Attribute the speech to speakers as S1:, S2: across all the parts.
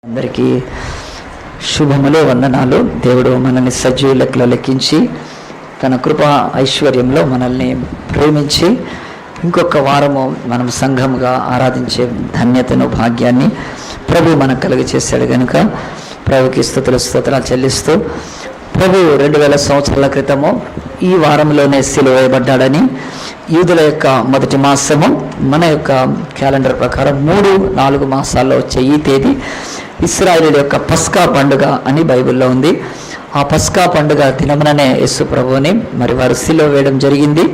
S1: అందరికీ శుభములు, వందనాలు. దేవుడు మనల్ని సజీవ లెక్కలో లెక్కించి తన కృపా ఐశ్వర్యంలో మనల్ని ప్రేమించి ఇంకొక వారము మనం సంఘముగా ఆరాధించే ధన్యతను, భాగ్యాన్ని ప్రభు మనకు కలుగచేశాడు కనుక ప్రభుకి స్తోత్రాలు చెల్లిస్తూ, ప్రభు 2000 సంవత్సరాల క్రితము ఈ వారంలోనే సిలువ వేయబడ్డాడని, యూదుల యొక్క మొదటి మాసము మన యొక్క క్యాలెండర్ ప్రకారం 3-4 మాసాల్లో వచ్చే ఈ తేదీ ఇశ్రాయేలు యొక్క పస్కా పండుగ అని బైబిల్లో ఉంది. ఆ పస్కా పండుగ దినముననే యేసు ప్రభువుని మరి వారు సిలువ వేయడం జరిగింది.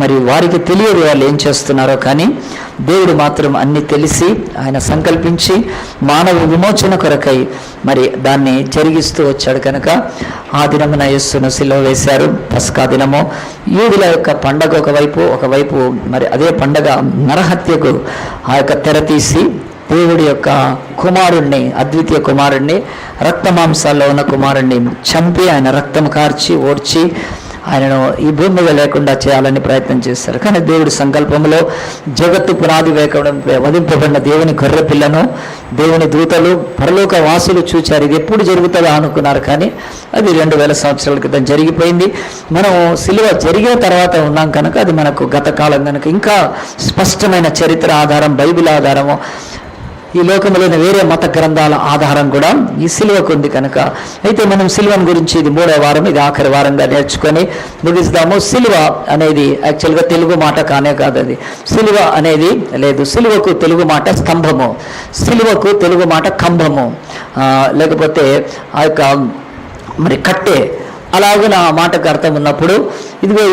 S1: మరి వారికి తెలియదు వాళ్ళు ఏం చేస్తున్నారో, కానీ దేవుడు మాత్రం అన్ని తెలిసి ఆయన సంకల్పించి మానవ విమోచన కొరకై మరి దాన్ని జరిగిస్తూ వచ్చాడు కనుక ఆ దినమున యేసును సిలువ వేశారు. పస్కా దినము యూదుల యొక్క పండగ ఒకవైపు మరి అదే పండగ నరహత్యకు ఆ యొక్క తెర తీసి దేవుడి యొక్క కుమారుణ్ణి, అద్వితీయ కుమారుణ్ణి, రక్తమాంసాల్లో ఉన్న కుమారుణ్ణి చంపి ఆయన రక్తం కార్చి ఓడ్చి ఆయనను ఈ భూమి మీద లేకుండా చేయాలని ప్రయత్నం చేశారు. కానీ దేవుడి సంకల్పంలో జగత్తు పునాది వధింపబడిన దేవుని గొర్రె పిల్లను దేవుని దూతలు పరలోక వాసులు చూచారు. ఇది ఎప్పుడు జరుగుతుందో అనుకున్నారు, కానీ అది 2000 సంవత్సరాల క్రితం జరిగిపోయింది. మనం సిలువ జరిగిన తర్వాత ఉన్నాం కనుక అది మనకు గత కాలం కనుక ఇంకా స్పష్టమైన చరిత్ర ఆధారం, బైబిల్ ఆధారము, ఈ లోకంలోని వేరే మత గ్రంథాల ఆధారం కూడా ఈ సిలువకు ఉంది కనుక, అయితే మనం సిలువను గురించి ఇది 3వ వారం, ఇది ఆఖరి వారంగా నేర్చుకొని ముగిస్తాము. సిలువ అనేది యాక్చువల్గా తెలుగు మాట కానే కాదు. అది సిలువ అనేది లేదు. సిలువకు తెలుగు మాట స్తంభము, సిలువకు తెలుగు మాట కంబము, లేకపోతే ఆ యొక్క మరి కట్టె. అలాగే ఆ మాటకు అర్థం ఉన్నప్పుడు ఇదిగో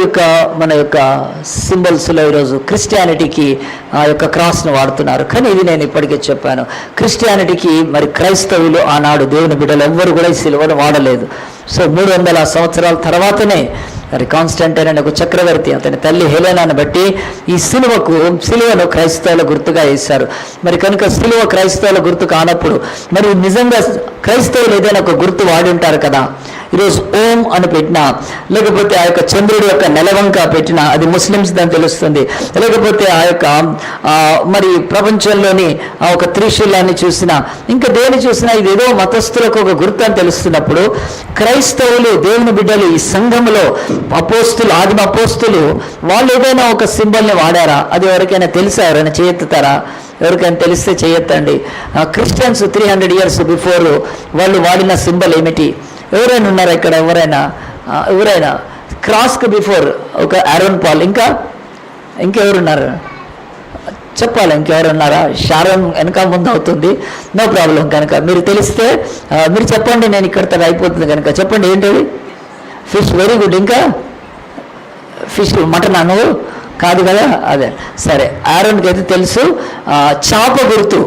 S1: మన యొక్క సింబల్స్లో ఈరోజు క్రిస్టియానిటీకి ఆ యొక్క క్రాస్ను వాడుతున్నారు. కానీ ఇది నేను ఇప్పటికే చెప్పాను, క్రిస్టియానిటీకి మరి క్రైస్తవులు ఆనాడు దేవుని బిడ్డలు ఎవ్వరు కూడా ఈ సిలువను వాడలేదు. సో 300 సంవత్సరాల తర్వాతనే మరి కాన్స్టంటైన్ అనే ఒక చక్రవర్తి, అతని తల్లి హెలెనాను బట్టి ఈ సిలువను క్రైస్తవుల గుర్తుగా వేశారు. మరి కనుక సిలువ క్రైస్తవుల గుర్తు కానప్పుడు మరి నిజంగా క్రైస్తవులు ఏదైనా ఒక గుర్తు వాడి ఉంటారు కదా. ఈరోజు ఓం అని పెట్టినా, లేకపోతే ఆ యొక్క చంద్రుడి యొక్క నెలవంక పెట్టినా అది ముస్లిమ్స్ దాన్ని తెలుస్తుంది. లేకపోతే ఆ యొక్క మరి ప్రపంచంలోని ఆ ఒక త్రిశూలాన్ని చూసినా, ఇంకా దేని చూసినా ఇది ఏదో మతస్థులకు ఒక గుర్తు అని తెలుస్తున్నప్పుడు, క్రైస్తవులు దేవుని బిడ్డలు ఈ సంఘంలో అపోస్తులు, ఆదిమ అపోస్తులు వాళ్ళు ఏదైనా ఒక సింబల్ని వాడారా? అది ఎవరికైనా తెలుసా? ఎవరైనా చేయెత్తుతారా? ఎవరికైనా తెలిస్తే చేయొద్దండి. క్రిస్టియన్స్ 300 years బిఫోర్ వాళ్ళు వాడిన సింబల్ ఏమిటి? ఎవరైనా ఉన్నారా ఇక్కడ? ఎవరైనా క్రాస్కి బిఫోర్ ఒక ఆరోన్ పాల్, ఇంకెవరున్నారు చెప్పాలి? ఇంకెవరున్నారా? షారోన్ వెనక ముందు అవుతుంది, నో ప్రాబ్లం. కనుక మీరు తెలిస్తే మీరు చెప్పండి, నేను ఇక్కడ అయిపోతుంది కనుక చెప్పండి. ఏంటది? Fish, very good. ఇంకా ఫిష్, మటన్ నువ్వు కాదు కదా? అదే సరే. ఆరోన్కి అయితే తెలుసు చాప గుర్తు.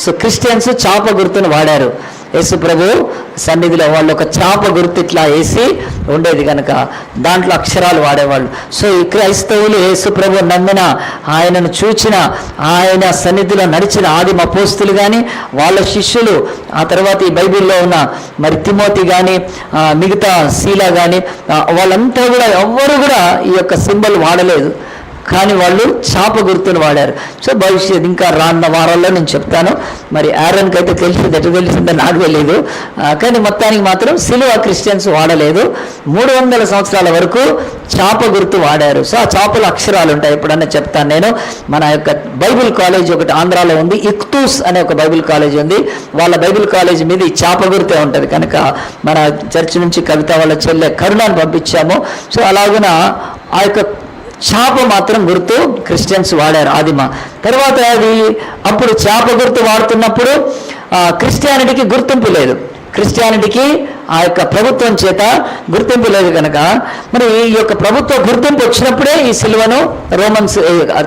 S1: సో క్రిస్టియన్స్ చాప గుర్తును వాడారు. యేసు ప్రభు సన్నిధిలో వాళ్ళు ఒక చాప గుర్తు ఇట్లా వేసి ఉండేది కనుక దాంట్లో అక్షరాలు వాడేవాళ్ళు. సో ఈ క్రైస్తవులు యేసు ప్రభు నమ్మిన, ఆయనను చూచిన, ఆయన సన్నిధిలో నడిచిన ఆదిమ అపోస్తులు కానీ వాళ్ళ శిష్యులు, ఆ తర్వాత ఈ బైబిల్లో ఉన్న మరి తిమోతి కానీ మిగతా శీల కానీ వాళ్ళంతా కూడా ఎవ్వరు కూడా ఈ యొక్క సింబల్ వాడలేదు, కానీ వాళ్ళు చాప గుర్తును వాడారు. సో భవిష్యత్ ఇంకా రాన్న వారాల్లో నేను చెప్తాను. మరి ఆరోన్కి అయితే తెలిసింది, ఎటు తెలిసిందో నాకు తెలియదు, కానీ మొత్తానికి మాత్రం సిలువ క్రిస్టియన్స్ వాడలేదు. 300 సంవత్సరాల వరకు చాప గుర్తు వాడారు. సో ఆ చాపల అక్షరాలు ఉంటాయి, ఎప్పుడన్నా చెప్తాను నేను. మన యొక్క బైబిల్ కాలేజ్ ఒకటి ఆంధ్రాలో ఉంది, ఇక్తూస్ అనే ఒక బైబిల్ కాలేజ్ ఉంది. వాళ్ళ బైబిల్ కాలేజ్ మీద ఈ చాప గుర్తే ఉంటుంది కనుక మన చర్చి నుంచి కవిత వాళ్ళ చెల్లె కరుణాన్ని పంపించాము. సో అలాగున ఆ యొక్క చాప మాత్రం గుర్తు క్రిస్టియన్స్ వాడారు ఆదిమ. తర్వాత అది అప్పుడు చాప గుర్తు వాడుతున్నప్పుడు క్రిస్టియానిటీకి గుర్తింపు లేదు. క్రిస్టియానిటీకి ఆ యొక్క ప్రభుత్వం చేత గుర్తింపు లేదు కనుక మరి ఈ యొక్క ప్రభుత్వ గుర్తింపు వచ్చినప్పుడే ఈ సిలువను రోమన్స్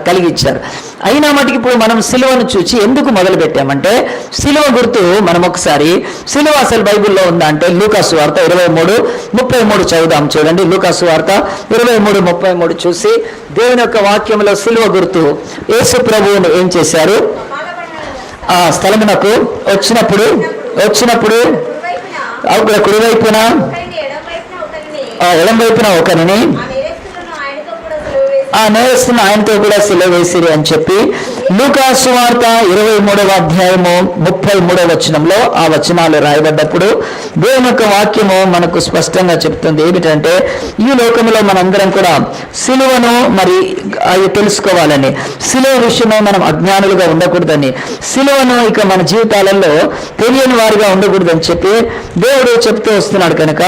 S1: కలిగించారు. అయినా మటుకు ఇప్పుడు మనం సిలువను చూసి ఎందుకు మొదలు పెట్టామంటే, సిలువ గుర్తు మనం ఒకసారి సిలువ అసలు బైబిల్లో ఉందా అంటే లూకాసు వార్త 23:33 చదువుదాం. చూడండి, లూకాసు వార్త 23:33 చూసి దేవుని యొక్క వాక్యంలో సిలువ గుర్తు యేసు ప్రభువును ఏం చేశారు? ఆ స్థలమునకు వచ్చినప్పుడు కుడివైపున ఎడం వైపున ఒకరిని ఆ నేరస్తున్న ఆయనతో కూడా సిలువ వేసిరి అని చెప్పి లూకా సువార్త 23వ అధ్యాయము 33వ వచనంలో ఆ వచనాలు రాయబడ్డప్పుడు దేవుని యొక్క వాక్యము మనకు స్పష్టంగా చెప్తుంది ఏమిటంటే, ఈ లోకంలో మనందరం కూడా సిలువను మరి అది తెలుసుకోవాలని, సిలువ విషయమై మనం అజ్ఞానులుగా ఉండకూడదని, సిలువను ఇక మన జీవితాలలో తెలియని వారిగా ఉండకూడదని చెప్పి దేవుడు చెప్తూ వస్తున్నాడు. కనుక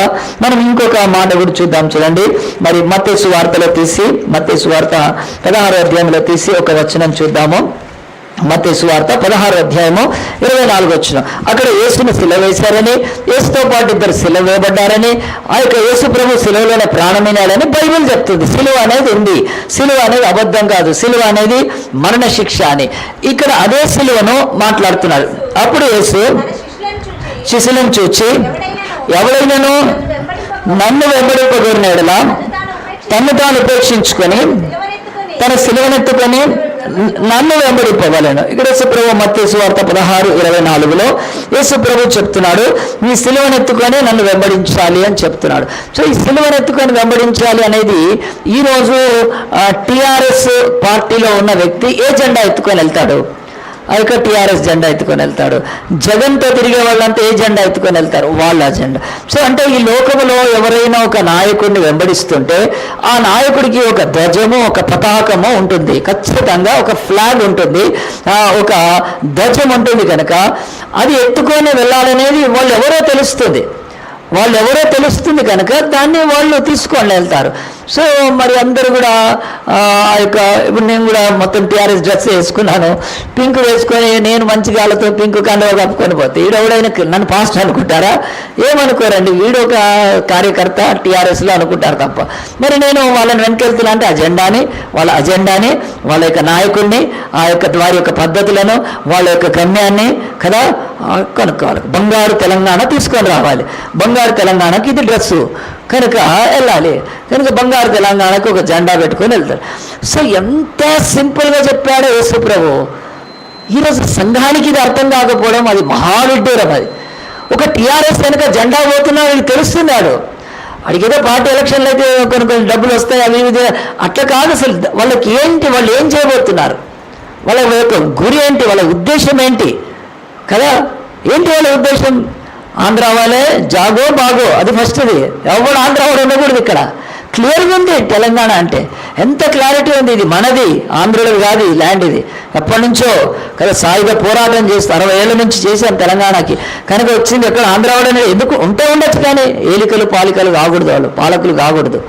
S1: మనం ఇంకొక మాట కూడా చూద్దాం. చూడండి, మరి మత్తయి సువార్తలో తీసి, మత్తయి సువార్త 16వ అధ్యాయంలో తీసి ఒక వచనం చూద్దాము. మత్తయి సువార్త 16వ అధ్యాయము 24వ వచనం. అక్కడ యేసును సిలువ వేశారని, యేసుతో పాటు ఇద్దరు సిలువ వేయబడ్డారని, ఆ యొక్క యేసు ప్రభు సిలువలోనే ప్రాణమినాలని బైబిల్ చెప్తుంది. సిలువ అనేది ఉంది, సిలువ అనేది అబద్ధం కాదు, సిలువ అనేది మరణ శిక్ష అని. ఇక్కడ అదే సిలువను మాట్లాడుతున్నారు. అప్పుడు యేసు శిశులను చూచి, ఎవడైనాను నన్ను వెంబడింపగోరిన యెడల తన్ను తాను ఉపేక్షించుకొని తన సిలువనెత్తుకొని నన్ను వెంబడింపవలెను. ఇక్కడ యేసుప్రభు మత్తయి సువార్త 16:24లో యేసుప్రభు చెప్తున్నాడు, ఈ సిలువనెత్తుకొని నన్ను వెంబడించాలి అని చెప్తున్నాడు. సో ఈ సిలువనెత్తుకొని వెంబడించాలి అనేది ఈరోజు టిఆర్ఎస్ పార్టీలో ఉన్న వ్యక్తి ఏ జెండా ఎత్తుకొని వెళ్తాడు? ఆ యొక్క టీఆర్ఎస్ జెండా ఎత్తుకొని వెళ్తాడు. జగన్తో తిరిగే వాళ్ళంతా ఏ జెండా ఎత్తుకొని వెళ్తారు? వాళ్ళ జెండా. సో అంటే ఈ లోకంలో ఎవరైనా ఒక నాయకుడిని వెంబడిస్తుంటే ఆ నాయకుడికి ఒక ధ్వజము, ఒక పతాకము ఉంటుంది, ఖచ్చితంగా ఒక ఫ్లాగ్ ఉంటుంది, ఒక ధ్వజం ఉంటుంది. కనుక అది ఎత్తుకొని వెళ్ళాలనేది వాళ్ళు ఎవరో తెలుస్తుంది కనుక దాన్ని వాళ్ళు తీసుకొని వెళ్తారు. సో మరి అందరూ కూడా ఆ యొక్క, ఇప్పుడు నేను కూడా మొత్తం టీఆర్ఎస్ డ్రెస్ వేసుకున్నాను, పింక్ వేసుకొని నేను మంచి గాలతో పింక్ కండవ కప్పుకొని పోతే ఈడెవడైనా నన్ను పాస్ట్ అనుకుంటారా? ఏమనుకోరండి, వీడు ఒక కార్యకర్త టీఆర్ఎస్లో అనుకుంటారు తప్ప. మరి నేను వాళ్ళని వెనకెళ్తున్నా అంటే వాళ్ళ అజెండాని, వాళ్ళ యొక్క నాయకుడిని, ఆ యొక్క వారి యొక్క పద్ధతులను, వాళ్ళ యొక్క గమ్యాన్ని కదా కనుక్కోవాలి. బంగారు తెలంగాణ తీసుకొని రావాలి, బంగారు తెలంగాణకి ఇది డ్రెస్సు కనుక వెళ్ళాలి, కనుక బంగారు తెలంగాణకు ఒక జెండా పెట్టుకొని వెళ్తారు. సో ఎంత సింపుల్గా చెప్పాడో యేసు ప్రభు. ఈరోజు సంఘానికి ఇది అర్థం కాకపోవడం అది మహావిడ్డూరం. అది ఒక టీఆర్ఎస్ కనుక జెండా పోతున్నాడు అని తెలుస్తున్నాడు. అడిగేదో పార్టీ ఎలక్షన్లు అయితే కొన్ని డబ్బులు వస్తాయి, అవి ఇది అట్లా కాదు. అసలు వాళ్ళకి ఏంటి, వాళ్ళు ఏం చేయబోతున్నారు, వాళ్ళ యొక్క గురి ఏంటి, వాళ్ళ ఉద్దేశం ఏంటి కదా? ఏంటి వాళ్ళ ఉద్దేశం? ఆంధ్ర వాళ్ళే జాగో బాగో, అది ఫస్ట్ది. ఎవరు ఆంధ్ర వాడు ఉండకూడదు. ఇక్కడ క్లియర్గా ఉంది తెలంగాణ అంటే, ఎంత క్లారిటీ ఉంది. ఇది మనది, ఆంధ్రులది కాదు ఈ ల్యాండ్. ఇది ఎప్పటి నుంచో కదా సాయుధ పోరాటం చేస్తూ 60 ఏళ్ళ నుంచి చేశాం తెలంగాణకి. కనుక వచ్చింది ఎక్కడ ఆంధ్ర వాడు అనేది. ఎందుకు ఉండొచ్చు, కానీ ఏలికలు పాలికలు కాకూడదు, వాళ్ళు పాలకులు కాకూడదు.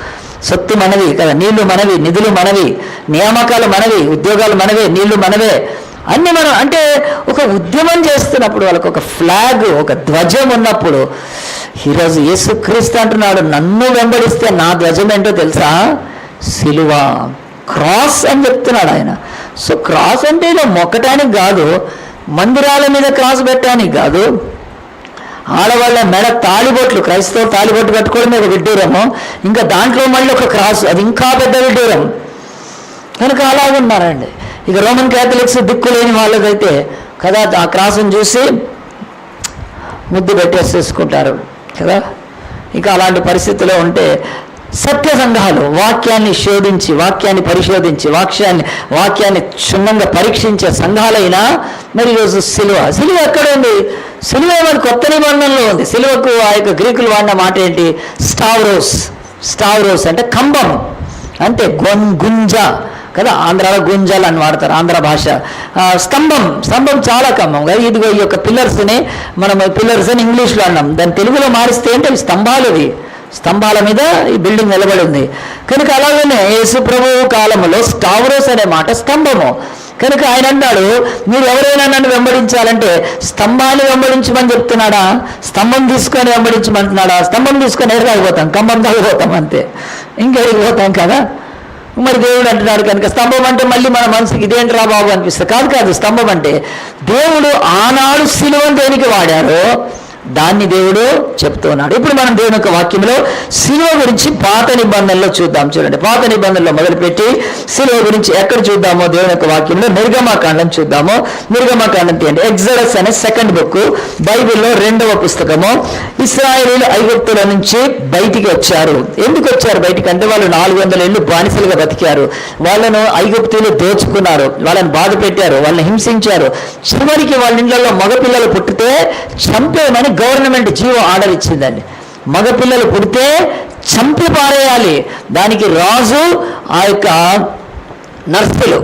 S1: సొత్తు మనవి కదా, నీళ్లు మనవి, నిధులు మనవి, నియామకాలు మనవి, ఉద్యోగాలు మనవే, నీళ్లు మనవే, అన్ని మనం. అంటే ఒక ఉద్యమం చేస్తున్నప్పుడు వాళ్ళకు ఒక ఫ్లాగ్, ఒక ధ్వజం ఉన్నప్పుడు, ఈరోజు యేసుక్రీస్తు అంటున్నాడు, నన్ను వెంబడిస్తే నా ధ్వజం ఏంటో తెలుసా? సిలువ, క్రాస్ అని చెప్తున్నాడు ఆయన. సో క్రాస్ అంటే ఇలా మొక్కటానికి కాదు, మందిరాల మీద క్రాస్ పెట్టడానికి కాదు, ఆడవాళ్ళ మెడ తాళిబొట్లు, క్రైస్తవ తాళిబొట్టు కట్టుకోవడమే ఒక విడ్డూరము, ఇంకా దాంట్లో మళ్ళీ ఒక క్రాస్, అది ఇంకా పెద్ద విడ్డూరం. కనుక అలాగున్నారండి. ఇక రోమన్ క్యాథలిక్స్ దిక్కు లేని వాళ్ళకైతే కదా ఆ క్రాస్ని చూసి ముద్దు పెట్టేసేసుకుంటారు కదా. ఇక అలాంటి పరిస్థితిలో ఉంటే సత్య సంఘాలు వాక్యాన్ని శోధించి, వాక్యాన్ని పరిశోధించి, వాక్యాన్ని క్షుణ్ణంగా పరీక్షించే సంఘాలైనా మరి ఈరోజు సిలువ ఎక్కడ ఉంది? సిలువ మన కొత్త నిబంధనలో ఉంది. సిలువకు ఆ యొక్క గ్రీకులు వాడిన మాట ఏంటి? స్టావ్రోస్ అంటే కంబం, అంటే గుంజ కదా. ఆంధ్రాలో గుంజాలు అని వాడతారు, ఆంధ్ర భాష. స్తంభం చాలా కమ్మం కదా. ఇదిగో ఈ యొక్క పిల్లర్స్ని మనం పిల్లర్స్ అని ఇంగ్లీష్లో అన్నాం, దాన్ని తెలుగులో మారిస్తే ఏంటి? అవి స్తంభాల మీద ఈ బిల్డింగ్ నిలబడి ఉంది. కనుక అలాగనే యేసు ప్రభువు కాలంలో స్టావ్రోస్ అనే మాట స్తంభము. కనుక ఆయన అన్నాడు, మీరు ఎవరైనా నన్ను వెంబడించాలంటే స్తంభాన్ని వెంబడించమని చెప్తున్నాడా? స్తంభం తీసుకొని వెంబడించమంటున్నాడా? స్తంభం తీసుకొని ఎడతాగిపోతాం, కంబం తాగిపోతాం, అంతే, ఇంకెడిగిపోతాం కదా. మరి దేవుడు అంటున్నాడు కనుక స్తంభం అంటే మళ్ళీ మన మనసుకి ఇదేంట్రా బాబు అనిపిస్తుంది. కాదు, స్తంభం అంటే దేవుడు ఆనాడు సిలువను దేనికి వాడారో దాన్ని దేవుడు చెప్తూ ఉన్నాడు. ఇప్పుడు మనం దేవుని యొక్క వాక్యంలో శిలువ గురించి పాత నిబంధనలో చూద్దాం. చూడండి, పాత నిబంధనలో మొదలుపెట్టి శిలువ గురించి ఎక్కడ చూద్దామో దేవుని యొక్క వాక్యంలో నిర్గమకాండం చూద్దాము. నిర్గమకాండం తీయండి. ఎగ్జడస్ అనే సెకండ్ బుక్, బైబిల్లో 2వ పుస్తకము. ఇశ్రాయేలీయులు ఐగుప్తుల నుంచి బయటికి వచ్చారు. ఎందుకు వచ్చారు బయటికి అంటే వాళ్ళు 400 ఏళ్ళు బానిసలుగా బతికారు. వాళ్ళను ఐగుప్తులు దోచుకున్నారు, వాళ్ళని బాధ పెట్టారు, వాళ్ళని హింసించారు. చివరికి వాళ్ళ ఇండ్లలో మగపిల్లలు పుట్టితే చంపేయమని గవర్నమెంట్ జీవో ఆర్డర్ ఇచ్చిందండి. మగపిల్లలు పుడితే చంపి పారేయాలి. దానికి రాజు ఆ యొక్క నర్సులు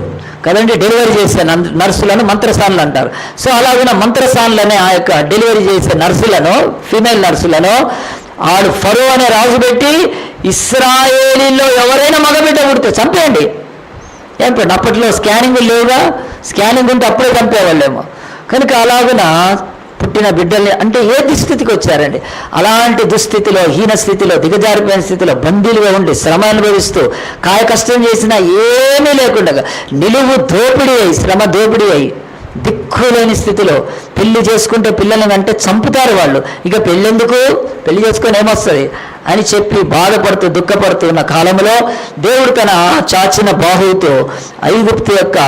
S1: కదండి, డెలివరీ చేసే నర్సులను మంత్రసానులు అంటారు. సో అలాగే మంత్రసానులనే ఆ యొక్క డెలివరీ చేసే నర్సులను, ఫీమేల్ నర్సులను ఆడు ఫరో అనే రాజు పెట్టి ఇశ్రాయేలీలో ఎవరైనా మగబిడ్డ పుడితే చంపేయండి. ఏం పెట్టండి, అప్పట్లో స్కానింగ్ లేవుగా, స్కానింగ్ ఉంటే అప్పుడే చంపేవాళ్ళేమో. కనుక అలాగున పుట్టిన బిడ్డల్ని అంటే ఏ దుస్థితికి వచ్చారండి. అలాంటి దుస్థితిలో, హీన స్థితిలో, దిగజారిపోయిన స్థితిలో బందీలుగా ఉండి శ్రమ అనుభవిస్తూ కాయ కష్టం చేసినా ఏమీ లేకుండా నిలువు దోపిడీ అయి, శ్రమ దోపిడీ అయి, దిక్కులేని స్థితిలో పెళ్లి చేసుకుంటే పిల్లల్ని అంటే చంపుతారు వాళ్ళు. ఇక పెళ్ళెందుకు, పెళ్లి చేసుకొని ఏమొస్తుంది అని చెప్పి బాధపడుతూ దుఃఖపడుతూ ఉన్న కాలంలో దేవుడు తన చాచిన బాహువుతో ఐగుప్తు యొక్క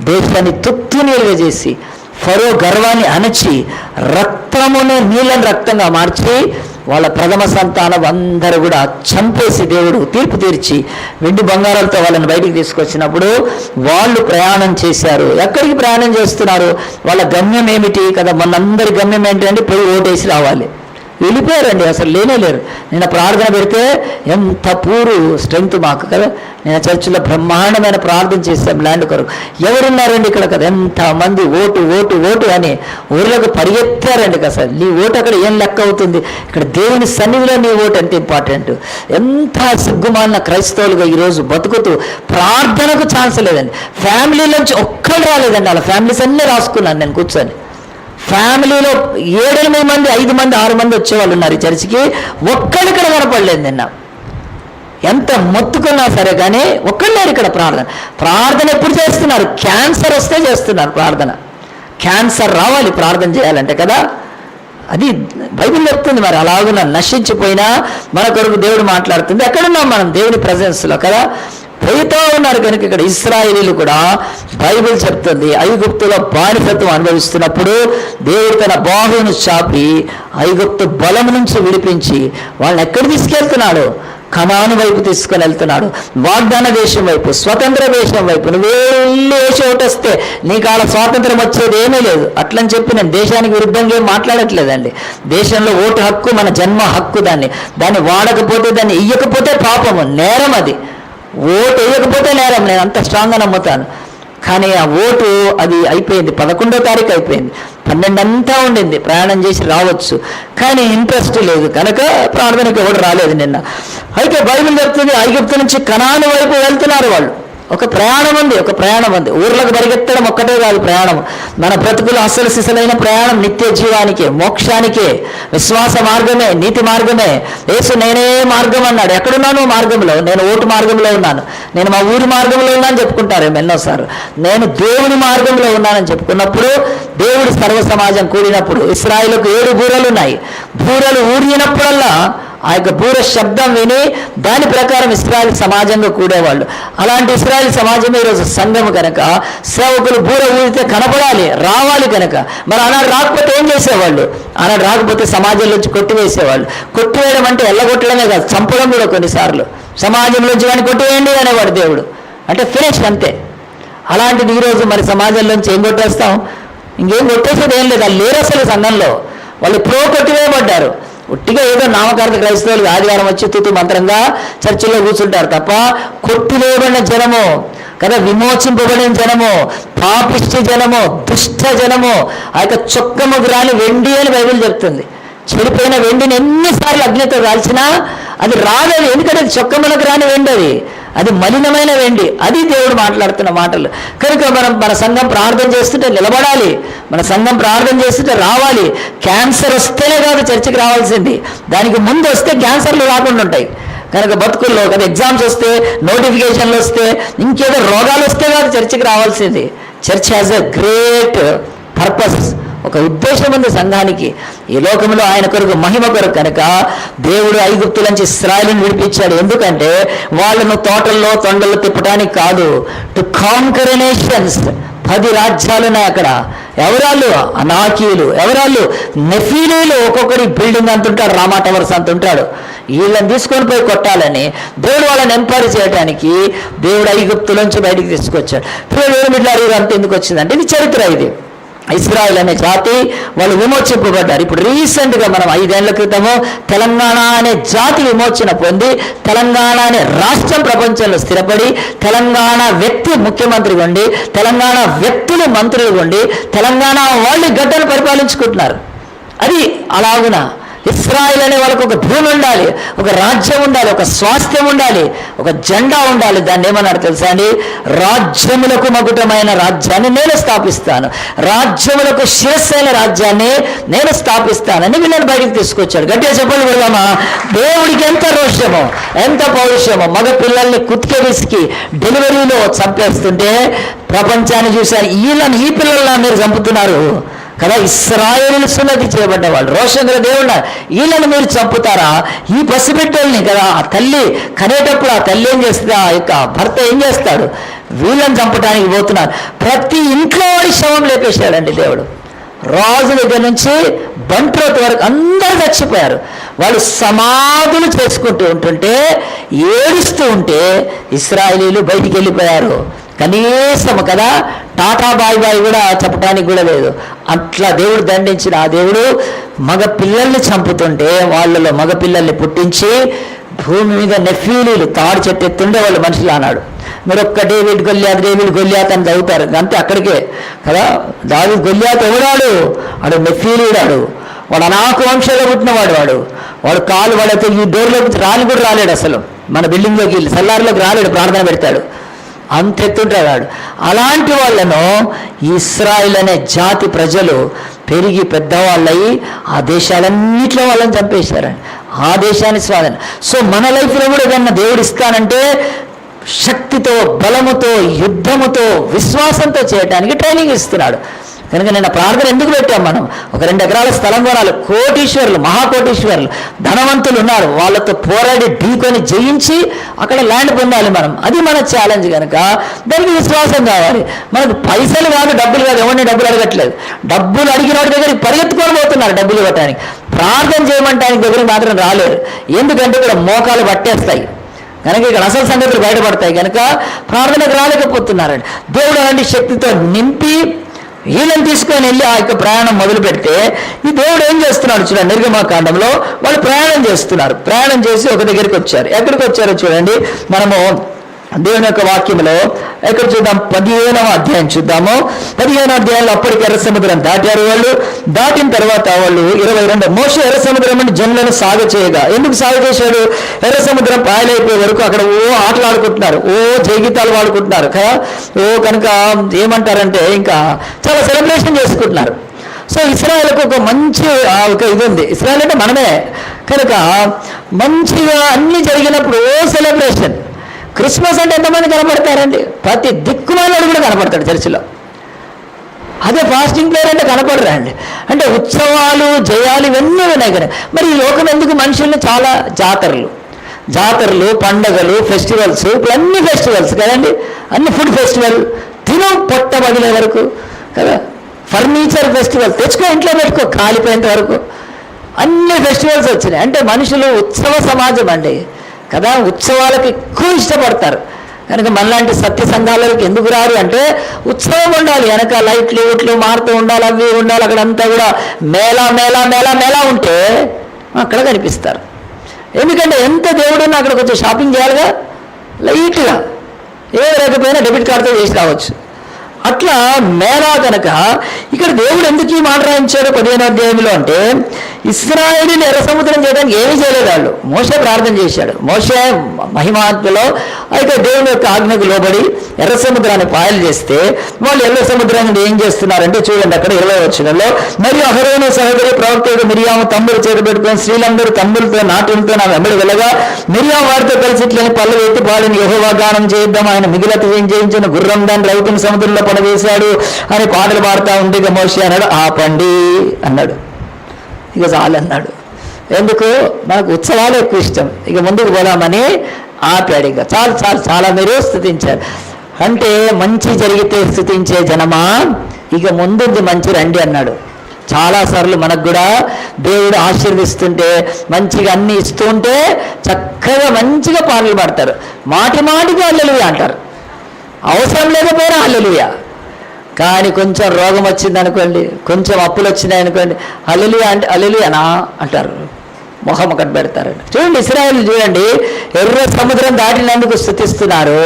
S1: దేశాన్ని తుత్తునీలుగా చేసి ఫరో గర్వాన్ని అణచి రక్తమును నీళ్ళని రక్తంగా మార్చి వాళ్ళ ప్రథమ సంతానం అందరూ కూడా చంపేసి దేవుడు తీర్పు తీర్చి వెండి బంగారాలతో వాళ్ళని బయటికి తీసుకొచ్చినప్పుడు వాళ్ళు ప్రయాణం చేశారు. ఎక్కడికి ప్రయాణం చేస్తున్నారు, వాళ్ళ గమ్యం ఏమిటి కదా, మనందరి గమ్యం ఏంటంటే పోయి ఓటేసి రావాలి. వెళ్ళిపోయారండి, అసలు లేరు. నిన్న ప్రార్థన పెడితే ఎంత పూరు స్ట్రెంగ్త్ మాకు కదా. నేను చర్చిలో బ్రహ్మాండమైన ప్రార్థన చేశాం ల్యాండ్ కొరకు. ఎవరున్నారండి ఇక్కడ కదా, ఎంతమంది ఓటు ఓటు ఓటు అని ఊర్లకు పరిగెత్తారండి కదా. అసలు నీ ఓటు అక్కడ ఏం లెక్క అవుతుంది, ఇక్కడ దేవుని సన్నిధిలో నీ ఓటు ఎంత ఇంపార్టెంట్. ఎంత సిగ్గుమాలిన క్రైస్తవులుగా ఈరోజు బతుకుతూ ప్రార్థనకు ఛాన్స్ లేదండి. ఫ్యామిలీలోంచి ఒక్కడు రాలేదండి. అలా ఫ్యామిలీస్ అన్నీ రాసుకున్నాను నేను కూర్చొని. ఫ్యామిలీలో 7-8 మంది, 5 మంది 6 మంది వచ్చేవాళ్ళు ఉన్నారు ఈ చర్చికి. ఒక్కడిక్కడ కనపడలేదు నిన్న. ఎంత మొత్తుకున్నా సరే కానీ ఒక్కళ్ళేరు ఇక్కడ. ప్రార్థన ఎప్పుడు చేస్తున్నారు, క్యాన్సర్ వస్తే చేస్తున్నారు ప్రార్థన. క్యాన్సర్ రావాలి ప్రార్థన చేయాలంటే కదా, అది బైబిల్ చెప్తుంది. మరి అలాగున నశించిపోయినా మన కొరకు దేవుడు మాట్లాడుతుంది. ఎక్కడున్నాం మనం, దేవుని ప్రజెన్స్లో కదా. పోయితో ఉన్నారు కనుక ఇక్కడ ఇశ్రాయేలీలు కూడా బైబిల్ చెప్తుంది ఐగుప్తులో బానిసత్వం అనుభవిస్తున్నప్పుడు దేవుడు తన బాహువును చాపి ఐగుప్తు బలం నుంచి విడిపించి వాళ్ళని ఎక్కడ తీసుకెళ్తున్నాడు, కనాను వైపు తీసుకొని వెళ్తున్నాడు. వాగ్దాన దేశం వైపు, స్వతంత్ర దేశం వైపు. నువ్వు వెళ్ళి వేసి ఓటొస్తే నీకు అలా స్వాతంత్రం వచ్చేది ఏమీ లేదు. అట్లని చెప్పి నేను దేశానికి విరుద్ధంగా ఏం మాట్లాడట్లేదండి. దేశంలో ఓటు హక్కు మన జన్మ హక్కు. దాన్ని వాడకపోతే, దాన్ని ఇయ్యకపోతే పాపము, నేరం. అది ఓటు వేయకపోతే నేరం, నేను అంత స్ట్రాంగ్గా నమ్ముతాను. కానీ ఆ ఓటు అది అయిపోయింది, 11వ తారీఖు అయిపోయింది. 12 అంతా ఉండింది, ప్రయాణం చేసి రావచ్చు. కానీ ఇంట్రెస్ట్ లేదు కనుక ప్రార్థనకి ఎవడు రాలేదు నిన్న. అయితే బైబిల్ చెప్తుంది ఐగుప్తు నుంచి కనాను వైపు వెళ్తున్నారు వాళ్ళు. ఒక ప్రయాణం ఉంది. ఊర్లకు పరిగెత్తడం ఒక్కటే కాదు ప్రయాణం. మన బ్రతుకులు అసలు సిసలైన ప్రయాణం నిత్య జీవానికే, మోక్షానికే. విశ్వాస మార్గమే, నీతి మార్గమే. యేసు నేనే మార్గం అన్నాడు. ఎక్కడున్నాను మార్గంలో, నేను ఓటు మార్గంలో ఉన్నాను, నేను మా ఊరి మార్గంలో ఉన్నానని చెప్పుకుంటారు ఎన్నోసార్లు. నేను దేవుని మార్గంలో ఉన్నానని చెప్పుకున్నప్పుడు దేవుడి సర్వ సమాజం కూడినప్పుడు ఇశ్రాయేలుకు 7 బూరలు ఉన్నాయి. బూరలు ఊరినప్పుడల్లా ఆ యొక్క బూర శబ్దం విని దాని ప్రకారం ఇశ్రాయేల్ సమాజంగా కూడేవాళ్ళు. అలాంటి ఇశ్రాయేల్ సమాజమే ఈరోజు సంఘం కనుక సేవకులు బూర ఊరితే కనపడాలి, రావాలి కనుక. మరి ఆనాడు రాకపోతే ఏం చేసేవాళ్ళు, ఆనాడు రాకపోతే సమాజంలోంచి కొట్టివేసేవాళ్ళు. కొట్టివేయడం అంటే ఎల్లగొట్టడమే కాదు, చంపడం కూడా కొన్నిసార్లు. సమాజంలోంచి వాడిని కొట్టివేయండి అనేవాడు దేవుడు, అంటే ఫినిష్ అంతే. అలాంటిది ఈరోజు మరి సమాజంలోంచి ఏం కొట్టేస్తాం, ఇంకేం కొట్టేసేది ఏం లేదు. వాళ్ళు లేరు అసలు సంఘంలో, వాళ్ళు ఎప్పుడో కొట్టివేయబడ్డారు. ఉట్టిగా ఏదో నామకార్థ క్రైస్తవులు ఆదివారం వచ్చి తుతు మంత్రంగా చర్చిలో కూర్చుంటారు తప్ప కొట్టివేయబడిన జనము కదా, విమోచింపబడిన జనము, పాపిష్టి జనము, దుష్ట జనము. ఆ యొక్క చొక్కముకు రాని వెండి అని బైబిల్ చెప్తుంది. చెడిపోయిన వెండిని ఎన్నిసార్లు అగ్నితో కాల్చినా అది రాలేదు, ఎందుకంటే అది చొక్కములకు రాని వెండి, అది మలినమైన వెండి. అది దేవుడు మాట్లాడుతున్న మాటలు. కనుక మన సంఘం ప్రార్థన చేస్తుంటే నిలబడాలి, మన సంఘం ప్రార్థన చేస్తుంటే రావాలి. క్యాన్సర్ వస్తేనే కాదు చర్చికి రావాల్సింది, దానికి ముందు వస్తే క్యాన్సర్లు రాకుండా ఉంటాయి. కనుక బతుకుల్లో కదా ఎగ్జామ్స్ వస్తే, నోటిఫికేషన్లు వస్తే, ఇంకేదో రోగాలు వస్తే కాదు చర్చికి రావాల్సింది. Church has a great purpose, ఒక ఉద్దేశం ఉంది సంఘానికి. ఈ లోకంలో ఆయన కొరకు మహిమ కొరకు కనుక దేవుడు ఐగుప్తు నుంచి ఇశ్రాయేలును విడిపించాడు. ఎందుకంటే వాళ్ళను తోటల్లో తొండలు తిప్పడానికి కాదు, టు కాంకర్ నేషన్స్. 10 రాజ్యాలున్నాయి అక్కడ. ఎవరాళ్ళు? అనాకీయులు. ఎవరాళ్ళు? నెఫీలీలు. ఒక్కొక్కడి బిల్డింగ్ అంత ఉంటాడు, రామా టవర్స్ అంత ఉంటాడు. వీళ్ళని తీసుకొని పోయి కొట్టాలని దేవుడు వాళ్ళని ఎంపవర్ చేయడానికి దేవుడు ఐగుప్తులోంచి బయటికి తీసుకొచ్చాడు. దేవుడు అంత ఎందుకు వచ్చిందంటే ఇది చరిత్ర. ఇది ఇశ్రాయేల్ అనే జాతి వాళ్ళు విమోచింపబడ్డారు. ఇప్పుడు రీసెంట్గా మనం 5 ఏళ్ల క్రితము తెలంగాణ అనే జాతి విమోచన పొంది తెలంగాణ అనే రాష్ట్రం ప్రపంచంలో స్థిరపడి తెలంగాణ వ్యక్తి ముఖ్యమంత్రిగా ఉండి తెలంగాణ వ్యక్తులు మంత్రులుగా ఉండి తెలంగాణ వాళ్ళు గడ్డను పరిపాలించుకుంటున్నారు. అది అలాగున ఇశ్రాయేల్ అనే వాళ్ళకు ఒక భూమి ఉండాలి, ఒక రాజ్యం ఉండాలి, ఒక స్వాస్థ్యం ఉండాలి, ఒక జెండా ఉండాలి. దాన్ని ఏమన్నారు తెలుసా అండి? రాజ్యములకు మకుటమైన రాజ్యాన్ని నేను స్థాపిస్తాను, రాజ్యములకు శిరస్సైన రాజ్యాన్ని నేను స్థాపిస్తానని వీళ్ళని బయటికి తీసుకొచ్చాడు. గట్టిగా చెప్పండి పెడదామా? దేవుడికి ఎంత రోషమో, ఎంత పౌరుషమో. మగ పిల్లల్ని కుత్కె విసికి డెలివరీలో చంపేస్తుంటే ప్రపంచాన్ని చూశారు. ఈ పిల్లల్ని మీరు చంపుతున్నారు కదా. ఇశ్రాయేలు సున్నతి చేయబడ్డ వాళ్ళు, రోషంగా దేవుడు, వీళ్ళని మీరు చంపుతారా? ఈ పసిబిడ్డల్ని కదా ఆ తల్లి కనేటప్పుడు ఆ తల్లి ఏం చేస్తుంది, ఆ యొక్క భర్త ఏం చేస్తాడు? వీళ్ళని చంపడానికి పోతున్నారు. ప్రతి ఇంట్లో వాడి శవం లేపేశాడండి దేవుడు. రాజు దగ్గర నుంచి బంట్రోత్ వరకు అందరూ చచ్చిపోయారు. వాళ్ళు సమాధులు చేసుకుంటూ ఉంటుంటే ఏడుస్తూ ఉంటే ఇశ్రాయేలీలు బయటికి వెళ్ళిపోయారు. కనీసం కదా టాటా బాయ్ బాయ్ కూడా చెప్పడానికి కూడా లేదు. అట్లా దేవుడు దండించిన ఆ దేవుడు మగ పిల్లల్ని చంపుతుంటే వాళ్ళలో మగ పిల్లల్ని పుట్టించి భూమి మీద నెఫీలీలు తాడు చెట్టు ఎత్తుండే వాళ్ళు మనుషులు అన్నాడు. మీరు ఒక్క డేవిడ్ గొల్యాత్ అని చదువుతారు అంతే, అక్కడికే కదా. దావీదు గొల్యాత్ ఎవడాడు? వాడు నెఫీలీడాడు. వాడు అనాకు వంశంలో పుట్టినవాడు. వాడు కాలు వాడైతే ఈ డోర్లోకి కూడా రాలేడు. అసలు మన బిల్డింగ్లోకి సెల్లార్లోకి రాలేడు, ప్రార్థన పెడతాడు. అంతెత్తుంటాడు. అలాంటి వాళ్ళను ఇశ్రాయేల్ అనే జాతి ప్రజలు పెరిగి పెద్దవాళ్ళయి ఆ దేశాలన్నింటిలో వాళ్ళని చంపేశారండి. ఆ దేశాన్ని స్వాధీనం. సో మన లైఫ్లో కూడా ఏదన్నా దేవుడు ఇస్తానంటే శక్తితో, బలముతో, యుద్ధముతో, విశ్వాసంతో చేయడానికి ట్రైనింగ్ ఇస్తున్నాడు. కనుక నిన్న ప్రార్థన ఎందుకు పెట్టాం మనం? ఒక 2 ఎకరాల స్థలం కొనాలి. కోటీశ్వరులు, మహాకోటీశ్వరులు, ధనవంతులు ఉన్నారు. వాళ్ళతో పోరాడి ఢీకొని జయించి అక్కడ ల్యాండ్ పొందాలి మనం. అది మన ఛాలెంజ్. కనుక దానికి విశ్వాసం కావాలి. మనకు పైసలు కాదు, డబ్బులు కాదు. ఎవరిని డబ్బులు అడగట్లేదు. డబ్బులు అడిగిన వాడి దగ్గరికి పరిగెత్తుకొని పోతున్నారు డబ్బులు ఇవ్వటానికి. ప్రార్థన చేయమంటానికి దగ్గరికి మాత్రం రాలేరు. ఎందుకంటే ఇక్కడ మోకాలు పట్టేస్తాయి కనుక, ఇక్కడ అసలు సంగతులు బయటపడతాయి కనుక ప్రార్థనకు రాలేకపోతున్నారండి. దేవుడు అలాంటి శక్తితో నింపి వీళ్ళని తీసుకొని వెళ్ళి ఆ యొక్క ప్రయాణం మొదలు పెడితే ఈ దేవుడు ఏం చేస్తున్నాడు చూడండి. నిర్గమాకాండంలో వాళ్ళు ప్రయాణం చేస్తున్నారు. ప్రయాణం చేసి ఒక దగ్గరికి వచ్చారు. ఎక్కడికి వచ్చారో చూడండి. మనము దేవుని యొక్క వాక్యంలో ఎక్కడ చూద్దాం? 15వ అధ్యాయం చూద్దాము. 15వ అధ్యాయంలో అప్పటికి ఎర్ర సముద్రం దాటారు వాళ్ళు. దాటిన తర్వాత వాళ్ళు 22 మోషే ఎర్ర సముద్రం అంటే జనులను సాగ చేయగా. ఎందుకు సాగ చేశాడు? ఎర్ర సముద్రం పాయలైపోయే వరకు అక్కడ ఆటలాడుకుంటున్నారు, జయగీతాలు వాడుకుంటున్నారు కదా. కనుక ఏమంటారంటే ఇంకా చాలా సెలబ్రేషన్ చేసుకుంటున్నారు. సో ఇశ్రాయేలుకు ఒక మంచి ఒక ఇది ఉంది. ఇశ్రాయేల్ అంటే మనమే కనుక మంచిగా అన్ని జరిగినప్పుడు సెలబ్రేషన్. క్రిస్మస్ అంటే ఎంతమంది కనపడతారండి? ప్రతి దిక్కుమాలాడు కూడా కనపడతాడు చర్చిలో. అదే ఫాస్టింగ్ ప్రేయర్ అంటే కనపడరా అండి? అంటే ఉత్సవాలు, జయాలు ఇవన్నీ ఉన్నాయి కదా. మరి ఈ లోకం ఎందుకు మనుషుల్ని చాలా జాతరలు, పండగలు, ఫెస్టివల్స్, ఇప్పుడు అన్ని ఫెస్టివల్స్ కదండి. అన్ని ఫుడ్ ఫెస్టివల్, పొట్ట పగిలే వరకు కదా. ఫర్నిచర్ ఫెస్టివల్ తెచ్చుకో, ఇంట్లో పెట్టుకో కాలిపోయేంత వరకు అన్ని ఫెస్టివల్స్ వచ్చినాయి. అంటే మనుషులు ఉత్సవ సమాజం అండి కదా. ఉత్సవాలకు ఎక్కువ ఇష్టపడతారు. కనుక మనలాంటి సత్య సంఘాలకి ఎందుకు రారు అంటే ఉత్సవం ఉండాలి. వెనక లైట్లు మారుతూ ఉండాలి, అవి ఉండాలి. అక్కడంతా కూడా మేళా ఉంటే అక్కడ కనిపిస్తారు. ఎందుకంటే ఎంత దేవుడున్నా అక్కడ కొంచెం షాపింగ్ చేయాలిగా, లైట్గా ఏ లేకపోయినా డెబిట్ కార్డుతో చేసి రావచ్చు. అట్లా మేళా కనుక ఇక్కడ దేవుడు ఎందుకు ఈ మాట రాయించాడు 15వ అధ్యాయంలో అంటే ఇశ్రాయేలుని ఎర్ర సముద్రం చేయడానికి ఏమీ చేయలేదు వాళ్ళు. మోషే ప్రార్థన చేశాడు. మోషే మహిమాత్మలో అయితే దేవుని యొక్క ఆజ్ఞకు లోబడి ఎర్ర సముద్రాన్ని పాయలు చేస్తే వాళ్ళు ఎర్ర సముద్రాన్ని ఏం చేస్తున్నారంటే చూడండి అక్కడ 20వ వచనంలో, మరియు అహరోను సహోదరి ప్రవక్త మిరియాము తమ్ముడు చేతబెట్టుకొని స్త్రీలందరూ తమ్ములతో నాట్యంతో నా వెంబడి వెళ్ళగా మిరియాము వారితో కలిసి ఇట్లని పళ్ళు ఎత్తి పాడిని యెహోవా గానం చేద్దాం, ఆయన మిగిలిన చేయించిన గుర్రం దాన్ని రౌతుని సముద్రంలో వేశాడు అని పాటలు పాడుతూ ఉంటే ఇక మోషే అన్నాడు ఆపండి అన్నాడు. ఇక చాలన్నాడు. ఎందుకు? నాకు ఉత్సవాలు ఎక్కువ ఇష్టం, ఇక ముందుకు పోదామని ఆపాడు. ఇక చాలు చాలు చాలా మీరు స్తుతించారు అంటే మంచి జరిగితే స్తుతించే జనమా ఇక ముందుంది మంచి రండి అన్నాడు. చాలాసార్లు మనకు కూడా దేవుడు ఆశీర్వదిస్తుంటే మంచిగా అన్ని ఇస్తూ ఉంటే చక్కగా మంచిగా పాటలు పాడతారు, మాటి మాటికి హల్లెలూయా అంటారు, అవసరం లేకపోయినా హల్లెలూయా. కానీ కొంచెం రోగం వచ్చింది అనుకోండి, కొంచెం అప్పులు వచ్చినాయి అనుకోండి, హల్లెలూయా అంటే హల్లెలూయానా అంటారు, మొహం ఒకటి పెడతారండి. చూడండి ఇశ్రాయేలు చూడండి, ఎర్ర సముద్రం దాటినందుకు స్తుతిస్తున్నారు.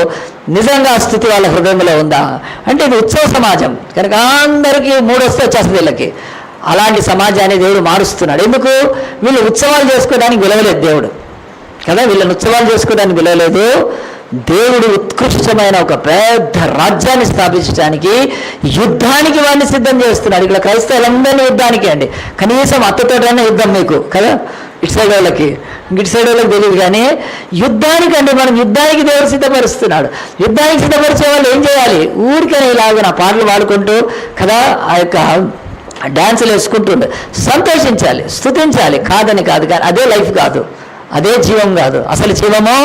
S1: నిజంగా ఆ స్థుతి వాళ్ళ హృదయంలో ఉందా అంటే ఇది ఉత్సవ సమాజం కనుక అందరికీ మూడొస్తే వచ్చేస్తుంది వీళ్ళకి. అలాంటి సమాజాన్ని దేవుడు మారుస్తున్నాడు. ఎందుకు? వీళ్ళు ఉత్సవాలు చేసుకోవడానికి విలువలేదు దేవుడు కదా, వీళ్ళని ఉత్సవాలు చేసుకోవడానికి విలువలేదు. దేవుడు ఉత్కృష్టమైన ఒక పెద్ద రాజ్యాన్ని స్థాపించడానికి యుద్ధానికి వాడిని సిద్ధం చేస్తున్నాడు. ఇక్కడ క్రైస్తవులందరినీ యుద్ధానికి అండి, కనీసం అత్తతోటైనా యుద్ధం మీకు కదా, ఇటు సైడ్ వాళ్ళకి తెలియదు కానీ యుద్ధానికి అంటే మనం యుద్ధానికి దేవుడు సిద్ధపరుస్తున్నాడు. యుద్ధానికి సిద్ధపరిచే వాళ్ళు ఏం చేయాలి? ఊరికనే ఇలాగ నా పాటలు పాడుకుంటూ కదా ఆ యొక్క డ్యాన్సులు వేసుకుంటుండే సంతోషించాలి, స్తుతించాలి, కాదని కాదు. కానీ అదే లైఫ్ కాదు, అదే జీవం కాదు. అసలు జీవము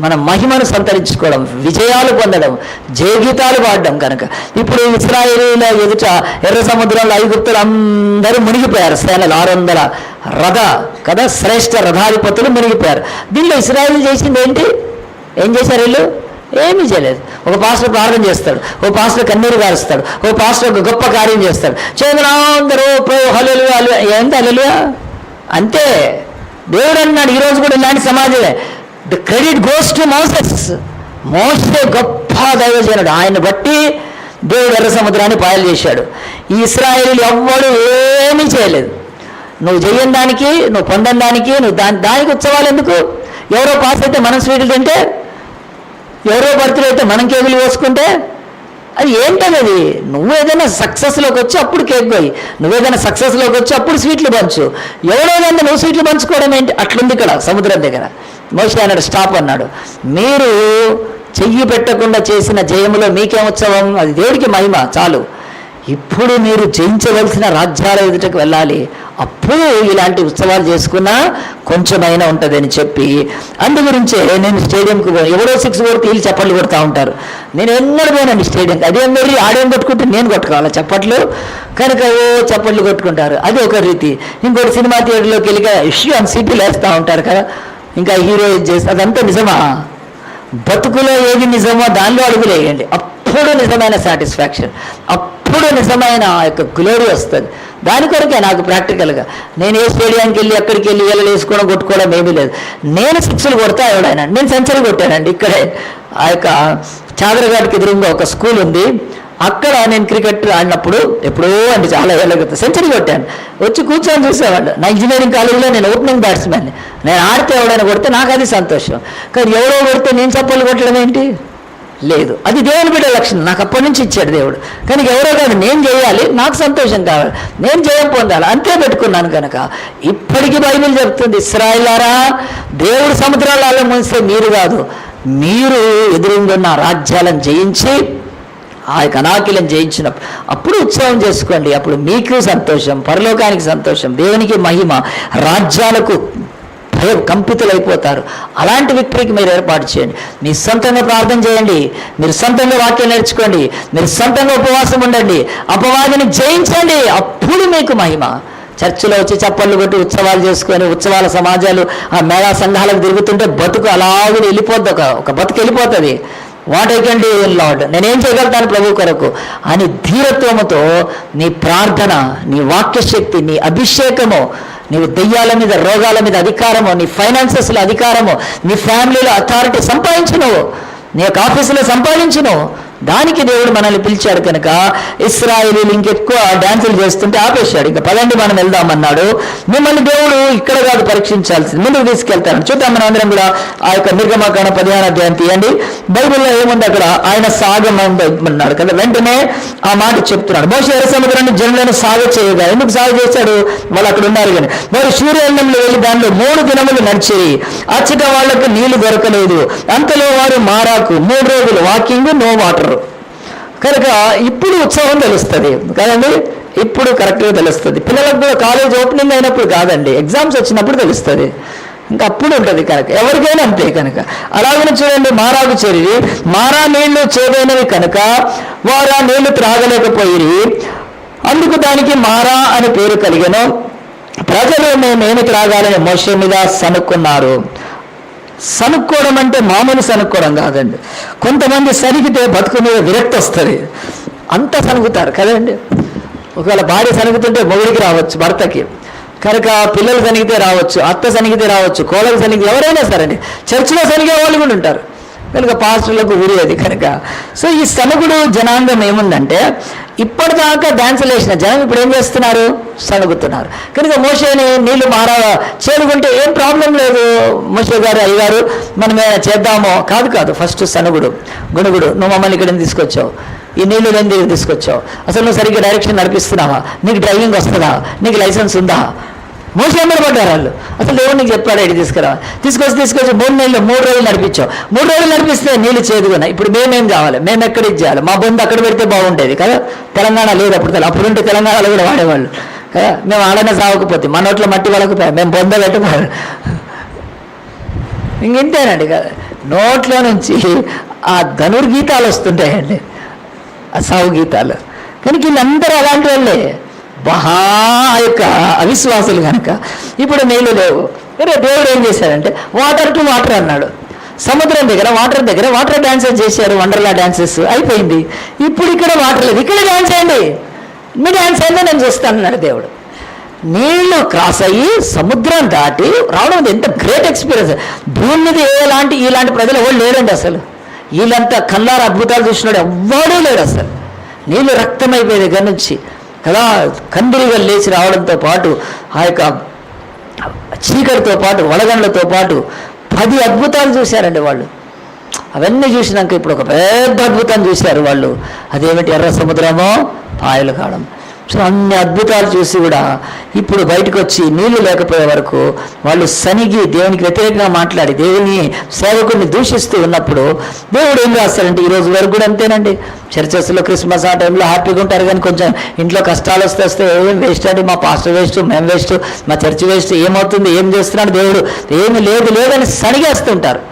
S1: మన మహిమను సంతరించుకోవడం, విజయాలు పొందడం, జయగీతాలు పాడడం. కనుక ఇప్పుడు ఇశ్రాయేలీల ఎదుట ఎర్ర సముద్రంలో ఐగుప్తులు అందరూ మునిగిపోయారు. సేనలు 600 రథ కదా శ్రేష్ఠ రథాధిపతులు మునిగిపోయారు. దీనిలో ఇశ్రాయేలు చేసింది ఏంటి? ఏం చేశారు వీళ్ళు? ఏమీ చేయలేదు. ఒక పాస్టర్ ప్రార్థన చేస్తాడు, ఓ పాస్టర్ కన్నీరు గారుస్తాడు, ఓ పాస్టర్ ఒక గొప్ప కార్యం చేస్తాడు, అందరూ హల్లెలూయా ఎంత హల్లెలూయా అంతే. దేవుడు అన్నాడు ఈరోజు కూడా ఇలాంటి సమాజమే. The credit goes to Moses. మోసే గొప్ప దైవజనుడు, ఆయన బట్టి దేవుడు ఎర్ర సముద్రాన్ని పాయలు చేశాడు. ఈ ఇశ్రాయేలీయులు ఎవ్వడు ఏమీ చేయలేదు. నువ్వు చేయని దానికి, నువ్వు పొందని దానికి, నువ్వు దానికి ఉత్సవాలు ఎందుకు? ఎవరో పాస్ అయితే మనం స్వీట్లు తింటే, ఎవరో బర్త్డే అయితే మనం కేకులు వేసుకుంటే అది ఏంటది? అది నువ్వు ఏదైనా సక్సెస్లోకి వచ్చి అప్పుడు కేక్ పోయి, నువ్వేదైనా సక్సెస్లోకి వచ్చి అప్పుడు స్వీట్లు పంచు. ఎవడేదంటే నువ్వు స్వీట్లు పంచుకోవడం ఏంటి? అట్లుంది ఇక్కడ సముద్రం దగ్గర. మోషే అన్నాడు స్టాప్ అన్నాడు. మీరు చెయ్యి పెట్టకుండా చేసిన జయములో మీకేం ఉత్సవం? అది దేవుడికి మహిమ చాలు. ఇప్పుడు మీరు జయించవలసిన రాజ్యాల ఎదుటకు వెళ్ళాలి, అప్పుడు ఇలాంటి ఉత్సవాలు చేసుకున్నా కొంచెమైనా ఉంటుందని చెప్పి అందు గురించే నేను స్టేడియంకి ఎవరో 6 కొడితే వీళ్ళు చప్పట్లు కొడుతూ ఉంటారు. నేను ఎన్నడూ పోయానండి స్టేడియంకి. అదేం మరి ఆడేం కొట్టుకుంటే నేను కొట్టుకోవాలి చప్పట్లు కనుక చప్పట్లు కొట్టుకుంటారు, అది ఒక రీతి. ఇంకోటి సినిమా థియేటర్లోకి వెళ్ళి ఇష్యూ అని సీట్లు వేస్తూ ఉంటారు కదా, ఇంకా హీరో చేస్తే అదంతా నిజమా? బతుకులో ఏది నిజమో దానిలో అడుగులేయండి, అప్పుడు నిజమైన సాటిస్ఫాక్షన్, అప్పుడు నిజమైన ఆ యొక్క గ్లోరీ వస్తుంది. దాని కొరకే నాకు ప్రాక్టికల్గా నేను ఏ స్టేడియంకి వెళ్ళి అక్కడికి వెళ్ళి వీళ్ళు వేసుకోవడం కొట్టుకోవడం ఏమీ లేదు. నేను 6లు కొడతా ఎవడైనా, నేను సెంచరీ కొట్టానండి. ఇక్కడే ఆ యొక్క చాదరఘాట్కి ఎదురుగా ఒక స్కూల్ ఉంది, అక్కడ నేను క్రికెట్ ఆడినప్పుడు ఎప్పుడో అంటే చాలా ఏళ్ళ క్రితం సెంచరీ కొట్టాను. వచ్చి కూర్చొని చూసేవాడు. నా ఇంజనీరింగ్ కాలేజీలో నేను ఓపెనింగ్ బ్యాట్స్మెన్. నేను ఆడితే ఎవడైనా కొడితే నాకు అది సంతోషం. కానీ ఎవరో కొడితే నేను చప్పలు కొట్టడం ఏంటి? లేదు, అది దేవుని బిడ్డ లక్షణం. నాకు అప్పటి నుంచి ఇచ్చాడు దేవుడు. కానీ ఎవరో కాదు, నేను చేయాలి, నాకు సంతోషం కావాలి, నేను జయం పొందాలి, అంతే పెట్టుకున్నాను. కనుక ఇప్పటికీ బైబిల్ చెప్తుంది, ఇశ్రాయేలారా దేవుడు సముద్రాలలో ముంచితే మీరు కాదు, మీరు ఎదురున్న రాజ్యాలను జయించి ఆ యొక్క అనాకిలను జయించినప్పుడు అప్పుడు ఉత్సవం చేసుకోండి. అప్పుడు మీకు సంతోషం, పరలోకానికి సంతోషం, దేవునికి మహిమ, రాజ్యాలకు భయం కంపితులైపోతారు. అలాంటి విక్టరీకి మీరు ఏర్పాటు చేయండి. మీ సొంతంగా ప్రార్థన చేయండి, మీరు సొంతంగా వాక్యం నేర్చుకోండి, మీరు సొంతంగా ఉపవాసం ఉండండి, అపవాదిని జయించండి, అప్పుడు మీకు మహిమ. చర్చిలో వచ్చి చప్పళ్ళు కొట్టి ఉత్సవాలు చేసుకొని ఉత్సవాల సమాజాలు ఆ మేళా సంఘాలకు తిరుగుతుంటే బతుకు అలాగే వెళ్ళిపోద్ది, ఒక బతుకు వెళ్ళిపోతుంది. What I can do in lord, నేనేం చేయగలుగుతాను ప్రభు కొరకు అని ధీరత్వముతో నీ ప్రార్థన, నీ వాక్యశక్తి, నీ అభిషేకము, నీవు దెయ్యాల మీద రోగాల మీద అధికారము, నీ ఫైనాన్సెస్లో అధికారము, నీ ఫ్యామిలీలో అథారిటీ సంపాదించును, నీ యొక్క ఆఫీసులో సంపాదించును. దానికి దేవుడు మనల్ని పిలిచాడు. కనుక ఇశ్రాయేలీలు ఇంకెక్కువ డ్యాన్సులు చేస్తుంటే ఆపేశాడు. ఇంకా పదండి మనం వెళ్దామన్నాడు. మిమ్మల్ని దేవుడు ఇక్కడ కాదు పరీక్షించాల్సింది, ముందుకు తీసుకెళ్తాడు. చూద్దాం మనం అందరం కూడా ఆ యొక్క నిర్గమకాండ 15వ అధ్యాయం తీయండి. బైబిల్లో ఏముంది అక్కడ? ఆయన సాగమన్నాడు కదా, వెంటనే ఆ మాట చెప్తున్నాడు. మోషే ఎర్ర సముద్రాన్ని జనులను సాగ చేయగా, ఎందుకు సాగ చేశాడు? వాళ్ళు అక్కడ ఉన్నారు కానీ. వారు సూర్యోదయంలో వెళ్ళి దానిలో 3 దినములు నడిచి అచ్చట వాళ్లకు నీళ్లు దొరకలేదు. అంతలో వారు మారాకు 3 రోజులు వాకింగ్, నో వాటర్. కనుక ఇప్పుడు ఉత్సాహం తెలుస్తుంది కదండి, ఇప్పుడు కరెక్ట్గా తెలుస్తుంది. పిల్లలకు కూడా కాలేజ్ ఓపెనింగ్ అయినప్పుడు కాదండి, ఎగ్జామ్స్ వచ్చినప్పుడు తెలుస్తుంది. ఇంకా అప్పుడు ఉంటుంది కనుక ఎవరికైనా అంతే. కనుక అలాగనే చూడండి, మారాకు చేరి మారా నీళ్లు చేదైనవి కనుక వారు ఆ నీళ్లు త్రాగలేకపోయి, అందుకు దానికి మారా అని పేరు కలిగను. ప్రజలు మేమేమి త్రాగాలని మోషే మీద సనుక్కున్నారు. సనుక్కోవడం అంటే మామూలు సనుక్కోవడం కాదండి. కొంతమంది సనిగితే బతుకు మీద విరక్తి వస్తుంది, అంత సనుగుతారు కదండి. ఒకవేళ భార్య సనుగుతుంటే మొగుడికి రావచ్చు, భర్తకి. కనుక పిల్లలు సనిగితే రావచ్చు, అత్త సనిగితే రావచ్చు, కోడలు సనిగితే ఎవరైనా సరే అండి. చర్చిలో సనిగే వాళ్ళు కూడా ఉంటారు. కనుక పాస్టర్లకు ఉరియేది కనుక. సో ఈ సనుగుడు జనాంగం ఏముందంటే, ఇప్పటిదాకా డాన్సులు వేసిన జనం ఇప్పుడు ఏం చేస్తున్నారు, సనుగుతున్నారు. కనుక మోషేని నీళ్లు చేరుకుంటే ఏం ప్రాబ్లం లేదు, మోషే గారు అయ్యగారు మనం ఏమైనా చేద్దామో, కాదు ఫస్ట్ సనుగుడు గుణుగుడు. నువ్వు మమ్మల్ని ఇక్కడ తీసుకొచ్చావు, ఈ నీళ్లు లేని దగ్గర తీసుకొచ్చావు, అసలు నువ్వు సరిగ్గా డైరెక్షన్ నడిపిస్తున్నావా, నీకు డ్రైవింగ్ వస్తుందా, నీకు లైసెన్స్ ఉందా. మోసే ఎంబడి పడ్డారు వాళ్ళు. అసలు దేవుడు నీకు చెప్పాడు ఇటు తీసుకొచ్చి 3 రోజులు నడిపించావు. 3 రోజులు నడిపిస్తే నీళ్ళు చేదుకున్నాయి. ఇప్పుడు మేమేం కావాలి, మేము ఎక్కడికి చేయాలి, మా బొందు అక్కడ పెడితే బాగుండేది కదా. తెలంగాణ లేదు అప్పుడుంటే తెలంగాణలో కూడా వాడేవాళ్ళు కదా. మేము ఆడనే సాగకపోతే మన నోట్లో మట్టి వాళ్ళకపోయా, మేము బొంద పెట్టుకోవాలి. ఇంకేంటేనండి కదా, నోట్లో నుంచి ఆ ధనుర్గీతాలు వస్తుంటాయండి, ఆ సాగు గీతాలు. కనుక వీళ్ళందరూ అలాంటి వాళ్ళే, మహా యొక్క అవిశ్వాసులు. కనుక ఇప్పుడు నీళ్ళు లేవు. దేవుడు ఏం చేశాడంటే వాటర్ టు వాటర్ అన్నాడు. సముద్రం దగ్గర వాటర్ డాన్సెస్ చేశారు, వండర్లా డాన్సెస్ అయిపోయింది. ఇప్పుడు ఇక్కడ వాటర్ లేదు, ఇక్కడ డాన్స్ అయ్యండి, మీ డాన్స్ అయిందో నేను చూస్తాను అన్నాడు దేవుడు. నీళ్లు క్రాస్ అయ్యి సముద్రం దాటి రావడం ఎంత గ్రేట్ ఎక్స్పీరియన్స్. భూమి మీద ఇలాంటి ప్రజలు ఎవరు లేరండి అసలు. వీళ్ళంతా కళ్ళార అద్భుతాలు చూసినాడు ఎవ్వడూ లేడు అసలు. నీళ్ళు రక్తమైపోయే దగ్గర నుంచి కదా, కందిరిగా లేచి రావడంతో పాటు ఆ యొక్క చీకటితో పాటు వడగండ్లతో పాటు 10 అద్భుతాలు చూశారండి వాళ్ళు. అవన్నీ చూసినాక ఇప్పుడు ఒక పెద్ద అద్భుతం చూశారు వాళ్ళు. అదేమిటి, ఎర్ర సముద్రమో పాయలు కావడం. సో అన్ని అద్భుతాలు చూసి కూడా ఇప్పుడు బయటకు వచ్చి నీళ్లు లేకపోయే వరకు వాళ్ళు సనిగి దేవునికి వ్యతిరేకంగా మాట్లాడి దేవుని సేవకుడిని దూషిస్తూ ఉన్నప్పుడు దేవుడు ఏం రాస్తారంటే, ఈరోజు వరకు కూడా అంతేనండి. చర్చెస్లో క్రిస్మస్ ఆ టైంలో హ్యాపీగా ఉంటారు, కానీ కొంచెం ఇంట్లో కష్టాలు వస్తే ఏం వేస్ట్ అండి, మా పాస్టర్ వేస్ట్, మేము వేస్ట్, మా చర్చ్ వేస్ట్, ఏమవుతుంది, ఏం చేస్తున్నాడు దేవుడు, ఏమి లేదని సనిగేస్తుంటారు.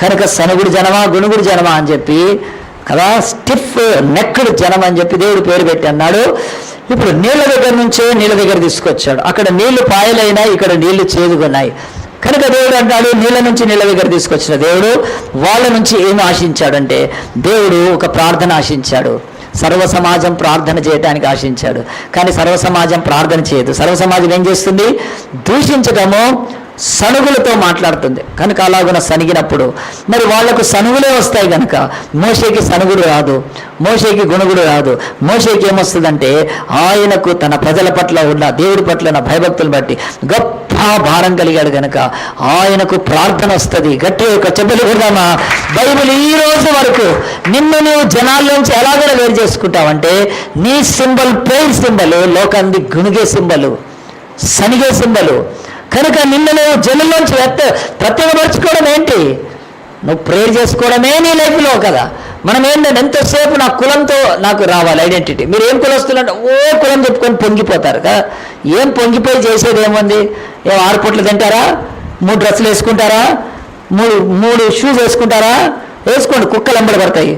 S1: కనుక సనుగుడు జనమా గుణుగుడు జనమా అని చెప్పి కదా, స్టిఫ్ నెక్డ్ జనం అని చెప్పి దేవుడు పేరు పెట్టి అన్నాడు. ఇప్పుడు నీళ్ళ దగ్గర తీసుకొచ్చాడు. అక్కడ నీళ్లు పాయలైనా, ఇక్కడ నీళ్లు చేదుకున్నాయి. కనుక దేవుడు అంటాడు, నీళ్ళ దగ్గర తీసుకొచ్చిన దేవుడు వాళ్ళ నుంచి ఏమి ఆశించాడంటే, దేవుడు ఒక ప్రార్థన ఆశించాడు. సర్వసమాజం ప్రార్థన చేయడానికి ఆశించాడు. కానీ సర్వసమాజం ప్రార్థన చేయదు. సర్వసమాజం ఏం చేస్తుంది, దూషించటము, సనుగులతో మాట్లాడుతుంది. కనుక అలాగున సనిగినప్పుడు మరి వాళ్లకు సనుగులే వస్తాయి. కనుక మోషేకి సనుగుడు రాదు, మోషేకి గుణగుడు రాదు. మోషేకి ఏమొస్తుందంటే, ఆయనకు తన ప్రజల పట్ల ఉన్న దేవుడి పట్ల ఉన్న భయభక్తులు బట్టి గొప్ప భారం కలిగాడు. కనుక ఆయనకు ప్రార్థన వస్తుంది. గట్టి ఒక చెబ్బలు కొడదామా. బైబిల్ ఈ రోజు వరకు నిన్ను నీవు జనాల్లోంచి ఎలాగైనా వేరు చేసుకుంటావంటే, నీ సింబల్ ప్రేయర్ సింబల్, లోకాన్ని గుణిగే సింబలు, సనిగే సింబలు. కనుక నిన్ను నువ్వు జనుల్లోంచి ప్రత్యేకపరచుకోవడం ఏంటి, నువ్వు ప్రేయర్ చేసుకోవడమే నీ లైఫ్లో కదా. మనం ఏంటంటే ఎంతసేపు నా కులంతో నాకు రావాలి ఐడెంటిటీ. మీరు ఏం కులస్తులంటే కులం చెప్పుకొని పొంగిపోతారు కదా. ఏం పొంగిపోయి చేసేది ఏముంది, 6 పూట్లు తింటారా, 3 డ్రెస్సులు వేసుకుంటారా, 3 షూస్ వేసుకుంటారా, వేసుకోండి, కుక్కలు ఎంబడి పడతాయి.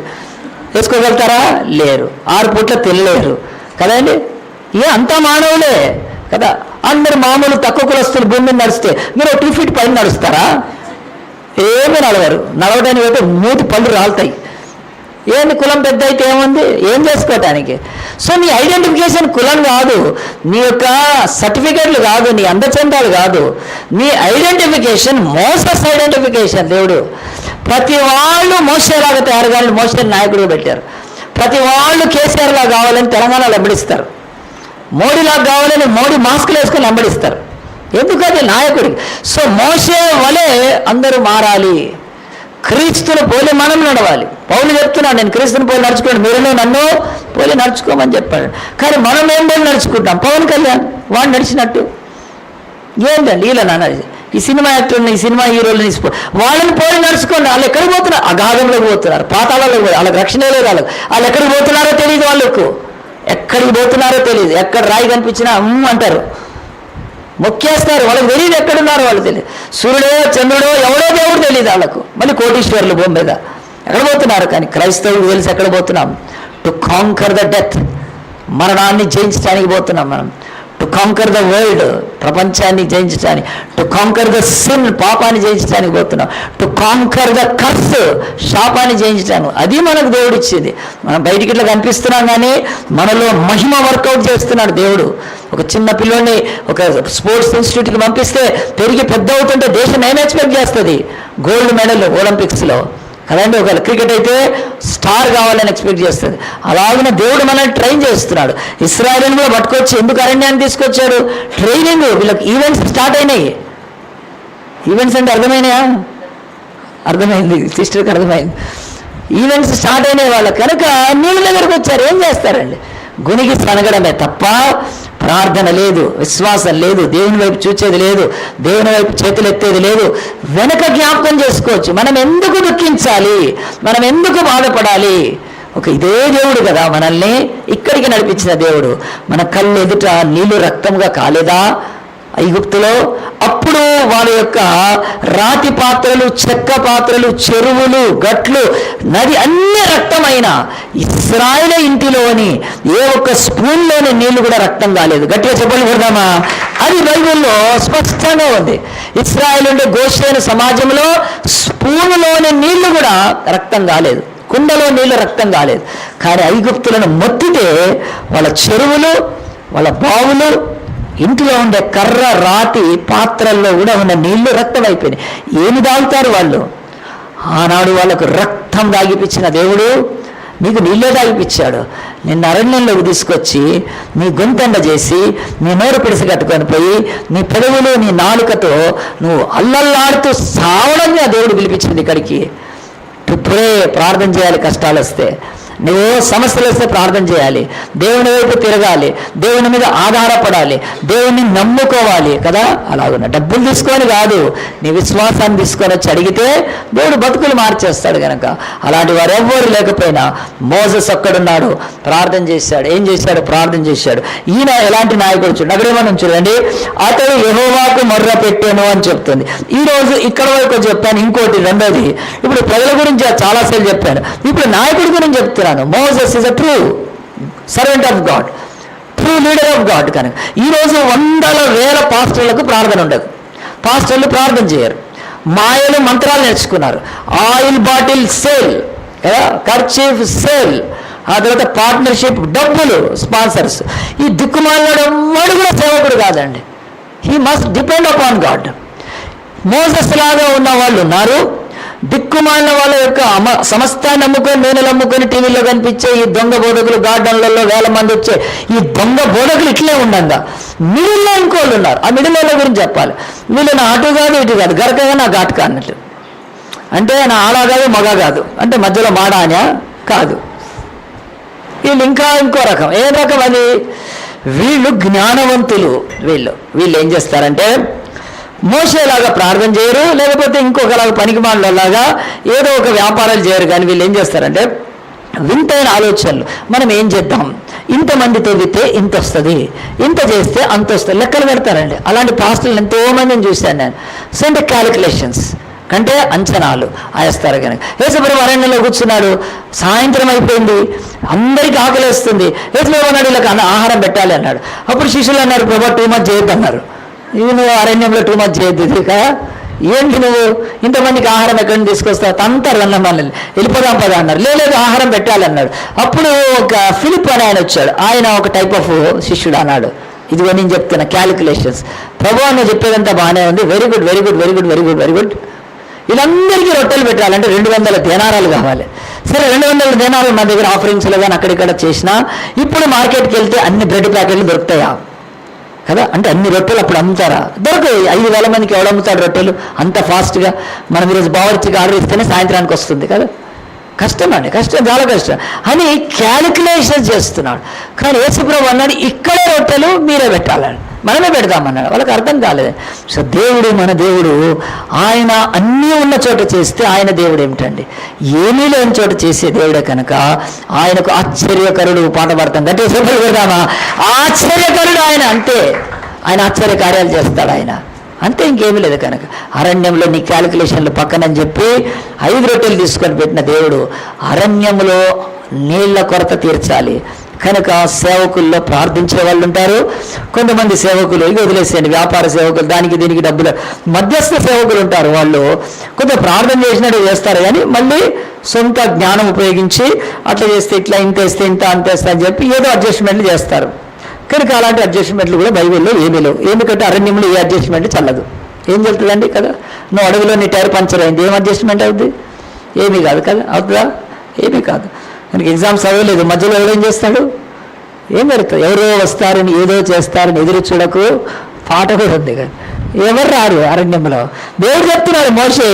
S1: వేసుకోగలుగుతారా, లేరు. 6 పూట్ల తినలేరు కదండి. అంతా మానవులే కదా. అందరు మామూలు తక్కువ కులస్తులు భూమి మీద నడిస్తే మీరు 2 ఫీట్ పైన నడుస్తారా, ఏమీ నడవరు. నడవడానికి అయితే 3 పళ్ళు రాలుతాయి. ఏంటి కులం పెద్ద అయితే ఏముంది, ఏం చేసుకోవటానికి. సో నీ ఐడెంటిఫికేషన్ కులం కాదు, నీ యొక్క సర్టిఫికేట్లు కాదు, నీ అందచందాలు కాదు. నీ ఐడెంటిఫికేషన్ మోసస్ ఐడెంటిఫికేషన్. దేవుడు ప్రతి వాళ్ళు మోసేలాగా తయారు కావాలని మోసే నాయకుడిగా పెట్టారు. ప్రతి వాళ్ళు కేసీఆర్ లాగా కావాలని తెలంగాణలో వెంబడిస్తారు. మోడీలాగా కావాలని మోడీ మాస్కులు వేసుకొని వెంబడిస్తారు. ఎందుకంటే నాయకుడికి. సో మోసే వలె అందరూ మారాలి, క్రీస్తుని పోలి మనం నడవాలి. పౌలు చెప్తున్నాడు, నేను క్రీస్తుని పోలి నడుచుకోండి, మీరు నన్ను పోలి నడుచుకోమని చెప్పాడు. కానీ మనం ఏం పోలి నడుచుకుంటాం, పవన్ కళ్యాణ్ వాడు నడిచినట్టు. ఏంటండి వీళ్ళ ఈ సినిమా యాక్టర్ని, ఈ సినిమా హీరోలని వాళ్ళని పోయి నడుచుకోండి. వాళ్ళు ఎక్కడికి పోతున్నారు? అగాధంలోకి పోతున్నారు, పాతాళంలోకి పోతున్నారు. వాళ్ళకి రక్షణ లేదు. వాళ్ళు ఎక్కడికి పోతున్నారో తెలియదు. వాళ్ళకు ఎక్కడికి పోతున్నారో తెలియదు. ఎక్కడ రాయి కనిపించినా అంటారు, మొక్కేస్తారు. వాళ్ళకి తెలియదు ఎక్కడున్నారో వాళ్ళు తెలియదు. సూర్యుడో చంద్రుడో ఎవడో దేవుడు తెలియదు వాళ్ళకు. మళ్ళీ కోటీశ్వర్లు భూమి మీద ఎక్కడ పోతున్నారు? కానీ క్రైస్తవులు తెలిసి ఎక్కడ పోతున్నాం? టు కాంకర్ ద డెత్, మరణాన్ని జయించడానికి పోతున్నాం మనం. టు కాంకర్ ద వరల్డ్, ప్రపంచాన్ని జయించడానికి. టు కాంకర్ ద సిన్, పాపాన్ని జయించడానికి పోతున్నాం. టు కాంకర్ ద కర్స్, శాపాన్ని జయించడానికి. అది మనకు దేవుడు ఇచ్చింది. మనం బయటికి ఇట్లా కనిపిస్తున్నాం, కానీ మనలో మహిమ వర్కౌట్ చేస్తున్నాడు దేవుడు. ఒక చిన్న పిల్లోని ఒక స్పోర్ట్స్ ఇన్స్టిట్యూట్కి పంపిస్తే పెరిగి పెద్ద అవుతుంటే దేశం ఏం ఎక్స్పెక్ట్ చేస్తుంది? గోల్డ్ మెడల్ ఒలింపిక్స్లో కదండి. ఒకవేళ క్రికెట్ అయితే స్టార్ కావాలని ఎక్స్పెక్ట్ చేస్తుంది. అలాగే దేవుడు మనల్ని ట్రైన్ చేస్తున్నాడు. ఇశ్రాయేలుని కూడా పట్టుకొచ్చి ఎందుకు అరణ్యాన్ని తీసుకొచ్చాడు? ట్రైనింగ్. వీళ్ళకి ఈవెంట్స్ స్టార్ట్ అయినాయి. ఈవెంట్స్ అంటే అర్థమైనాయా? అర్థమైంది, సిస్టర్కి అర్థమైంది. ఈవెంట్స్ స్టార్ట్ అయినాయి వాళ్ళకి. కనుక నీళ్ళ దగ్గరకు వచ్చారు. ఏం చేస్తారండి? గునికి సనగడమే తప్ప ప్రార్థన లేదు, విశ్వాసం లేదు, దేవుని వైపు చూచేది లేదు, దేవుని వైపు చేతులు ఎత్తేది లేదు. వెనక జ్ఞాపకం చేసుకోవచ్చు. మనం ఎందుకు దుఃఖించాలి? మనం ఎందుకు బాధపడాలి? ఇదే దేవుడు కదా మనల్ని ఇక్కడికి నడిపించిన దేవుడు. మన కళ్ళు ఎదుట నీళ్లు రక్తంగా కాలేదా ఐగుప్తులో? అప్పుడు వాళ్ళ యొక్క రాతి పాత్రలు, చెక్క పాత్రలు, చెరువులు, గట్లు, నది అన్ని రక్తమైన ఇశ్రాయేలు ఇంటిలోని ఏ ఒక్క స్పూన్లోని నీళ్లు కూడా రక్తం కాలేదు. గట్టిగా చెప్పలు కొడదామా? అది బైబిల్లో స్పష్టంగా ఉంది. ఇశ్రాయేలు ఉండే గోషేను సమాజంలో స్పూన్లోని నీళ్లు కూడా రక్తం కాలేదు, కుండలో నీళ్లు రక్తం కాలేదు. కానీ ఐగుప్తులను మొత్తితే వాళ్ళ చెరువులు, వాళ్ళ బావులు, ఇంటిలో ఉండే కర్ర రాతి పాత్రల్లో కూడా ఉన్న నీళ్లు రక్తం అయిపోయినాయి. ఏమి తాగుతారు వాళ్ళు? ఆనాడు వాళ్ళకు రక్తం తాగిపించిన దేవుడు నీకు నీళ్ళే తాగిపించాడు. నిన్ను అరణ్యంలోకి తీసుకొచ్చి నీ గొంతెండ చేసి నీ నోరు పిడిసి కట్టుకొని పోయి నీ పెదవులు నీ నాలుకతో నువ్వు అల్లల్లాడుతూ సావడంగా దేవుడు పిలిపించింది ఇక్కడికి. ఇప్పుడే ప్రార్థన చేయాలి. కష్టాలు వస్తే, నువ్వు సమస్యలు వస్తే ప్రార్థన చేయాలి, దేవుని వైపు తిరగాలి, దేవుని మీద ఆధారపడాలి, దేవుని నమ్ముకోవాలి కదా. అలాగున్న డబ్బులు తీసుకొని కాదు, నీ విశ్వాసాన్ని తీసుకొని వచ్చి అడిగితే దేవుడు బతుకులు మార్చేస్తాడు. కనుక అలాంటి వారు ఎవ్వరు లేకపోయినా మోసెస్ ఒక్కడున్నాడు, ప్రార్థన చేశాడు. ఏం చేశాడు? ప్రార్థన చేశాడు. ఈయన ఎలాంటి నాయకుడు చూడండి. అక్కడేమన్నా చూడండి, అతడు యెహోవాకు మొర్ర పెట్టాను అని చెప్తుంది. ఈరోజు ఇక్కడ వరకు చెప్పాను. ఇంకోటి రెండోది, ఇప్పుడు ప్రజల గురించి చాలాసార్లు చెప్పాను, ఇప్పుడు నాయకుడి గురించి చెప్తున్నాను. Moses is a true servant of God, true leader of God. కనుక ఈరోజు వందల వేల పాస్టర్లకు ప్రార్థన ఉండదు. పాస్టర్లు ప్రార్థన చేయరు, మాయలు మంత్రాలు నేర్చుకున్నారు. ఆయిల్ బాటిల్ సేల్ కదా, కర్చీఫ్ సేల్, ఆ తర్వాత పార్ట్నర్షిప్, డబ్బులు, స్పాన్సర్స్. ఈ దిక్కుమాలినాడు ఎవ్వడు కూడా సేవకుడు కాదండి. He must depend upon God. Moses లాగా ఉన్న వాళ్ళు ఉన్నారు. దిక్కుమాలిన వాళ్ళ యొక్క సమస్తాన్ని నమ్ముకొని, నేను నమ్ముకొని టీవీలో కనిపించే ఈ దొంగ బోధకులు, గార్డెన్లలో వేల మంది వచ్చే ఈ దొంగ బోధకులు ఇట్లే ఉండంగా మిడిల్లో ఇంకోళ్ళు ఉన్నారు. ఆ మిడిల్ గురించి చెప్పాలి. వీళ్ళు నా అటు కాదు ఇటు కాదు, గరకగా నా ఘాటుగా అన్నట్టు. అంటే నా ఆడ కాదు మగ కాదు, అంటే మధ్యలో మాడాన్యా కాదు. వీళ్ళు ఇంకా ఇంకో రకం. ఏ రకం అది? వీళ్ళు జ్ఞానవంతులు. వీళ్ళు ఏం చేస్తారంటే మోసేలాగా ప్రార్థన చేయరు, లేకపోతే ఇంకొకలాగా పనికిమాలలాగా ఏదో ఒక వ్యాపారాలు చేయరు. కానీ వీళ్ళు ఏం చేస్తారంటే వింతైన ఆలోచనలు. మనం ఏం చేద్దాం, ఇంతమందితో విత్తే ఇంత వస్తుంది, ఇంత చేస్తే అంత వస్తుంది, లెక్కలు పెడతారండి. అలాంటి పాస్టర్లు ఎంతోమందిని చూశాను నేను. సో అంటే క్యాలిక్యులేషన్స్ కంటే అంచనాలు వేస్తారు. కనుక యేసుప్రభు అరణ్యంలో కూర్చున్నాడు, సాయంత్రం అయిపోయింది, అందరికీ ఆకలిస్తుంది. యేసుప్రభు అన్నాడు ఇలా ఆహారం పెట్టాలి అన్నాడు. అప్పుడు శిష్యులు అన్నారు, ప్రభు టూ మచ్ చేయొద్దు అన్నారు. ఇవి నువ్వు అరణ్యంలో టూ మచ్ చేయొద్దు ఇక, ఏంటి నువ్వు ఇంతమందికి ఆహారం ఎక్కడి నుంచి తీసుకొస్తావు? తంతారు అన్న మనల్ని, వెళ్ళిపోదాం పదా అన్నారు. లేదు ఆహారం పెట్టాలన్నాడు. అప్పుడు ఒక ఫిలిప్ అని ఆయన వచ్చాడు. ఆయన ఒక టైప్ ఆఫ్ శిష్యుడు అన్నాడు, ఇదిగో నేను చెప్తున్నా క్యాలిక్యులేషన్స్. ప్రభు అన్న చెప్పేదంతా బాగానే ఉంది, very good very good very good very good very good. వీళ్ళందరికీ రొట్టెలు పెట్టాలంటే 200 దేనారాలు కావాలి. సరే 200 దేనారాలు మన దగ్గర ఆఫరింగ్స్లో కానీ అక్కడిక్కడ చేసినా, ఇప్పుడు మార్కెట్కి వెళ్తే అన్ని బ్రెడ్ ప్యాకెట్లు దొరుకుతాయా కదా? అంటే అన్ని రొట్టెలు అప్పుడు అమ్ముతారా? దొరకదు. 5,000 మందికి ఎవడు అమ్ముతాడు రొట్టెలు అంత ఫాస్ట్గా? మనం ఈరోజు బావర్చికి ఆర్డర్ ఇస్తేనే సాయంత్రానికి వస్తుంది కదా. కష్టం అండి, కష్టం, చాలా కష్టం అని క్యాలిక్యులేషన్ చేస్తున్నాడు. కానీ యేసుప్రభు అన్నాడు, ఇక్కడే రొట్టెలు మీరే పెట్టాలని. మనమే పెడదామన్నాడు. వాళ్ళకి అర్థం కాలేదు. సో దేవుడు, మన దేవుడు, ఆయన అన్నీ ఉన్న చోట చేస్తే ఆయన దేవుడు ఏమిటండి? ఏమీ లేని చోట చేసే దేవుడే కనుక ఆయనకు ఆశ్చర్యకరుడు పాట పాడతాం. గట్టి చెప్పలు పెడదామా? ఆశ్చర్యకరుడు ఆయన. అంతే, ఆయన ఆశ్చర్య కార్యాలు చేస్తాడు ఆయన, అంతే, ఇంకేమీ లేదు. కనుక అరణ్యంలో నీ క్యాలిక్యులేషన్లు పక్కనని చెప్పి 5 రొట్టెలు తీసుకొని పెట్టిన దేవుడు అరణ్యంలో నీళ్ల కొరత తీర్చాలి కనుక సేవకుల్లో ప్రార్థించే వాళ్ళు ఉంటారు. కొంతమంది సేవకులు ఇవి వదిలేసేయండి, వ్యాపార సేవకులు, దానికి దీనికి డబ్బులు, మధ్యస్థ సేవకులు ఉంటారు. వాళ్ళు కొంత ప్రార్థన చేసినట్టు చేస్తారు, కానీ మళ్ళీ సొంత జ్ఞానం ఉపయోగించి అట్లా చేస్తే ఇట్లా, ఇంత వేస్తే ఇంత, అంత వేస్తే అని చెప్పి ఏదో అడ్జస్ట్మెంట్లు చేస్తారు. కనుక అలాంటి అడ్జస్ట్మెంట్లు కూడా బైబిల్లో ఏమీ లేవు. ఎందుకంటే అరణ్యంలో ఏ అడ్జస్ట్మెంట్ చల్లదు. ఏం చెల్తుందండి కదా? నువ్వు అడవిలో నీ టైర్ పంచర్ అయింది, ఏం అడ్జస్ట్మెంట్ అవుతుంది? ఏమీ కాదు కదా, అవుతుందా? ఏమీ కాదు. కనుక ఎగ్జామ్స్ చదవలేదు, మధ్యలో ఎవరేం చేస్తాడు? ఏం జరుగుతుంది? ఎవరో వస్తారని, ఏదో చేస్తారని ఎదురు చూడకు పాట కూడా ఉంది కదా. ఎవరు రారు అరణ్యంలో. దేవుడు చెప్తున్నాడు, మోషే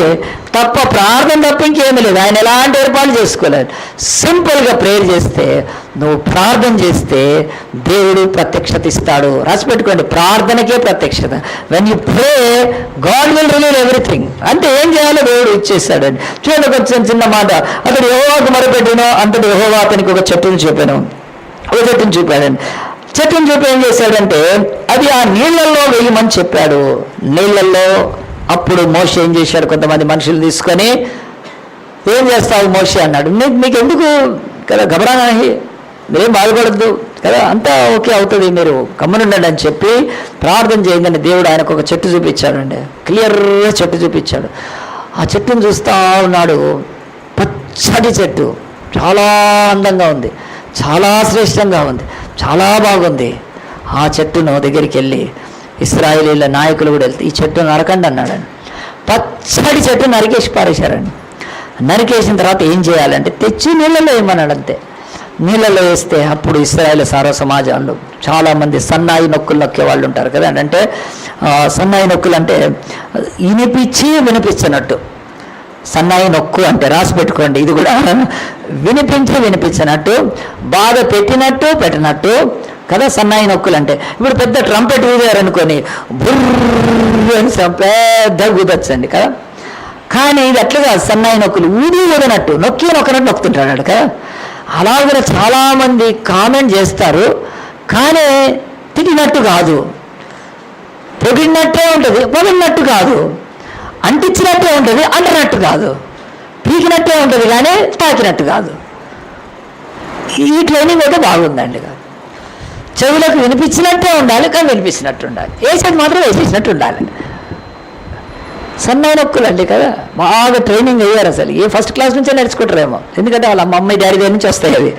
S1: తప్ప ప్రార్థన తప్ప ఇంకేమీ లేదు. ఆయన ఎలాంటి ఏర్పాట్లు చేసుకోలేదు. సింపుల్గా ప్రేయర్ చేస్తే, నువ్వు ప్రార్థన చేస్తే దేవుడు ప్రత్యక్షత ఇస్తాడు. రాసి పెట్టుకోండి, ప్రార్థనకే ప్రత్యక్షత. When you pray God will relieve everything. అంటే ఏం చేయాలో దేవుడు ఇచ్చేస్తాడు. చూడండి, కొంచెం చిన్న మాట. అతడు యెహోవాకు మొరపెట్టాను, అంతటి యెహోవా అతనికి ఒక చెట్టును చూపాను. ఒక చెట్టును చూపాడండి. చెట్టును చూపి ఏం చేశాడంటే, అది ఆ నీళ్లలో వేయమని చెప్పాడు. నీళ్లలో అప్పుడు మోషే ఏం చేశాడు? కొంతమంది మనుషులు తీసుకొని, ఏం చేస్తావు మోషే అన్నాడు. మీకు ఎందుకు కదా గబరానాహి, మీరేం బాధపడద్దు కదా, అంతా ఓకే అవుతుంది, మీరు గమ్మునుండండి అని చెప్పి ప్రార్థన చేయండి. దేవుడు ఆయనకు ఒక చెట్టు చూపించాడండి, క్లియర్గా చెట్టు చూపించాడు. ఆ చెట్టును చూస్తూ ఉన్నాడు. పచ్చటి చెట్టు, చాలా అందంగా ఉంది, చాలా శ్రేష్టంగా ఉంది, చాలా బాగుంది. ఆ చెట్టును దగ్గరికి వెళ్ళి ఇశ్రాయేలీల నాయకులు కూడా వెళ్తే, ఈ చెట్టు నరకండి అన్నాడండి. పచ్చడి చెట్టు నరికేసి పారేశారండి. నరికేసిన తర్వాత ఏం చేయాలంటే తెచ్చి నీళ్ళలో వేయమన్నాడు. అంతే, నీళ్ళలో వేస్తే అప్పుడు ఇశ్రాయేల్ సార్వ సమాజంలో చాలామంది సన్నాయి నొక్కులు నొక్కే వాళ్ళు ఉంటారు కదా. అంటే సన్నాయి నొక్కులు అంటే వినిపించి వినిపించినట్టు. సన్నాయి నొక్కు అంటే రాసి పెట్టుకోండి, ఇది కూడా వినిపించి వినిపించినట్టు, బాధ పెట్టినట్టు పెట్టినట్టు కదా సన్నాయి నొక్కులు అంటే. ఇప్పుడు పెద్ద ట్రంపెట్ ఊదారనుకొని బుర్ర అని పెద్ద ఊదొచ్చండి కదా. కానీ ఇది అట్లుగా సన్నాయి నొక్కులు ఊది ఊదినట్టు, నొక్కి నొక్కనట్టు నొక్కుతుంటాడు కదా. అలాగే చాలామంది కామెంట్ చేస్తారు, కానీ తిట్టినట్టు కాదు, పొగిడినట్టే ఉంటుంది, పొగిడినట్టు కాదు, అంటించినట్టే ఉంటుంది, అంటనట్టు కాదు, పీకినట్టే ఉంటుంది కానీ తాకినట్టు కాదు. ఈ ట్రైనింగ్ అయితే బాగుందండి. కాదు, చెవులకు వినిపించినట్టే ఉండాలి, కానీ వినిపించినట్టు ఉండాలి, వేసేది మాత్రం వేసేసినట్టు ఉండాలి. సన్నాయి నొక్కులు అండి కదా, బాగా ట్రైనింగ్ అయ్యారు. అసలు ఏ ఫస్ట్ క్లాస్ నుంచే నేర్చుకుంటారేమో, ఎందుకంటే వాళ్ళ మమ్మీ డాడీ దగ్గర నుంచి వస్తాయి అవి.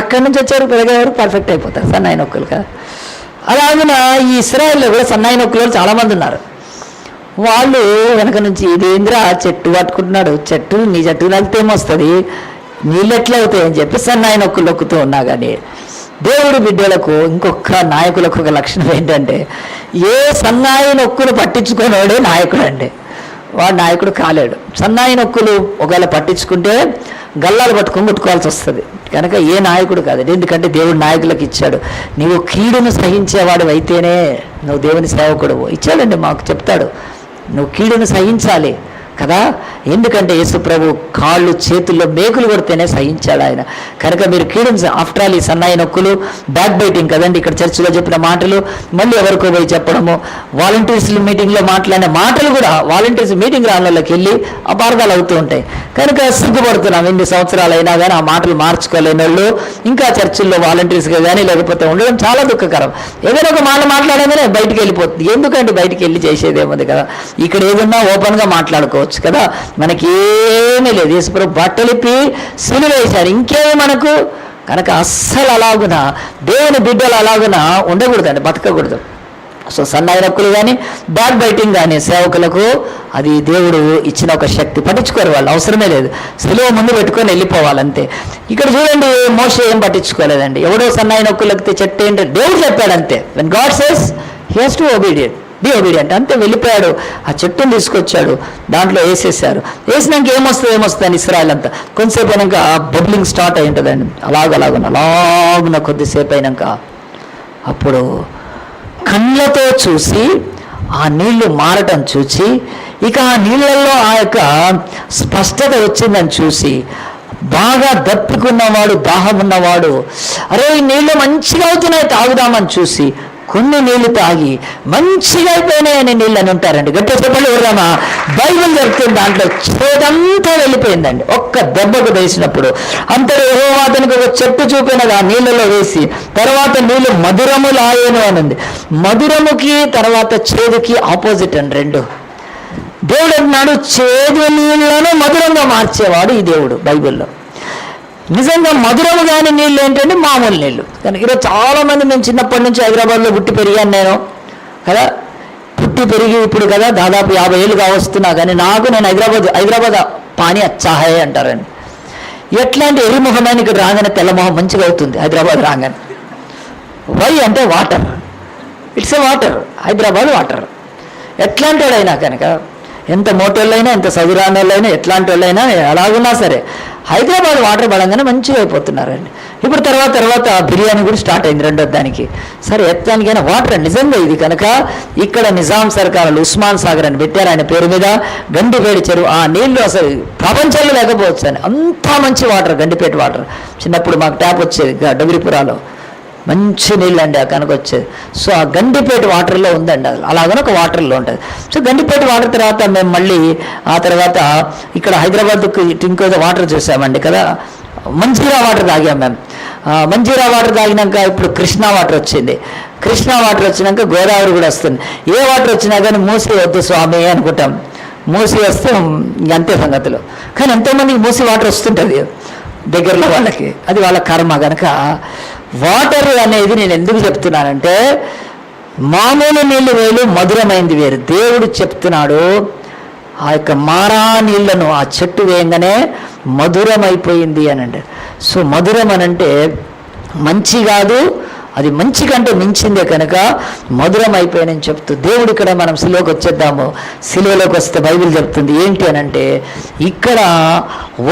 S1: అక్కడి నుంచి వచ్చారు, పెరిగేవారు పర్ఫెక్ట్ అయిపోతారు సన్నాయి నొక్కులు కదా. అలాగే ఈ ఇశ్రాయేల్లో కూడా సన్నాయి నొక్కులు చాలామంది ఉన్నారు. వాళ్ళు వెనక నుంచి ఇదేంద్రా చెట్టు పట్టుకుంటున్నాడు, చెట్టు నీ చెట్టు నలితే ఏమొస్తుంది, నీళ్ళు ఎట్లా అవుతాయి అని చెప్పి సన్నాయి నొక్కులు నొక్కుతూ ఉన్నా. కానీ దేవుడి బిడ్డలకు ఇంకొక నాయకులకు ఒక లక్షణం ఏంటంటే, ఏ సన్నాయి నొక్కులు పట్టించుకునేవాడే నాయకుడు అండి. వాడు నాయకుడు కాలేడు. సన్నాయి నొక్కులు ఒకవేళ పట్టించుకుంటే గల్లాలు పట్టుకొని కొట్టుకోవాల్సి వస్తుంది. కనుక ఏ నాయకుడు కాదు. ఎందుకంటే దేవుడు నాయకులకు ఇచ్చాడు. నీవు కీడును సహించేవాడు అయితేనే నువ్వు దేవుని సేవకుడు. ఇచ్చాడండి, మాకు చెప్తాడు, నువ్వు కీడును సహించాలి కదా. ఎందుకంటే యేసు ప్రభు కాళ్ళు చేతుల్లో మేకులు కొడితేనే సహించాడు ఆయన. కనుక మీరు కీడును, ఆఫ్టర్ ఆల్ ఈ సన్నాయి నొక్కులు, బ్యాక్ బైటింగ్ కదండి. ఇక్కడ చర్చిలో చెప్పిన మాటలు మళ్ళీ ఎవరికో పోయి చెప్పడము, వాలంటీర్స్ మీటింగ్లో మాట్లాడిన మాటలు కూడా వాలంటీర్స్ మీటింగ్ రాళ్ళకి వెళ్ళి అపార్థాలు అవుతూ ఉంటాయి. కనుక సిగ్గుపడుతున్నాం, ఎన్ని సంవత్సరాలు అయినా కానీ ఆ మాటలు మార్చుకోలేని వాళ్ళు ఇంకా చర్చిల్లో వాలంటీర్స్గా కానీ లేకపోతే ఉండడం చాలా దుఃఖకరం. ఏదైనా ఒక మాట మాట్లాడగానే బయటికి వెళ్ళిపోతుంది. ఎందుకంటే బయటికి వెళ్ళి చేసేదేముంది కదా, ఇక్కడ ఏదన్నా ఓపెన్గా మాట్లాడుకోవచ్చు కదా. మనకి ఏమీ లేదు, యేసుప్రభు బట్టలిప్పి సిలువ వేశారు, ఇంకేమీ మనకు. కనుక అస్సలు అలాగున దేవుని బిడ్డలు అలాగున ఉండకూడదండి, బతకకూడదు. సో సన్నాయి నొక్కులు కానీ బ్యాక్ బైటింగ్ కానీ సేవకులకు అది దేవుడు ఇచ్చిన ఒక శక్తి. పట్టించుకోరు వాళ్ళు, అవసరమే లేదు, సిలువ ముందు పెట్టుకొని వెళ్ళిపోవాలంతే. ఇక్కడ చూడండి, మోషే ఏం పట్టించుకోలేదండి. ఎవడో సన్నాయి నొక్కులకి చెట్టు ఏంటంటే దేవుడు చెప్పాడు అంతే. When God says he has to be obedient అంతే. వెళ్ళిపోయాడు, ఆ చెట్టును తీసుకొచ్చాడు, దాంట్లో వేసేసారు. వేసినాక ఏమొస్తుంది అని ఇశ్రాయేల్ అంతా కొంతసేపు అయినాక బబ్లింగ్ స్టార్ట్ అయి ఉంటుందండి. అలాగున కొద్దిసేపు అయినాక అప్పుడు కళ్ళతో చూసి ఆ నీళ్లు మారటం చూసి, ఇక ఆ నీళ్ళల్లో ఆ యొక్క స్పష్టత వచ్చిందని చూసి, బాగా దప్పికున్నవాడు, దాహం ఉన్నవాడు, అరే ఈ నీళ్లు మంచిగా అవుతున్నాయి తాగుదామని చూసి కొన్ని నీళ్లు తాగి మంచిగా అయిపోయినాయని నీళ్ళు అని ఉంటారండి. గట్టి చెప్పండి ఎవరమ్మా. బైబిల్ చెప్తుంది దాంట్లో చేదంతా వెళ్ళిపోయిందండి ఒక్క దెబ్బకు వేసినప్పుడు. అంతలో యెహోవా అతనికి ఒక చెట్టు చూపినది ఆ నీళ్ళలో వేసి, తర్వాత నీళ్లు మధురములాయను అని ఉంది. మధురముకి తర్వాత చేదుకి ఆపోజిట్ అండి రెండు. దేవుడు అన్నాడు చేదు నీళ్లను మధురంగా మార్చేవాడు ఈ దేవుడు బైబిల్లో. నిజంగా మధురము కాని నీళ్ళు ఏంటంటే మామూలు నీళ్ళు. కానీ ఈరోజు చాలామంది, మేము చిన్నప్పటి నుంచి హైదరాబాద్లో పుట్టి పెరిగాను నేను కదా, పుట్టి పెరిగి ఇప్పుడు కదా దాదాపు 50 ఏళ్ళు కావస్తున్నా, కానీ నేను హైదరాబాద్ పానీ అచ్చాహే అంటారండి. ఎట్లాంటి ఎరిముఖమైన ఇక్కడ రాగానే తెల్లమొహం మంచిగా అవుతుంది హైదరాబాద్ రాగానే. వై అంటే water, it's a water, Hyderabad water. ఎట్లాంటి వాడైనా కనుక, ఎంత మోటోళ్ళైనా, ఎంత చదువురాని వాళ్ళైనా, ఎట్లాంటి వాళ్ళైనా, అలాగున్నా సరే హైదరాబాద్ వాటర్ పడంగానే మంచిగా అయిపోతున్నారండి. ఇప్పుడు తర్వాత బిర్యానీ కూడా స్టార్ట్ అయింది రెండో దానికి. సరే ఎత్తానికైనా వాటర్ నిజంగా ఇది కనుక ఇక్కడ నిజాం సర్కారులు ఉస్మాన్ సాగర్ అని పెట్టారు ఆయన పేరు మీద. గండిపేట చెరువు, ఆ నీళ్లు అసలు ప్రపంచంలో లేకపోవచ్చు అని అంత మంచి వాటర్, గండిపేట వాటర్. చిన్నప్పుడు మాకు ట్యాప్ వచ్చేది డబిరిపురాలో, మంచి నీళ్ళు అండి ఆ కనుక వచ్చేది. సో ఆ గండిపేట వాటర్లో ఉందండి, అది అలాగనే ఒక వాటర్లో ఉంటుంది. సో గండిపేట వాటర్ తర్వాత మేము మళ్ళీ ఆ తర్వాత ఇక్కడ హైదరాబాద్కి ఇంకో వాటర్ చూసామండి కదా, మంజీరా వాటర్ తాగాం మేము. మంజీరా వాటర్ తాగినాక ఇప్పుడు కృష్ణా వాటర్ వచ్చింది. కృష్ణా వాటర్ వచ్చినాక గోదావరి కూడా వస్తుంది. ఏ వాటర్ వచ్చినా కానీ మూసి వద్దు స్వామి అనుకుంటాం, మూసి వస్తే అంతే సంగతులు. కానీ ఎంతోమందికి మూసి వాటర్ వస్తుంటుంది దగ్గరలో వాళ్ళకి, అది వాళ్ళ కర్మ. కనుక వాటర్ అనేది నేను ఎందుకు చెప్తున్నానంటే, మామూలు నీళ్ళు వేరు, మధురమైంది వేరు. దేవుడు చెప్తున్నాడు ఆ యొక్క మారా నీళ్లను ఆ చెట్టు వేయంగానే మధురమైపోయింది అని అంటే. సో మధురం అనంటే మంచి కాదు, అది మంచి కంటే మించిందే కనుక మధురం అయిపోయానని చెప్తూ దేవుడు ఇక్కడ మనం సిలువకు వచ్చేద్దాము. సిలువలోకి వస్తే బైబిల్ చెప్తుంది ఏంటి అని అంటే, ఇక్కడ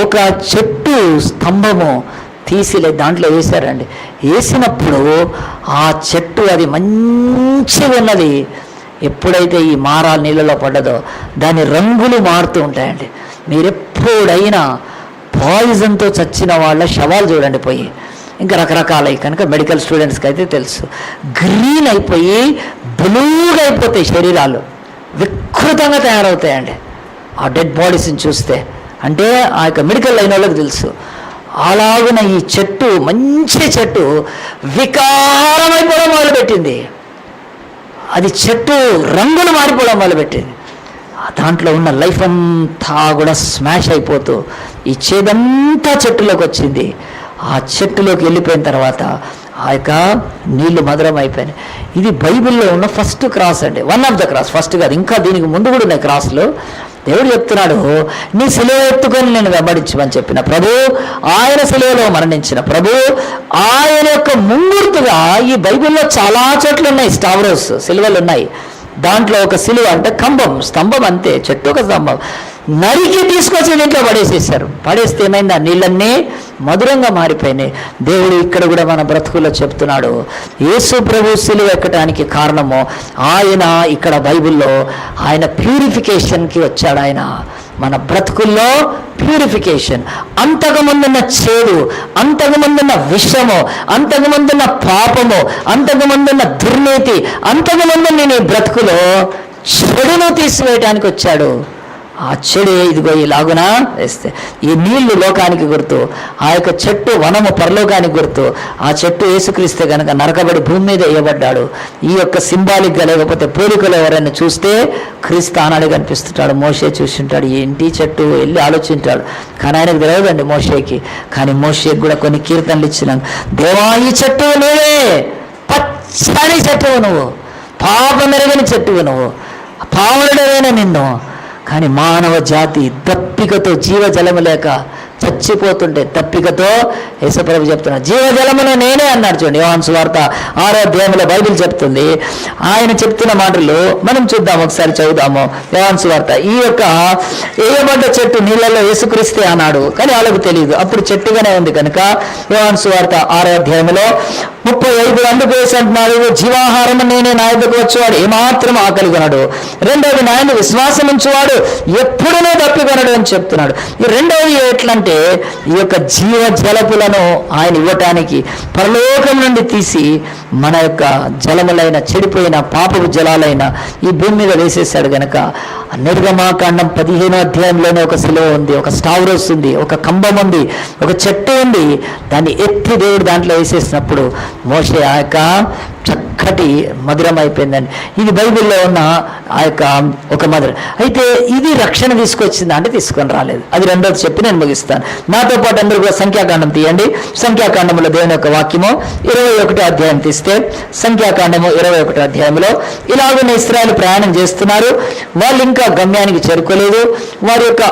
S1: ఒక చెట్టు స్తంభము తీసిలే దాంట్లో వేశారండి. వేసినప్పుడు ఆ చెట్టు అది మంచిగా ఉన్నది. ఎప్పుడైతే ఈ మారా నీళ్ళలో పడ్డదో దాని రంగులు మారుతూ ఉంటాయండి. మీరు ఎప్పుడైనా పాయిజన్తో చచ్చిన వాళ్ళ శవాలు చూడండి పోయి, ఇంకా రకరకాలై కనుక మెడికల్ స్టూడెంట్స్కి అయితే తెలుసు, గ్రీన్ అయిపోయి బ్లూగా అయిపోతాయి శరీరాలు, వికృతంగా తయారవుతాయండి ఆ డెడ్ బాడీస్ని చూస్తే. అంటే ఆ యొక్క మెడికల్ అయిన వాళ్ళకి తెలుసు. అలాగున ఈ చెట్టు, మంచి చెట్టు వికారమైపోవడం మొదలుపెట్టింది. అది చెట్టు రంగులు మారిపోవడం మొదలుపెట్టింది. దాంట్లో ఉన్న లైఫ్ అంతా కూడా స్మాష్ అయిపోతూ ఈ చేదంతా చెట్టులోకి వచ్చింది. ఆ చెట్టులోకి వెళ్ళిపోయిన తర్వాత ఆ యొక్క నీళ్లు మధురం అయిపోయినాయి. ఇది బైబిల్లో ఉన్న ఫస్ట్ క్రాస్ అండి, one of the cross. First కాదు, ఇంకా దీనికి ముందు కూడా ఉన్నాయి క్రాస్లు. దేవుడు చెప్తున్నాడు, నీ సిలువ ఎత్తుకొని నేను వెంబడించమని చెప్పిన ప్రభు, ఆయన సిలువలో మరణించిన ప్రభు, ఆయన యొక్క ముంగుర్తుగా ఈ బైబిల్లో చాలా చోట్ల ఉన్నాయి స్టావరోస్, సిలువలు ఉన్నాయి. దాంట్లో ఒక సిలువ అంటే స్తంభం అంతే, చెట్టు ఒక స్తంభం నరికి తీసుకొచ్చి దీంట్లో పడేసేసారు. పడేస్తే ఏమైంది, ఆ నీళ్ళన్నీ మధురంగా మారిపోయినాయి. దేవుడు ఇక్కడ కూడా మన బ్రతుకుల్లో చెప్తున్నాడు, యేసు ప్రభు సిలువ ఎక్కడానికి కారణము ఆయన. ఇక్కడ బైబిల్లో ఆయన ప్యూరిఫికేషన్కి వచ్చాడు. ఆయన మన బ్రతుకుల్లో ప్యూరిఫికేషన్. అంతకుముందున్న చేదు, అంతకుముందున్న విషము, అంతకుముందున్న పాపము, అంతకుముందున్న దుర్నీతి, అంతకుముందు నేను ఈ బ్రతుకులో చెడును తీసివేయడానికి వచ్చాడు. ఆ చెడు ఇదిగో ఇలాగునా వేస్తే, ఈ నీళ్లు లోకానికి గుర్తు, ఆ యొక్క చెట్టు వనము పరలోకానికి గుర్తు. ఆ చెట్టు యేసుక్రీస్తే కనుక నరకబడి భూమి మీద వేయబడ్డాడు. ఈ యొక్క సింబాలిక్గా లేకపోతే పోలికలు ఎవరైనా చూస్తే క్రీస్తు ఆనాడు కనిపిస్తుంటాడు. మోషే చూసింటాడు, ఏంటి చెట్టు వెళ్ళి ఆలోచించాడు. కానీ ఆయనకు తెలియదండి మోషేకి. కానీ మోషేకి కూడా కొన్ని కీర్తనలు ఇచ్చినాను. దేవా ఈ చెట్టు నువ్వే, పచ్చని చెట్టువు నువ్వు, పాపమెరగని చెట్టువు నువ్వు, పావనుడైన నిన్ను. కానీ మానవ జాతి దప్పికతో, జీవజలము లేక చచ్చిపోతుంటే దప్పికతో యేసుప్రభు చెప్తున్నాడు, జీవజలమును నేనే అన్నాడు. చూడండి యోహాను సువార్త 6వ అధ్యాయంలో బైబిల్ చెప్తుంది. ఆయన చెప్తున్న మాటలు మనం చూద్దాం, ఒకసారి చదువుదాము. యోహాను సువార్త, ఈ యొక్క వేయబడ్డ చెట్టు నీళ్ళలో యేసుక్రీస్తే అన్నాడు, కానీ వాళ్ళకు తెలియదు, అప్పుడు చెట్టుగానే ఉంది కనుక. యోహాను సువార్త 6వ అధ్యాయంలో 35 అందుకు వేసి అంటున్నాడు, జీవాహారం నేనే, నా యొద్దకు వచ్చేవాడు ఏమాత్రం ఆకలి కొనడు. రెండవది, నా యందు విశ్వాసం ఉంచువాడు ఎప్పుడూ దప్పికొనడు అని చెప్తున్నాడు. ఈ రెండవది ఎట్లంటే, ఈ యొక్క జీవ జలపులను ఆయన ఇవ్వటానికి పరలోకం నుండి తీసి మన యొక్క జలములైన, చెడిపోయిన పాపపు జలాలైన ఈ భూమి మీద వేసేసాడు గనక, నిర్గమాకాండం 15వ అధ్యాయంలోనే ఒక శిలువ ఉంది, ఒక స్టావరోస్ ఉంది, ఒక కంబం ఉంది, ఒక చెట్టు ఉంది. దాన్ని ఎత్తి దేవుడు దాంట్లో వేసేసినప్పుడు మోషే ఆ యొక్క చక్కటి మధురం అయిపోయిందండి. ఇది బైబిల్లో ఉన్న ఆ యొక్క ఒక మధురం. అయితే ఇది రక్షణ తీసుకొచ్చిందా అంటే తీసుకొని రాలేదు. అది రెండోది చెప్పి నేను ముగిస్తాను. నాతో పాటు అందరూ కూడా సంఖ్యాకాండం తీయండి. సంఖ్యాకాండంలో దేవుని యొక్క వాక్యము 21వ అధ్యాయం తీస్తే, సంఖ్యాకాండము 21వ అధ్యాయంలో ఇలాగనే ఇశ్రాయేలు ప్రయాణం చేస్తున్నారు. వాళ్ళు ఇంకా గమ్యానికి చేరుకోలేదు. వారి యొక్క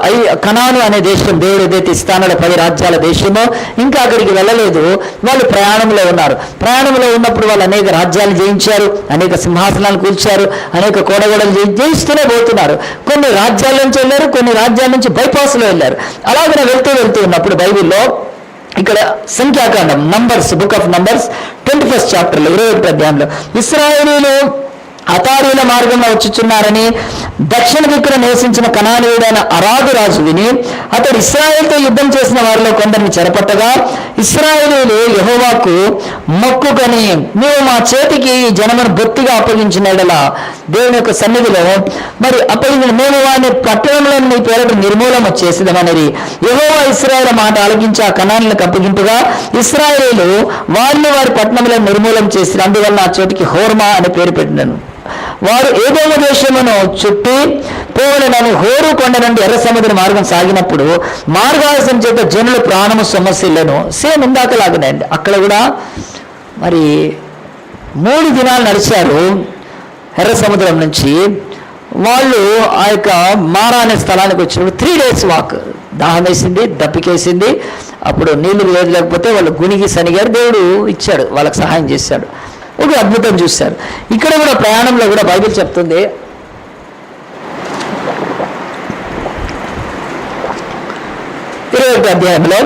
S1: కనాను అనే దేశం, దేవుడు ఏదైతే ఇస్తానో 10 రాజ్యాల దేశమో, ఇంకా అక్కడికి వెళ్ళలేదు. వాళ్ళు ప్రయాణంలో ఉన్నారు. ప్రయాణంలో ఉన్నప్పుడు వాళ్ళు అనేక రాజ్యాలు జయించారు, అనేక సింహాసనాలు కూల్చారు, అనేక కోడగొడలు జయిస్తూనే పోతున్నారు. కొన్ని రాజ్యాల నుంచి వెళ్ళారు, కొన్ని రాజ్యాల నుంచి బైపాస్లో వెళ్ళారు. అలాగనే వెళ్తూ ఉన్నప్పుడు బైబిల్లో ఇక్కడ సంఖ్యాకాండం, numbers, book of numbers 21st చాప్టర్లో 21వ అధ్యాయంలో, ఇశ్రాయేలీయులు అతారీల మార్గంలో వచ్చుచున్నారని దక్షిణ దిక్కున నివసించిన కనానీయుడైన అరాదు రాజు విని అతడు ఇశ్రాయేలుతో యుద్ధం చేసిన వారిలో కొందరిని చెరపట్టగా, ఇశ్రాయేలీయులు యెహోవాకు మొక్కుకొని, నీవు మా చేతికి ఈ జనమును బొత్తిగా అప్పగించిన ఎడల దేవుని యొక్క సన్నిధిలో మరి అప్పగించిన మేము వారిని పట్టణంలో నీ పేరట నిర్మూలన చేసేదమనేది. యెహోవా ఇశ్రాయేలు మాట ఆలకించి ఆ కనానులకు అప్పగింపుగా ఇశ్రాయేలీయులు వారిని వారి పట్టణంలో నిర్మూలన చేసి, అందువల్ల ఆ చోటికి హోర్మా అని పేరు పెట్టినాను. వారు ఏదోమ దేశమును చుట్టి పోవలనని హోరు కొండ నుండి ఎర్ర సముద్ర మార్గం సాగినప్పుడు మార్గాలస్యం చేత జనుల ప్రాణము సమస్యలను సేమ్ ఇందాకలాగానే అండి. అక్కడ కూడా మరి 3 దినాలు నడిచారు ఎర్ర సముద్రం నుంచి. వాళ్ళు ఆ యొక్క మారా అనే స్థలానికి వచ్చినప్పుడు 3 days వాక్. దాహం వేసింది, దప్పికేసింది. అప్పుడు నీళ్లు లేకపోతే వాళ్ళు గుణిగి సనిగారు. దేవుడు ఇచ్చాడు, వాళ్ళకి సహాయం చేశాడు. ఒక అద్భుతం చూశారు. ఇక్కడ కూడా ప్రయాణంలో కూడా బైబిల్ చెప్తుంది, 21వ అధ్యాయంలో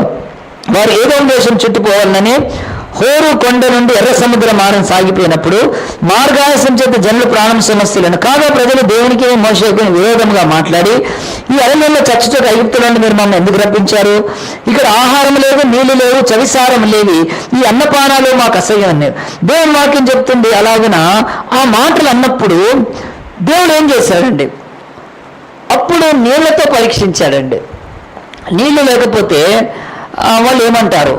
S1: వారు ఏదోం దేశం చుట్టుపోవాలని హోరు కొండ నుండి ఎర్ర సముద్ర మార్గం సాగిపోయినప్పుడు మార్గాలస్యం చేత జనుల ప్రాణం సమస్యలను కాగా ప్రజలు దేవునికి మోషేకు విరోధంగా మాట్లాడి, ఈ అరణ్యంలో చచ్చుచోట ఐగుప్తు నుండి మీరు మమ్మల్ని ఎందుకు రప్పించారు? ఇక్కడ ఆహారం లేదు, నీళ్లు లేవు, చవిసారం లేవి, ఈ అన్నపానాలు మాకు అసహ్యం అన్నారు. దేవుని వాక్యం చెప్తుంది. అలాగున ఆ మాటలు అన్నప్పుడు దేవుడు ఏం చేశాడండి? అప్పుడు నీళ్లతో పరీక్షించాడండి. నీళ్లు లేకపోతే వాళ్ళు ఏమంటారు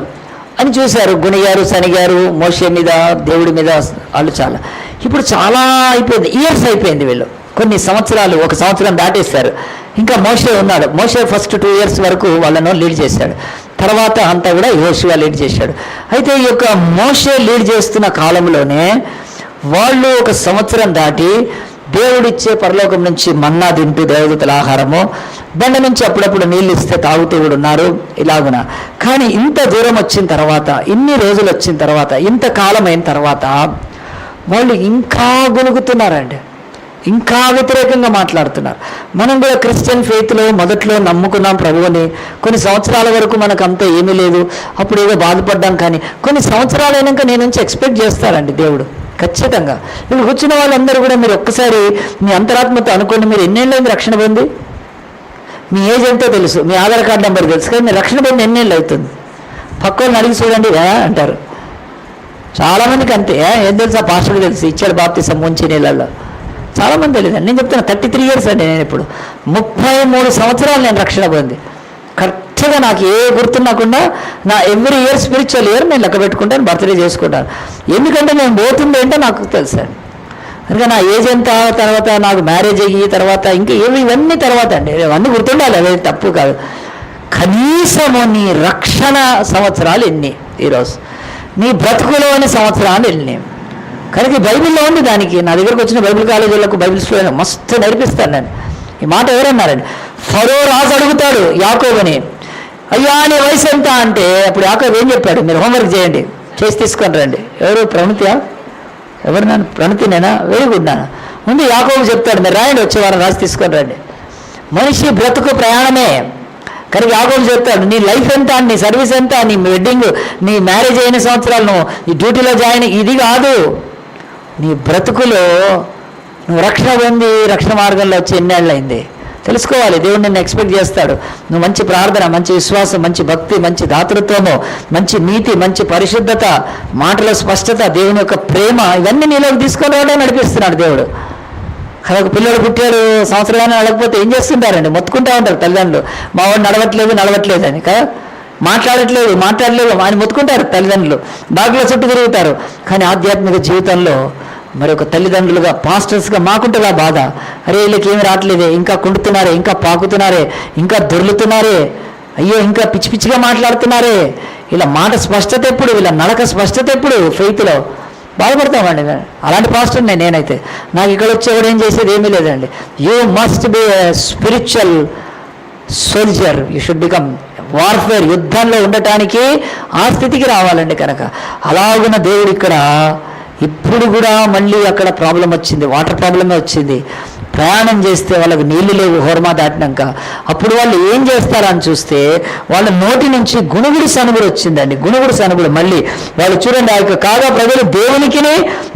S1: అని చూశారు. గుణిగారు, శనిగారు, మోషే మీద, దేవుడి మీద. వాళ్ళు చాలా ఇప్పుడు చాలా అయిపోయింది, ఇయర్స్ అయిపోయింది. వీళ్ళు కొన్ని సంవత్సరాలు, 1 సంవత్సరం దాటేశారు. ఇంకా మోషే ఉన్నాడు. మోషే ఫస్ట్ 2 years వరకు వాళ్ళను లీడ్ చేశాడు. తర్వాత అంతా కూడా యెహోషువ లీడ్ చేశాడు. అయితే ఈ యొక్క మోషే లీడ్ చేస్తున్న కాలంలోనే వాళ్ళు 1 సంవత్సరం దాటి దేవుడిచ్చే పరలోకం నుంచి మన్నా తింటూ దేవదూతల ఆహారము, బండ నుంచి అప్పుడప్పుడు నీళ్ళు ఇస్తే తాగుతూ కూడా ఉన్నారు ఇలాగున. కానీ ఇంత దూరం వచ్చిన తర్వాత, ఇన్ని రోజులు వచ్చిన తర్వాత, ఇంతకాలం అయిన తర్వాత వాళ్ళు ఇంకా గొలుగుతున్నారండి, ఇంకా వ్యతిరేకంగా మాట్లాడుతున్నారు. మనం కూడా క్రిస్టియన్ ఫెయిత్లో మొదట్లో నమ్ముకున్నాం ప్రభువుని. కొన్ని సంవత్సరాల వరకు మనకు అంత ఏమీ లేదు, అప్పుడు ఏదో బాధపడ్డాం. కానీ కొన్ని సంవత్సరాలు అయినాక నేను నుంచి ఎక్స్పెక్ట్ చేస్తారండి దేవుడు ఖచ్చితంగా. ఇప్పుడు కూర్చున్న వాళ్ళందరూ కూడా మీరు ఒక్కసారి మీ అంతరాత్మతో అనుకోండి, మీరు ఎన్నేళ్ళైంది రక్షణ పొంది? మీ ఏజ్ ఎంతో తెలుసు, మీ ఆధార్ కార్డు నెంబర్ తెలుసు, కానీ మీరు రక్షణ పొంది ఎన్నేళ్ళు అవుతుంది? పక్క వాళ్ళని అడిగి చూడండి అంటారు. చాలామందికి అంతే. ఏం తెలుసు? ఆ పాస్టర్కి తెలుసు, ఇచ్చాడు బాప్తిసం ముంచి నీళ్ళల్లో. చాలామంది తెలియదు. నేను చెప్తాను 33 years అండి. నేను ఇప్పుడు 33 సంవత్సరాలు నేను రక్షణ పొంది. కరెక్ట్గా నాకు ఏ గుర్తున్నకుండా నా ఎవ్రీ ఇయర్ స్పిరిచువల్ ఇయర్ నేను లెక్క పెట్టుకుంటాను, బర్త్డే చేసుకుంటాను. ఎందుకంటే నేను పోతుంది ఏంటో నాకు తెలుసాను. అందుకే నా ఏజ్ ఎంత, తర్వాత నాకు మ్యారేజ్ అయ్యి తర్వాత ఇంకా ఇవన్నీ తర్వాత అండి. ఇవన్నీ గుర్తుండాలి, అదే తప్పు కాదు. కనీసము నీ రక్షణ సంవత్సరాలు ఎన్ని, ఈరోజు నీ బ్రతుకులోని సంవత్సరాలు ఎన్ని. కనుక బైబిల్లో ఉంది దానికి. నా దగ్గరకు వచ్చిన బైబిల్ కాలేజీలకు బైబిల్ స్టూడెంట్ మస్తు నేర్పిస్తాను నేను. ఈ మాట ఎవరన్నారండి? ఫరో రాజు అడుగుతాడు యాకోబుని, అయ్యా నీ వయసు ఎంత అంటే, అప్పుడు యాకోబు ఏం చెప్పాడు? మీరు హోంవర్క్ చేయండి, చేసి తీసుకొని రండి. ఎవరు? ప్రణతియా? ఎవరు? నాన్న ప్రణతినేనా? వెరీ గుడ్ నాన్న. ముందు యాకోబు చెప్తాడు, మీరు రాయండి, వచ్చేవారం రాసి తీసుకొని రండి. మనిషి బ్రతుకు ప్రయాణమే. కనుక యాకోబు చెప్తాడు, నీ లైఫ్ ఎంత, నీ సర్వీస్ ఎంత, నీ వెడ్డింగ్, నీ మ్యారేజ్ అయిన సంవత్సరాలు, నువ్వు ఈ డ్యూటీలో జాయిన్, ఇది కాదు. నీ బ్రతుకులో నువ్వు రక్షణ పొంది రక్షణ మార్గంలో వచ్చి ఎన్నేళ్ళు అయింది తెలుసుకోవాలి. దేవుడు నిన్ను ఎక్స్పెక్ట్ చేస్తాడు. నువ్వు మంచి ప్రార్థన, మంచి విశ్వాసం, మంచి భక్తి, మంచి దాతృత్వము, మంచి నీతి, మంచి పరిశుద్ధత, మాటల స్పష్టత, దేవుని యొక్క ప్రేమ, ఇవన్నీ నీలోకి తీసుకొని రావడం నడిపిస్తున్నాడు దేవుడు. ఒక పిల్లడు పుట్టాడు, సంవత్సరాన్ని నడకపోతే ఏం చేస్తుంటారండి? మొత్తుకుంటూ ఉంటారు తల్లిదండ్రులు, మా వాడు నడవట్లేదు అని కదా, మాట్లాడలేదు అని మొత్తుకుంటారు తల్లిదండ్రులు, బాగుల చుట్టూ తిరుగుతారు. కానీ ఆధ్యాత్మిక జీవితంలో మరి ఒక తల్లిదండ్రులుగా, పాస్టర్స్గా మాకుంటుంది ఆ బాధ. అరే వీళ్ళకి ఏమి రావట్లేదే, ఇంకా కుండుతున్నారే, ఇంకా పాకుతున్నారే, ఇంకా దొర్లుతున్నారే, అయ్యో ఇంకా పిచ్చి పిచ్చిగా మాట్లాడుతున్నారే, ఇలా మాట స్పష్టత ఎప్పుడు, ఇలా నడక స్పష్టత ఎప్పుడు, ఫెయిత్లో బాధపడతామండి. అలాంటి పాస్టర్ నేనైతే, నాకు ఇక్కడ వచ్చేవాడు ఏం చేసేది ఏమీ లేదండి. You must be spiritual soldier, you should become warfare, యుద్ధంలో ఉండటానికి ఆ స్థితికి రావాలండి. కనుక అలాగున్న దేవుడు ఇక్కడ ఇప్పుడు కూడా మళ్ళీ అక్కడ ప్రాబ్లం వచ్చింది, వాటర్ ప్రాబ్లమే వచ్చింది. ప్రయాణం చేస్తే వాళ్ళకి నీళ్లు లేవు హోర్మా దాటినాక. అప్పుడు వాళ్ళు ఏం చేస్తారని చూస్తే వాళ్ళ నోటి నుంచి గుణుగుడు సనుగుడు వచ్చిందండి. గుణుగుడు సనుగుడు మళ్ళీ వాళ్ళు చూడండి, ఆ యొక్క కాగా ప్రజలు దేవునికి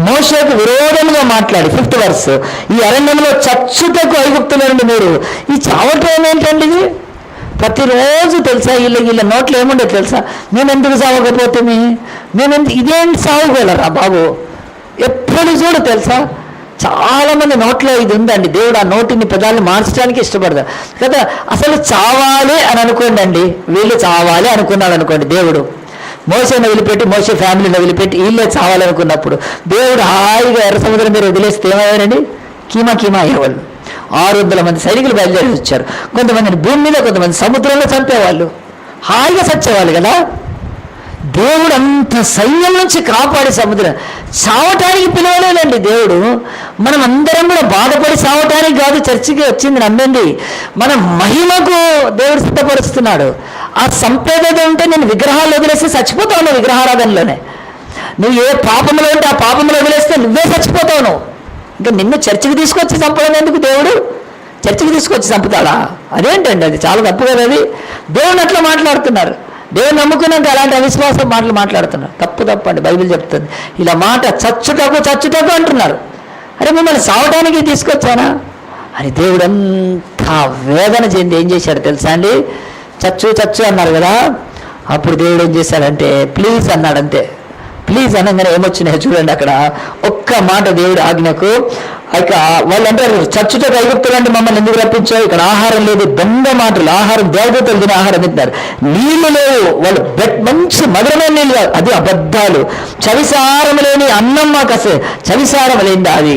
S1: మోషేకు విరోధంగా మాట్లాడి 5th verse, ఈ అరణ్యంలో చచ్చుటకు ఐగుప్తుల నుండి మీరు ఈ చావటం ఏంటండి? ఇది ప్రతిరోజు తెలుసా వీళ్ళ నోట్లో ఏముండే తెలుసా, మేము ఎందుకు సావకపోతే ఇదేంటి సాగుకోలేరా బాబు, ఎప్పుడు చూడు తెలుసా చాలామంది నోట్లో ఇది ఉందండి. దేవుడు ఆ నోటిని పెదాలను మార్చడానికి ఇష్టపడతారు కదా. అసలు చావాలి అని అనుకోండి అండి, వీళ్ళు చావాలి అనుకున్నాడు అనుకోండి దేవుడు, మోసేని వదిలిపెట్టి, మోసే ఫ్యామిలీని వదిలిపెట్టి వీళ్ళే చావాలనుకున్నప్పుడు దేవుడు హాయిగా ఎర్ర సముద్రం మీరు వదిలేస్తే ఏమయ్యారండి? కీమా అయ్యేవాళ్ళు. 600 మంది సైనికులు బయలుదేరి వచ్చారు. కొంతమందిని భూమి మీద, కొంతమంది సముద్రంలో చంపేవాళ్ళు, హాయిగా చచ్చేవాళ్ళు కదా. దేవుడు అంత సైన్యం నుంచి కాపాడి సముద్రం చావటానికి పిలవలేదండి దేవుడు. మనం అందరం కూడా బాధపడి చావటానికి కాదు చర్చికి వచ్చింది, నమ్మండి. మన మహిమకు దేవుడు సిద్ధపరుస్తున్నాడు. ఆ సంపేదత ఉంటే నేను విగ్రహాలు వదిలేస్తే చచ్చిపోతావు, విగ్రహారాధనలోనే. నువ్వు ఏ పాపంలో ఉంటే ఆ పాపంలో వదిలేస్తే నువ్వే చచ్చిపోతావు. నువ్వు ఇంకా నిన్ను చర్చికి తీసుకొచ్చి చంపడం ఎందుకు? దేవుడు చర్చికి తీసుకొచ్చి చంపుతాడా? అదేంటండి, అది చాలా తప్పు కదా. అది దేవుని అట్లా మాట్లాడుతున్నారు. దేవుని నమ్ముకున్నాక అలాంటి అవిశ్వాసం మాటలు మాట్లాడుతున్నారు. తప్పు అండి. బైబిల్ చెప్తుంది ఇలా మాట చచ్చుటకు అంటున్నారు. అరే మిమ్మల్ని సావటానికి తీసుకొచ్చానా అని దేవుడు అంతా వేదన చెంది ఏం చేశాడు తెలుసా అండి? చచ్చు అన్నారు కదా. అప్పుడు దేవుడు ఏం చేశాడంటే ప్లీజ్ అన్నాడు. అంతే, ప్లీజ్ అనగానే ఏమొచ్చినాయో చూడండి. అక్కడ ఒక్క మాట దేవుడు ఆజ్ఞకు, ఇక వాళ్ళు అంటారు చచ్చుటకు ఐగుప్తులంటే మమ్మల్ని ఎందుకు రప్పించావు, ఇక్కడ ఆహారం లేదు, దొంగ మాటలు, ఆహారం దేవదూతలు తినే ఆహారం తింటారు, నీళ్లు లేవు, వాళ్ళు మంచి మధురమైన నీళ్ళు, అది అబద్ధాలు, చవిసారం లేని అన్నం మాకు అసలు చవిసారం లేని అది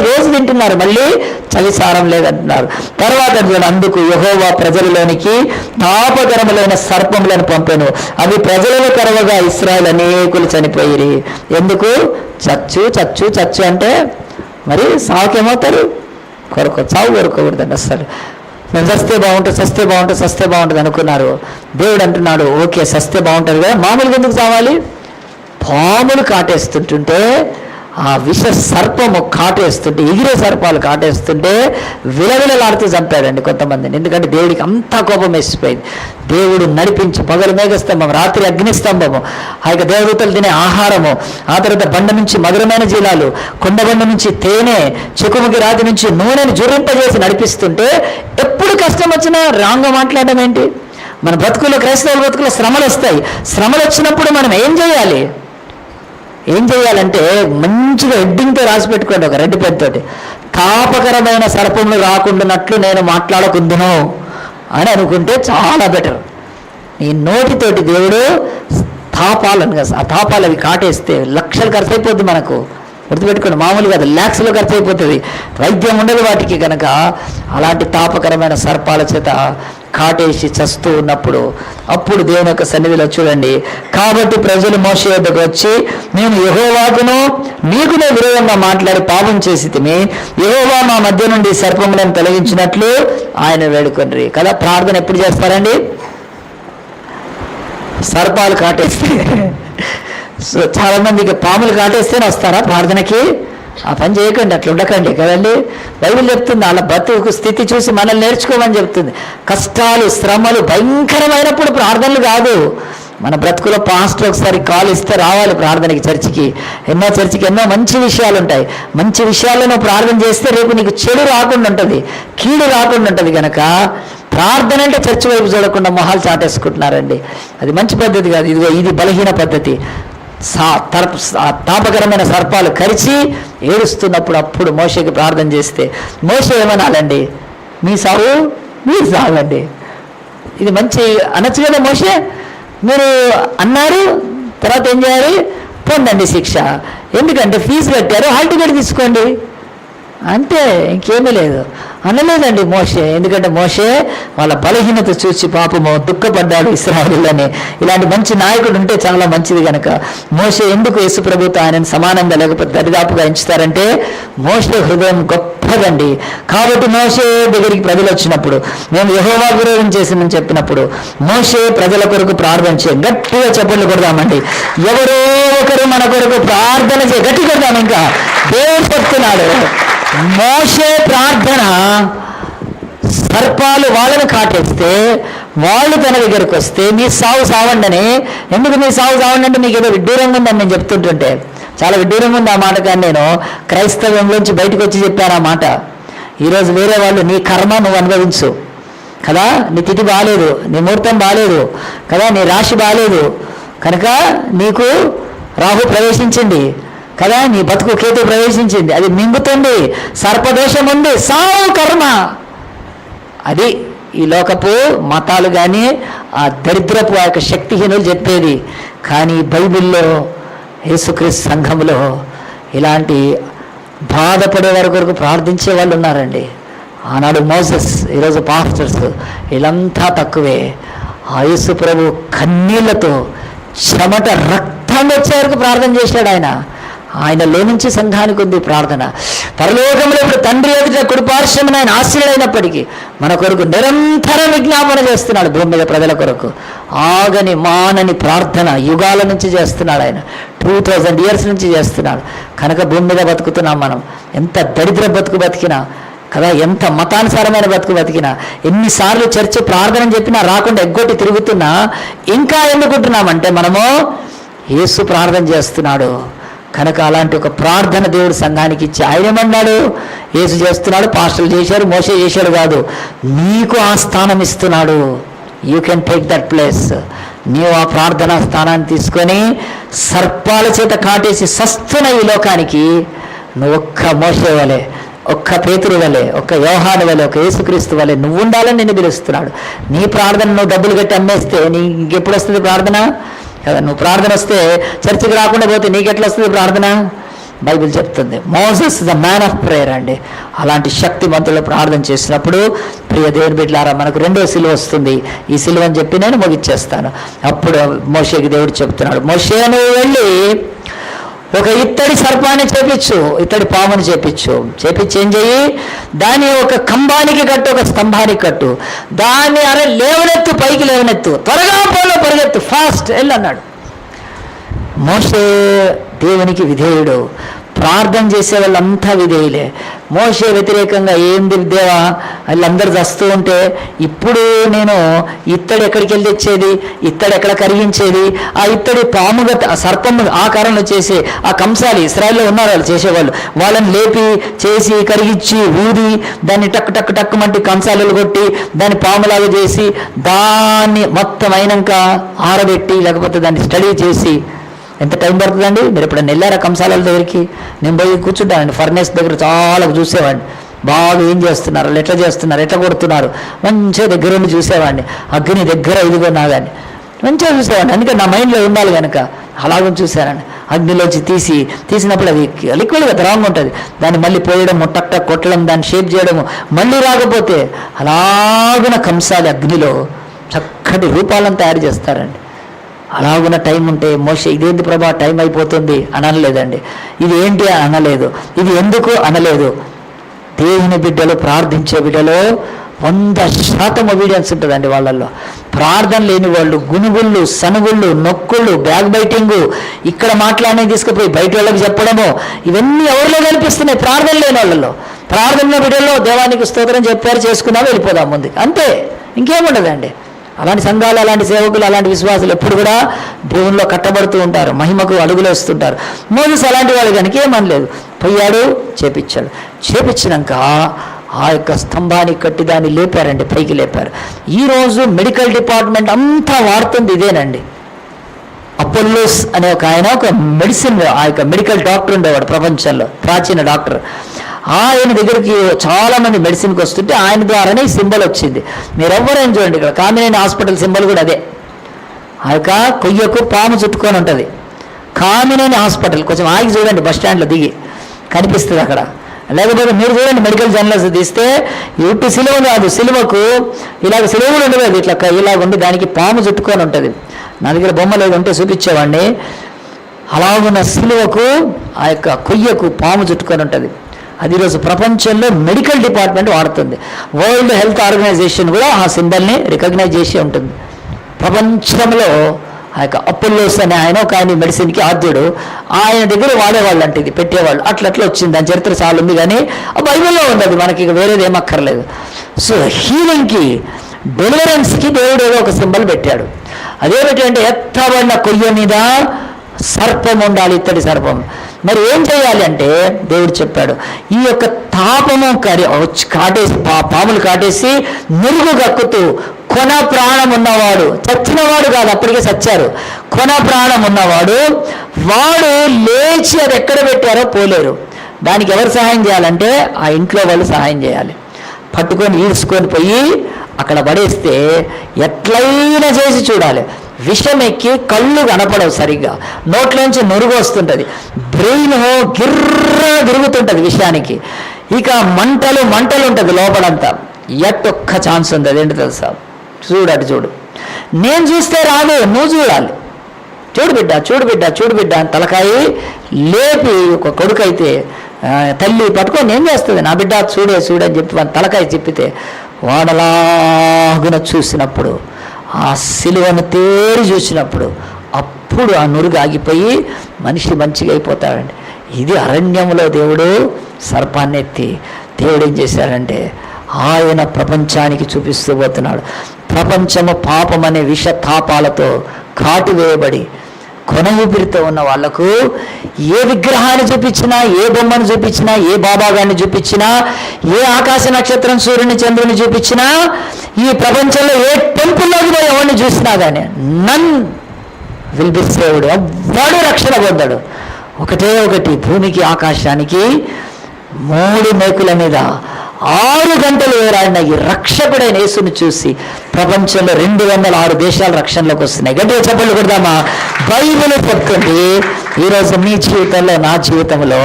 S1: రోజు తింటున్నారు, మళ్ళీ చవిసారం లేదంటున్నారు. తర్వాత అందుకు యెహోవా ప్రజలలోనికి తాపకరములైన సర్పములను పంపెను, అవి ప్రజలను కరవగా ఇశ్రాయేలు అనేకులు చనిపోయిరి. ఎందుకు? చచ్చు అంటే మరి సావుకేమవుతారు? చావు కోరుకోకూడదండి అసలు. మేము సస్తే బాగుంటుంది అనుకున్నారు. దేవుడు అంటున్నాడు ఓకే సస్తే బాగుంటుంది కదా, మామూలుగా ఎందుకు చావాలి? పాములు కాటేస్తుంటుంటే, ఆ విష సర్పము కాటేస్తుంటే, ఎగిరే సర్పాలు కాటేస్తుంటే విలవిలలాడుతూ చంపాడండి కొంతమందిని. ఎందుకంటే దేవుడికి అంతా కోపం వేసిపోయింది. దేవుడు నడిపించి పగలు మేఘస్తంభం, రాత్రి అగ్నిస్తంభము, ఆ యొక్క దేవదూతలు తినే ఆహారము, ఆ తర్వాత బండ నుంచి మధురమైన జీలాలు, కొండబండ నుంచి తేనె, చెకుముకి రాతి నుంచి నూనెని జురింపజేసి నడిపిస్తుంటే ఎప్పుడు కష్టం వచ్చినా రాంగా మాట్లాడడం ఏంటి? మన బ్రతుకుల్లో, క్రైస్తవ బ్రతుకుల్లో శ్రమలు వస్తాయి. శ్రమలు వచ్చినప్పుడు మనం ఏం చేయాలంటే మంచిగా హెడ్డింగ్తో రాసి పెట్టుకోండి, ఒక రెడ్ పెన్తోటి, తాపకరమైన సర్పములు రాకుండానట్లు నేను మాట్లాడకుందును అని అనుకుంటే చాలా బెటర్. ఈ నోటితోటి దేవుడు తాపాలను కదా, ఆ తాపాలు అవి కాటేస్తే లక్షలు ఖర్చు అయిపోద్ది మనకు. గుర్తుపెట్టుకోండి, మామూలు కాదు, ల్యాక్స్లో ఖర్చు అయిపోతుంది, వైద్యం ఉండదు వాటికి. కనుక అలాంటి తాపకరమైన సర్పాల చేత కాటేసి చస్తూ ఉన్నప్పుడు అప్పుడు దేవుని యొక్క సన్నిధిలో చూడండి, కాబట్టి ప్రజలు మోషే వద్దకు వచ్చి మేము యెహోవాకును నీకునే విరోధంగా మాట్లాడి పాపం చేసితిమి, యెహోవా మా మధ్య నుండి సర్పములను తొలగించినట్లు ఆయన వేడుకొండ్రి కదా. ప్రార్థన ఎప్పుడు చేస్తారండి? సర్పాలు కాటేస్తే. సో చాలా మందికి పాములు కాటేస్తేనే వస్తారా ప్రార్థనకి? ఆ పని చేయకండి, అట్లా ఉండకండి కదండి. బైబిల్ చెప్తుంది వాళ్ళ బతుకు స్థితి చూసి మనల్ని నేర్చుకోమని చెప్తుంది. కష్టాలు శ్రమలు భయంకరమైనప్పుడు ప్రార్థనలు కాదు. మన బ్రతుకులో పాస్టర్ ఒకసారి కాల్ ఇస్తే రావాలి ప్రార్థనకి, చర్చికి. చర్చికి ఎన్నో మంచి విషయాలు ఉంటాయి. మంచి విషయాలను ప్రార్థన చేస్తే రేపు నీకు చెడు రాకుండా ఉంటుంది, కీడు రాకుండా ఉంటుంది. కనుక ప్రార్థన అంటే చర్చి వైపు చూడకుండా మొహాలు చాటేసుకుంటున్నారండి. అది మంచి పద్ధతి కాదు. ఇదిగో ఇది బలహీన పద్ధతి. తాపకరమైన సర్పాలు కరిచి ఏడుస్తున్నప్పుడు అప్పుడు మోషేకి ప్రార్థన చేస్తే మోషే ఏమనాలండి? మీ సావు మీరు సావండి. ఇది మంచి అనొచ్చు కదా మోషే. మీరు అన్నారు, తర్వాత ఏం చేయాలి? పొందండి శిక్ష. ఎందుకంటే ఫీజు కట్టారు, హాల్ టికెట్ తీసుకోండి అంతే, ఇంకేమీ లేదు అనలేదండి మోషే. ఎందుకంటే మోషే వాళ్ళ బలహీనత చూసి పాపము దుఃఖపడ్డాడు ఇశ్రాయేలులని. ఇలాంటి మంచి నాయకుడు ఉంటే చాలా మంచిది. కనుక మోషే ఎందుకు యేసు ప్రభుతో ఆయనను సమానంగా లేకపోతే దరిదాపుగా ఎంచుతారంటే మోషే హృదయం గొప్పదండి. కాబట్టి మోషే దగ్గరికి ప్రజలు వచ్చినప్పుడు మేము యెహోవా విరోధం చేసిందని చెప్పినప్పుడు మోషే ప్రజల కొరకు ప్రార్థన చేయ, గట్టిగా చప్పట్లు కొడదామండి. ఎవరో ఒకరు మన కొరకు ప్రార్థన చేయ, గట్టి కొడదాం. ఇంకా దేవుడు చెప్తున్నాడు, మోషే ప్రార్థన సర్పాలు వాళ్ళని కాటేస్తే వాళ్ళు తన దగ్గరకు వస్తే మీ సావు సావండి అని. ఎందుకు మీ సావు సావండి అంటే మీకు ఏదో విడ్డూరంగా ఉందని నేను చెప్తుంటుంటే, చాలా విడ్డూరంగా ఉంది ఆ మాట. కానీ నేను క్రైస్తవంలోంచి బయటకు వచ్చి చెప్పాను ఆ మాట. ఈరోజు వేరే వాళ్ళు నీ కర్మ నువ్వు అనుభవించు కదా, నీ తిథి బాగాలేదు, నీ ముహూర్తం బాగాలేదు కదా, నీ రాశి బాగాలేదు కనుక నీకు రాహు ప్రవేశించింది కదా, నీ బతుకు కేతు ప్రవేశించింది, అది మింగుతుంది, సర్పదోషం ఉంది, సావు కర్మ. అది ఈ లోకపు మతాలు కానీ ఆ దరిద్రపు ఆ యొక్క శక్తిహీనులు చెప్పేది. కానీ బైబిల్లో యేసుక్రీస్తు సంఘంలో ఇలాంటి బాధపడే వారి కొరకు ప్రార్థించే వాళ్ళు ఉన్నారండి. ఆనాడు మోసెస్, ఈరోజు పాస్టర్స్, వీళ్ళంతా తక్కువే. ఆ యేసు ప్రభు కన్నీళ్లతో చెమట రక్తాన్ని వచ్చే వరకు ప్రార్థన చేశాడు ఆయన. ఆయనలో నుంచి సంఘానికి ఉంది ప్రార్థన. పరలోకంలో ఇప్పుడు తండ్రి ఎదుట కుడిపార్శ్వమున ఆయన ఆశీనుడైనప్పటికీ మన కొరకు నిరంతరం విజ్ఞాపన చేస్తున్నాడు. భూమి మీద ప్రజల కొరకు ఆగని మానని ప్రార్థన యుగాల నుంచి చేస్తున్నాడు ఆయన. 2000 years నుంచి చేస్తున్నాడు. కనుక భూమి మీద బతుకుతున్నాం మనం. ఎంత దరిద్ర బతుకు బతికినా కదా, ఎంత మతానుసారమైన బతుకు బతికినా, ఎన్నిసార్లు చర్చ ప్రార్థన చెప్పినా రాకుండా ఎగ్గొట్టి తిరుగుతున్నా ఇంకా ఎందుకుంటున్నామంటే మనము యేసు ప్రార్థన చేస్తున్నాడు కనుక అలాంటి ఒక ప్రార్థన దేవుడు సంఘానికి ఇచ్చి ఆయన ఏమన్నాడు? యేసు చేస్తున్నాడు, పాస్టర్లు చేశారు, మోషే చేశాడు కాదు, నీకు ఆ స్థానం ఇస్తున్నాడు. You can take that place. నీవు ఆ ప్రార్థనా స్థానాన్ని తీసుకొని సర్పాల చేత కాటేసి సస్తున్న ఈ లోకానికి నువ్వు ఒక్క మోషే వలె, ఒక్క పేతురు వలె, ఒక్క యోహాను వలె, ఒక యేసుక్రీస్తు వలె నువ్వు ఉండాలని నిన్ను పిలుస్తున్నాడు. నీ ప్రార్థన నువ్వు డబ్బులు కట్టి అమ్మేస్తే నీకెప్పుడు వస్తుంది ప్రార్థన? కదా, నువ్వు ప్రార్థన వస్తే చర్చికి రాకుండా పోతే నీకెట్లా వస్తుంది ప్రార్థన? బైబిల్ చెప్తుంది Moses the man of prayer అండి. అలాంటి శక్తిమంతులు ప్రార్థన చేసినప్పుడు ప్రియ దేవుని బిడ్డలారా మనకు రెండో సిలువ వస్తుంది. ఈ సిలువ అని చెప్పి నేను ముగిచ్చేస్తాను. అప్పుడు మోషేకి దేవుడు చెప్తున్నాడు, మోషే నువ్వు వెళ్ళి ఒక ఇత్తడి సర్పాన్ని చేపించు, ఇత్తడి పాముని చేపించి ఏం చెయ్యి, దాన్ని ఒక కంబానికి కట్టు, ఒక స్తంభానికి కట్టు, దాన్ని లేవనెత్తు, పైకి లేవనెత్తు, త్వరగా పోలో పరిగెత్తు, ఫాస్ట్ వెళ్ళి అన్నాడు. మోషే దేవునికి విధేయుడు. ప్రార్థన చేసే వాళ్ళంతా విధేయులే. మోషే వ్యతిరేకంగా ఏంది దేవా వాళ్ళందరూ వస్తూ ఉంటే ఇప్పుడు నేను ఇత్తడి ఎక్కడికి వెళ్ళి తెచ్చేది, ఇత్తడి ఎక్కడ కరిగించేది, ఆ ఇత్తడి పాముగా సర్పం ఆకారంలో చేసి ఆ కంసాలి ఇశ్రాయేల్లో ఉన్నారు వాళ్ళు చేసేవాళ్ళు, వాళ్ళని లేపి చేసి కరిగించి ఊది దాన్ని టక్కు టక్కు టక్కుమంటి కంసాలు కొట్టి దాన్ని పాములాగా చేసి దాన్ని మొత్తం అయినాక ఆరబెట్టి లేకపోతే దాన్ని స్టడీ చేసి ఎంత టైం పడుతుందండి? మీరు ఎప్పుడైనా వెళ్ళారా కంసాల దగ్గరికి? నేను పోయి కూర్చుంటానండి ఫర్నేస్ దగ్గర, చాలా చూసేవాడిని. బాగా ఏం చేస్తున్నారు, ఎట్లా చేస్తున్నారు, ఎట్లా కొడుతున్నారు, మంచిగా దగ్గర ఉండి చూసేవాడిని. అగ్ని దగ్గర ఇదిగో నాగాన్ని మంచిగా చూసేవాడిని. అందుకే నా మైండ్లో ఉండాలి కనుక అలాగ చూశానండి. అగ్నిలోంచి తీసినప్పుడు అది లిక్విడ్గా ద్రవంగా ఉంటుంది, దాన్ని మళ్ళీ పోయడము, టక్ టక్ కొట్టడం, దాన్ని షేప్ చేయడము, మళ్ళీ రాకపోతే అలాగున కంసాలి అగ్నిలో చక్కటి రూపాలను తయారు చేస్తారండి. అలాగున్న టైం ఉంటే మోషే ఇదేంటి ప్రభా టైం అయిపోతుంది అని అనలేదండి. ఇది ఏంటి అనలేదు, ఇది ఎందుకు అనలేదు. దేవుని బిడ్డలు, ప్రార్థించే బిడ్డలు 100% ఒబీడియన్స్ ఉంటుందండి వాళ్ళల్లో. ప్రార్థన లేని వాళ్ళు గునుగుళ్ళు, సనుగుళ్ళు, నొక్కుళ్ళు, బ్యాక్ బైటింగు, ఇక్కడ మాట్లాడినవి తీసుకుపోయి బయట వాళ్ళకి చెప్పడము, ఇవన్నీ ఎవరిలో కనిపిస్తున్నాయి? ప్రార్థన లేని వాళ్ళలో. ప్రార్థన బిడ్డల్లో దేవానికి స్తోత్రం చెప్పారు, చేసుకున్నాము, వెళ్ళిపోదాం ముందు, అంతే, ఇంకేముండదండి. అలాంటి సంఘాలు, అలాంటి సేవకులు, అలాంటి విశ్వాసులు ఎప్పుడు కూడా దేవునిలో కట్టబడుతూ ఉంటారు, మహిమకు అడుగులు వేస్తుంటారు. మోసెస్ అలాంటి వాడు కనుక ఏమనలేదు, పోయాడు, చేపించాడు. చేపించినాక ఆ యొక్క స్తంభాన్ని కట్టి దాన్ని లేపారండి, పైకి లేపారు. ఈరోజు మెడికల్ డిపార్ట్మెంట్ అంతా వాడుతుంది ఇదేనండి. అపోలోస్ అనే ఒక ఆయన ఒక మెడిసిన్, ఆ యొక్క మెడికల్ డాక్టర్ ఉండేవాడు ప్రపంచంలో, ప్రాచీన డాక్టర్. ఆయన దగ్గరికి చాలామంది మెడిసిన్కి వస్తుంటే ఆయన ద్వారానే ఈ సింబల్ వచ్చింది. మీరు ఎవరైనా చూడండి, ఇక్కడ కామినేని హాస్పిటల్ సింబల్ కూడా అదే. ఆ యొక్క కొయ్యకు పాము చుట్టుకొని ఉంటుంది, కామినేని హాస్పిటల్. కొంచెం ఆగి చూడండి, బస్ స్టాండ్లో దిగి కనిపిస్తుంది అక్కడ. లేకపోతే మీరు చూడండి మెడికల్ జర్నల్స్ తీస్తే ఇటు సిలువ కాదు, సిలువకు ఇలాగ సిలువ కూడా ఉండదు, ఇట్లా ఇలాగ ఉండి దానికి పాము చుట్టుకొని ఉంటుంది. నా దగ్గర బొమ్మ లేదు, ఉంటే చూపించేవాడిని. అలాగున్న సిలువకు ఆ యొక్క కొయ్యకు పాము చుట్టుకొని ఉంటుంది. అది ఈరోజు ప్రపంచంలో మెడికల్ డిపార్ట్మెంట్ వాడుతుంది. వరల్డ్ హెల్త్ ఆర్గనైజేషన్ కూడా ఆ సింబల్ని రికగ్నైజ్ చేసి ఉంటుంది. ప్రపంచంలో ఆ యొక్క అపోలోస్ అనే ఆయన ఒక ఆయన మెడిసిన్కి ఆద్యుడు, ఆయన దగ్గర వాడేవాళ్ళు అంటే ఇది పెట్టేవాళ్ళు. అట్లా వచ్చింది, దాని చరిత్ర చాలా ఉంది, కానీ ఆ బైబిల్లో ఉంది, మనకి ఇక వేరేది ఏమక్కర్లేదు. సో హీలింగ్కి, డెలివరెన్స్కి దేవుడు ఏదో ఒక సింబల్ పెట్టాడు. అదేమిటంటే ఎత్తబడిన కొయ్య మీద సర్పం ఉండాలి, ఇత్తడి సర్పం. మరి ఏం చేయాలి అంటే దేవుడు చెప్పాడు, ఈ యొక్క తాపము కాటేసి పాములు కాటేసి నురుగు గక్కుతూ కొన ప్రాణం ఉన్నవాడు, చచ్చినవాడు కాదు, అప్పటికే చచ్చారు, కొన ప్రాణం ఉన్నవాడు వాడు లేచి అది ఎక్కడ పెట్టారో పోలేరు. దానికి ఎవరు సహాయం చేయాలంటే ఆ ఇంట్లో వాళ్ళు సహాయం చేయాలి. పట్టుకొని ఈడ్చుకొని పోయి అక్కడ పడేస్తే ఎట్లయినా చేసి చూడాలి. విషం ఎక్కి కళ్ళు కనపడవు సరిగ్గా, నోట్లోంచి నురుగు వస్తుంటుంది, బ్రెయిన్ గిర్ర తిరుగుతుంటుంది విషయానికి, ఇక మంటలు ఉంటుంది లోపలంతా. ఎట్టొక్క ఛాన్స్ ఉంది, అదేంటి తెలుసా? చూడు, నేను చూస్తే రాదు, నువ్వు చూడాలి. చూడు బిడ్డ అని తలకాయి లేపి ఒక కొడుకు అయితే తల్లి పట్టుకొని ఏం చేస్తుంది, నా బిడ్డ చూడని చెప్పి వాళ్ళ తలకాయ చెప్పితే వాడలాగున చూసినప్పుడు, ఆ సిలువను తేరి చూసినప్పుడు అప్పుడు ఆ నురుగు ఆగిపోయి మనిషి మంచిగా అయిపోతాడండి. ఇది అరణ్యంలో దేవుడు సర్పాన్ని ఎత్తి దేవుడు ఏం చేశాడంటే ఆయన ప్రపంచానికి చూపిస్తూ పోతున్నాడు. ప్రపంచము పాపం అనే విష తాపాలతో కాటువేయబడి కొన ఊపిరితో ఉన్న వాళ్లకు ఏ విగ్రహాన్ని చూపించినా, ఏ బొమ్మను చూపించినా, ఏ బాబాగాన్ని చూపించినా, ఏ ఆకాశ నక్షత్రం సూర్యుని చంద్రుని చూపించినా, ఈ ప్రపంచంలో ఏ టెంపుల్లోకి పోయి ఎవరిని చూసినా కానీ నన్ విల్ బి సేవ్డ్, ఎవ్వడు రక్షణ పొందాడు. ఒకటి భూమికి ఆకాశానికి 3 మేకుల మీద 6 గంటలు వేరాడిన ఈ రక్షకుడైన యేసుని చూసి ప్రపంచంలో 206 దేశాలు రక్షణలోకి వస్తున్నాయి. గట్టిగా చప్పట్లు కొడదామా? బైబిల్ చెప్తుంది ఈరోజు మీ జీవితంలో, నా జీవితంలో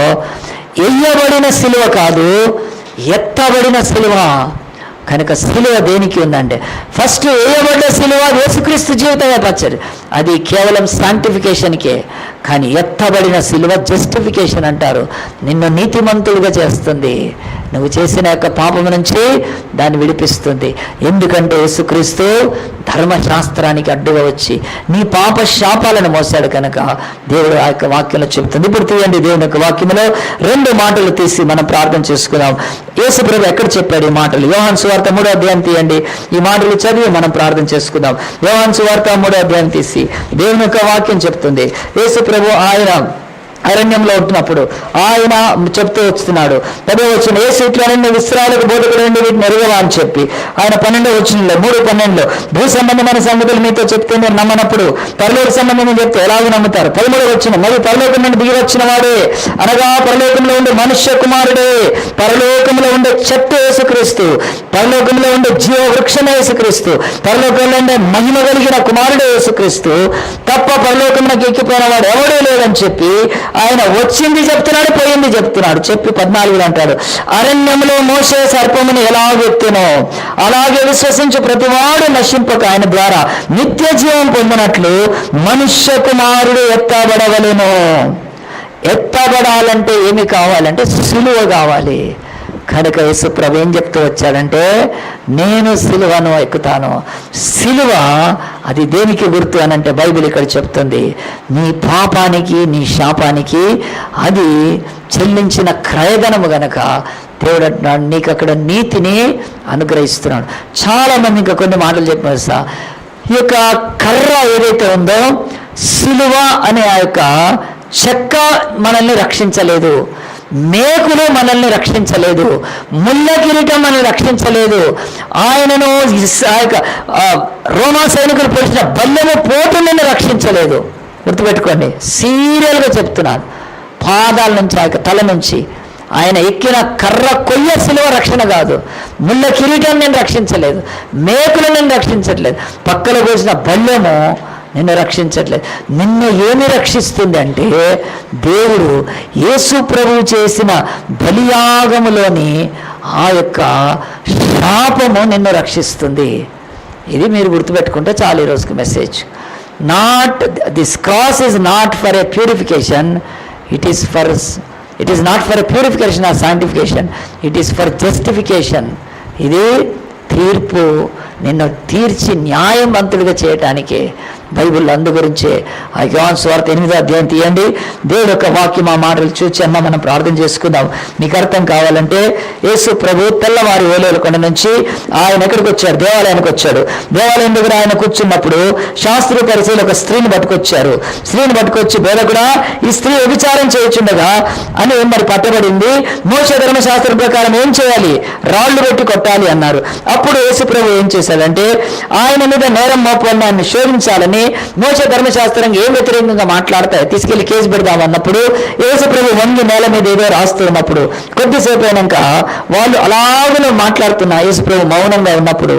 S1: ఎయ్యబడిన సిలువ కాదు, ఎత్తబడిన సిలువ. కనుక సిలువ దేనికి ఉందంటే, ఫస్ట్ వేయబడ్డ సిలువ యేసుక్రీస్తు జీవితమే పచ్చడి, అది కేవలం శాంటిఫికేషన్కే. కానీ ఎత్తబడిన సిలువ జస్టిఫికేషన్ అంటారు, నిన్ను నీతిమంతులుగా చేస్తుంది, నువ్వు చేసిన యొక్క పాపం నుంచి దాన్ని విడిపిస్తుంది. ఎందుకంటే యేసుక్రీస్తు ధర్మశాస్త్రానికి అడ్డుగా వచ్చి నీ పాప శాపాలను మోసాడు కనుక దేవుడు ఆ యొక్క వాక్యంలో చెబుతుంది. ఇప్పుడు తీయండి దేవుని యొక్క వాక్యంలో 2 మాటలు తీసి మనం ప్రార్థన చేసుకుందాం. యేసు ప్రభు ఎక్కడ చెప్పాడు ఈ మాటలు? యోహాను సువార్త 3వ అధ్యాయం తీయండి, ఈ మాటలు చదివి మనం ప్రార్థన చేసుకుందాం. యోహాను సువార్త 3వ అధ్యాయం తీసి దేవుని యొక్క వాక్యం చెప్తుంది. యేసు ప్రభు ఆయన అరణ్యంలో ఉంటున్నప్పుడు ఆయన చెప్తూ వస్తున్నాడు. 10వ వచనం, యేసు ఇట్లనెను ఇశ్రాయేలుకు బోధకుడు నుండి వీటిని ఎరుగవా అని చెప్పి ఆయన 12వ వచనంలో 3:12 భూ సంబంధమైన సంగతులు మీతో చెప్తే మీరు నమ్మనప్పుడు పరలోక సంబంధం చెప్తే ఎలాగో నమ్ముతారు. 13వ వచనం, మరి పరలోకం నుండి దిగి వచ్చిన వాడే, అనగా పరలోకంలో ఉండే మనుష్య కుమారుడే, పరలోకంలో ఉండే చెట్టు యేసుక్రీస్తు, పరలోకంలో ఉండే జీవ వృక్షమే యేసుక్రీస్తు, పరలోకంలో ఉండే మహిమ కలిగిన కుమారుడే యేసుక్రీస్తు తప్ప పరలోకంలోకి ఎక్కిపోయిన వాడు ఎవడూ లేదని చెప్పి ఆయన వచ్చింది చెప్తున్నాడు, పోయింది చెప్తున్నాడు. చెప్పి 14 అంటాడు, అరణ్యంలో మోసే సర్పమును ఎలాగెత్తునో అలాగే విశ్వసించు ప్రతివాడు నశింపక ఆయన ద్వారా నిత్య జీవం పొందినట్లు మనుష్య కుమారుడు ఎత్తబడవలెను. ఎత్తబడాలంటే ఏమి కావాలంటే సిలువ కావాలి. కనుక యేసు ప్రభు ఏం చెప్తూ వచ్చాడంటే, నేను సిలువను ఎక్కుతాను. సిలువ అది దేనికి గుర్తు అని అంటే బైబిల్ ఇక్కడ చెప్తుంది, నీ పాపానికి నీ శాపానికి అది చెల్లించిన క్రయధనము గనక దేవుడు అంటున్నాడు నీకు అక్కడ నీతిని అనుగ్రహిస్తున్నాడు. చాలామంది ఇంకా కొన్ని మాటలు చెప్పారు సార్. ఈ యొక్క కర్ర ఏదైతే ఉందో, సిలువ అనే ఆ యొక్క చెక్క మనల్ని రక్షించలేదు, మేకులు మనల్ని రక్షించలేదు, ముళ్ళ కిరీటం మనల్ని రక్షించలేదు, ఆయనను రోమా సైనికులు పొడిచిన బల్లెము పోటు నిన్ను రక్షించలేదు. గుర్తుపెట్టుకోండి, సీరియల్గా చెప్తున్నాను. పాదాల నుంచి ఆ యొక్క తల నుంచి ఆయన ఎక్కిన కర్ర కొయ్య సిలువ రక్షణ కాదు, ముళ్ళ కిరీటం నేను రక్షించలేదు, మేకులు నేను రక్షించట్లేదు, పక్కలో పోసిన బల్లెము నిన్ను రక్షించట్లేదు. నిన్ను ఏమి రక్షిస్తుంది అంటే దేవుడు యేసు ప్రభువు చేసిన బలియాగములోని ఆ యొక్క శాపము నిన్ను రక్షిస్తుంది. ఇది మీరు గుర్తుపెట్టుకుంటే చాలు ఈ రోజుకి message. Not this cross is not for a purification, it is not for a purification or sanctification, it is for justification. ఇది తీర్పు, నిన్ను తీర్చి న్యాయవంతుడిగా చేయటానికి బైబిల్లో. అందు గురించే ఆ యోహాను సువార్త 8వ అధ్యాయం తీయండి. దేవుడు యొక్క వాక్యం ఆ మాటలు చూచి అమ్మ మనం ప్రార్థన చేసుకుందాం. మీకు అర్థం కావాలంటే యేసు ప్రభు తెల్లవారి ఓలేలు కొండ నుంచి ఆయన ఎక్కడికి వచ్చాడు, దేవాలయానికి వచ్చాడు. దేవాలయం దగ్గర ఆయన కూర్చున్నప్పుడు శాస్త్రీయ పరిచయలు ఒక స్త్రీని పట్టుకొచ్చారు. స్త్రీని పట్టుకొచ్చి బోధకుడా ఈ స్త్రీ వ్యభిచారం చేయుచుండగా అని మరి పట్టబడింది, మోషే ధర్మశాస్త్రం ప్రకారం ఏం చేయాలి, రాళ్లు పెట్టి కొట్టాలి అన్నారు. అప్పుడు యేసు ప్రభు ఏం చేశాడంటే ఆయన మీద నేరం మోపాలని ఆయన శోధించాలని మోషే ధర్మశాస్త్రం ఏం వ్యతిరేకంగా మాట్లాడతాయి తీసుకెళ్లి కేసు పెడదామన్నప్పుడు యేసు ప్రభు వంగి నేల మీద ఏదో రాస్తున్నప్పుడు కొద్దిసేపు అయినాక వాళ్ళు అలాగనే మాట్లాడుతున్నా యేసు ప్రభు మౌనంగా ఉన్నప్పుడు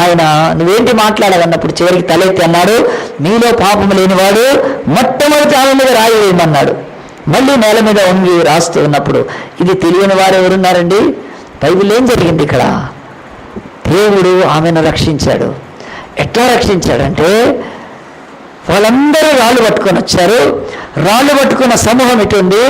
S1: ఆయన నువ్వేంటి మాట్లాడాలన్నప్పుడు చివరికి తలెత్తి అన్నాడు, మీలో పాపము లేనివాడు మొట్టమొదటి ఆమె మీద రాయి వేయమన్నాడు. మళ్ళీ నేల మీద వంగి రాస్తూ ఉన్నప్పుడు ఇది తెలియని వారు ఎవరున్నారండి? బైబిల్ ఏం జరిగింది ఇక్కడ? దేవుడు ఆమెను రక్షించాడు. ఎట్లా రక్షించాడంటే వాళ్ళందరూ రాళ్ళు పట్టుకొని వచ్చారు. రాళ్ళు పట్టుకున్న సమూహం ఇటుంది.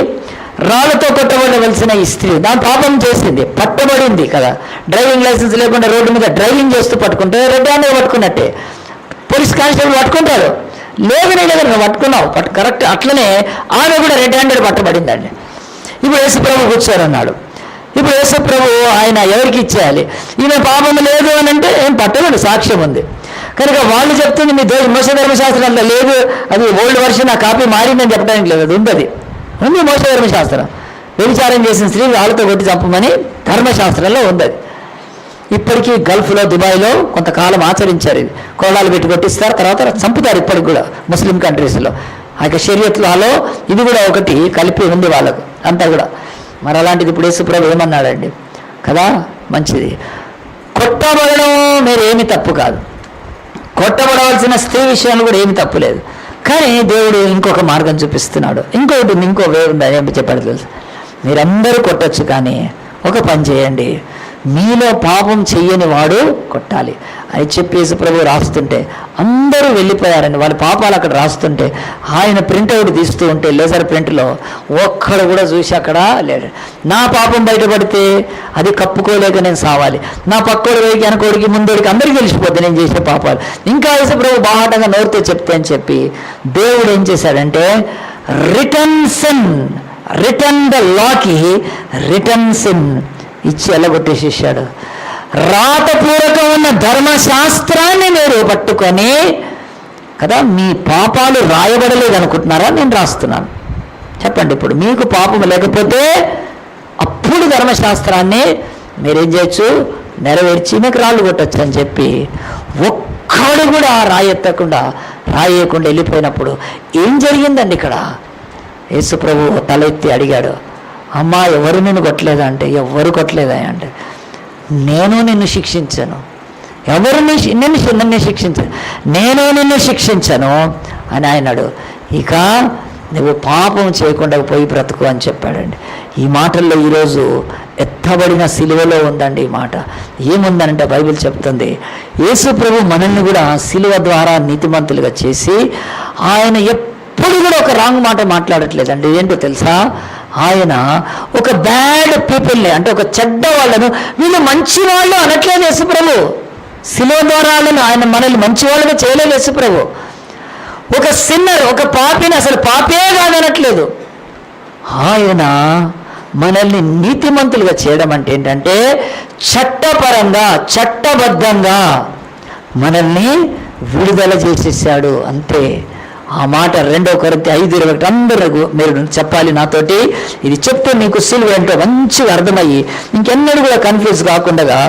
S1: రాళ్ళతో కొట్టబడవలసిన ఈ స్త్రీ దాని పాపం చేసింది, పట్టబడింది కదా. డ్రైవింగ్ లైసెన్స్ లేకుండా రోడ్డు మీద డ్రైవింగ్ చేస్తూ పట్టుకుంటే రెడ్ హ్యాండ్ పట్టుకున్నట్టే. పోలీస్ కానిస్టేబుల్ పట్టుకుంటాడు, లేదు నీ దగ్గర పట్టుకున్నావు కరెక్ట్. అట్లనే ఆమె కూడా రెడ్ హ్యాండెడ్ పట్టబడిందండి. ఇప్పుడు యేసు ప్రభు కూర్చోరన్నాడు. ఇప్పుడు యేసు ప్రభు ఆయన ఎవరికి ఇచ్చేయాలి? ఈమె పాపం లేదు అని అంటే ఏం పట్టలేదు, సాక్ష్యం ఉంది కనుక వాళ్ళు చెప్తుంది మీ మోషే ధర్మశాస్త్రంలో లేదు, అది ఓల్డ్ వర్షన్, ఆ కాపీ మారిందని చెప్పడానికి లేదు, అది ఉంది మోషే ధర్మశాస్త్రం. వ్యభిచారం చేసిన స్త్రీ వాళ్ళతో కొట్టి చంపమని ధర్మశాస్త్రంలో ఉంది. ఇప్పటికీ గల్ఫ్లో దుబాయ్లో కొంతకాలం ఆచరించారు. ఇది కోడాలు పెట్టి కొట్టిస్తారు, తర్వాత చంపుతారు ఇప్పటికి కూడా ముస్లిం కంట్రీస్లో. ఆ యొక్క షరియత్లో ఇది కూడా ఒకటి కలిపి ఉంది వాళ్ళకు అంతా కూడా. మరి అలాంటిది ఇప్పుడు యేసు ప్రభు ఏమన్నాడండి కదా, మంచిది. కొట్టబడడం మీరు ఏమి తప్పు కాదు, కొట్టబడవలసిన స్త్రీ విషయంలో కూడా ఏమి తప్పు లేదు. కానీ దేవుడు ఇంకొక మార్గం చూపిస్తున్నాడు. ఇంకో వే ఉందా ఏమి చెప్పాడు తెలుసు? మీరందరూ కొట్టచ్చు, కానీ ఒక పని చేయండి, మీలో పాపం చెయ్యని వాడు కొట్టాలి అని చెప్పేసి ప్రభు రాస్తుంటే అందరూ వెళ్ళిపోయారండి. వాళ్ళ పాపాలు అక్కడ రాస్తుంటే ఆయన ప్రింట్అవుట్ తీస్తూ ఉంటే లేజర్ ప్రింట్లో ఒక్కడు కూడా చూసి అక్కడ లేడు. నా పాపం బయటపడితే అది కప్పుకోలేక నేను సావాలి, నా పక్కోడి వైకి వెనకోడికి ముందోడికి అందరికీ తెలిసిపోద్ది నేను చేసే పాపాలు. ఇంకా యేసు ప్రభు బాహాటంగా నోరుతో చెప్తే అని చెప్పి దేవుడు ఏం చేశాడంటే రిటర్న్ ద లాకి రిటర్న్ సిన్ ఇచ్చి ఎల్లగొట్టేసేసాడు. రాతపూర్వకం ఉన్న ధర్మశాస్త్రాన్ని మీరు పట్టుకొని కదా మీ పాపాలు రాయబడలేదు అనుకుంటున్నారా? నేను రాస్తున్నాను. చెప్పండి, ఇప్పుడు మీకు పాపం లేకపోతే అప్పుడు ధర్మశాస్త్రాన్ని మీరేం చేయొచ్చు, నెరవేర్చి మీకు రాళ్ళు కొట్టచ్చు అని చెప్పి ఒక్కడు కూడా రాయకుండా వెళ్ళిపోయినప్పుడు ఏం జరిగిందండి ఇక్కడ? యేసు ప్రభు తలెత్తి అడిగాడు, అమ్మా ఎవరు నిన్ను కొట్టలేదా అంటే ఎవరు కొట్టలేదా అంటే నేను నిన్ను శిక్షించను. ఎవరు నన్ను శిక్షించను, నేను నిన్ను శిక్షించను అని ఆయనడు. ఇక నువ్వు పాపం చేయకుండా పోయి బ్రతుకు అని చెప్పాడండి. ఈ మాటల్లో ఈరోజు ఎత్తబడిన సిలువలో ఉందండి. ఈ మాట ఏముందనంటే బైబిల్ చెప్తుంది, యేసు ప్రభు మనల్ని కూడా సిలువ ద్వారా నీతిమంతులుగా చేసి ఆయన ఎప్పుడు కూడా ఒక రాంగ్ మాట మాట్లాడట్లేదండి. ఏంటో తెలుసా? ఆయన ఒక బ్యాడ్ పీపుల్ని, అంటే ఒక చెడ్డ వాళ్ళను వీళ్ళు మంచి వాళ్ళు అనట్లేదు యేసుప్రభు. శిలువ ద్వారా ఆయన మనల్ని మంచి వాళ్ళుగా చేయలేదు యేసుప్రభు. ఒక సిన్నర్, ఒక పాపిని అసలు పాపే కాదనట్లేదు. ఆయన మనల్ని నీతిమంతులుగా చేయడం అంటే ఏంటంటే చట్టపరంగా, చట్టబద్ధంగా మనల్ని విడుదల చేసేసాడు అంతే. ఆ మాట 2 కొరింథీ 5:21 అందరూ మీరు చెప్పాలి నాతోటి. ఇది చెప్తే మీకు సిలువ ఏంటో మంచిగా అర్థమయ్యి ఇంకెన్నడూ కూడా కన్ఫ్యూజ్ కాకుండా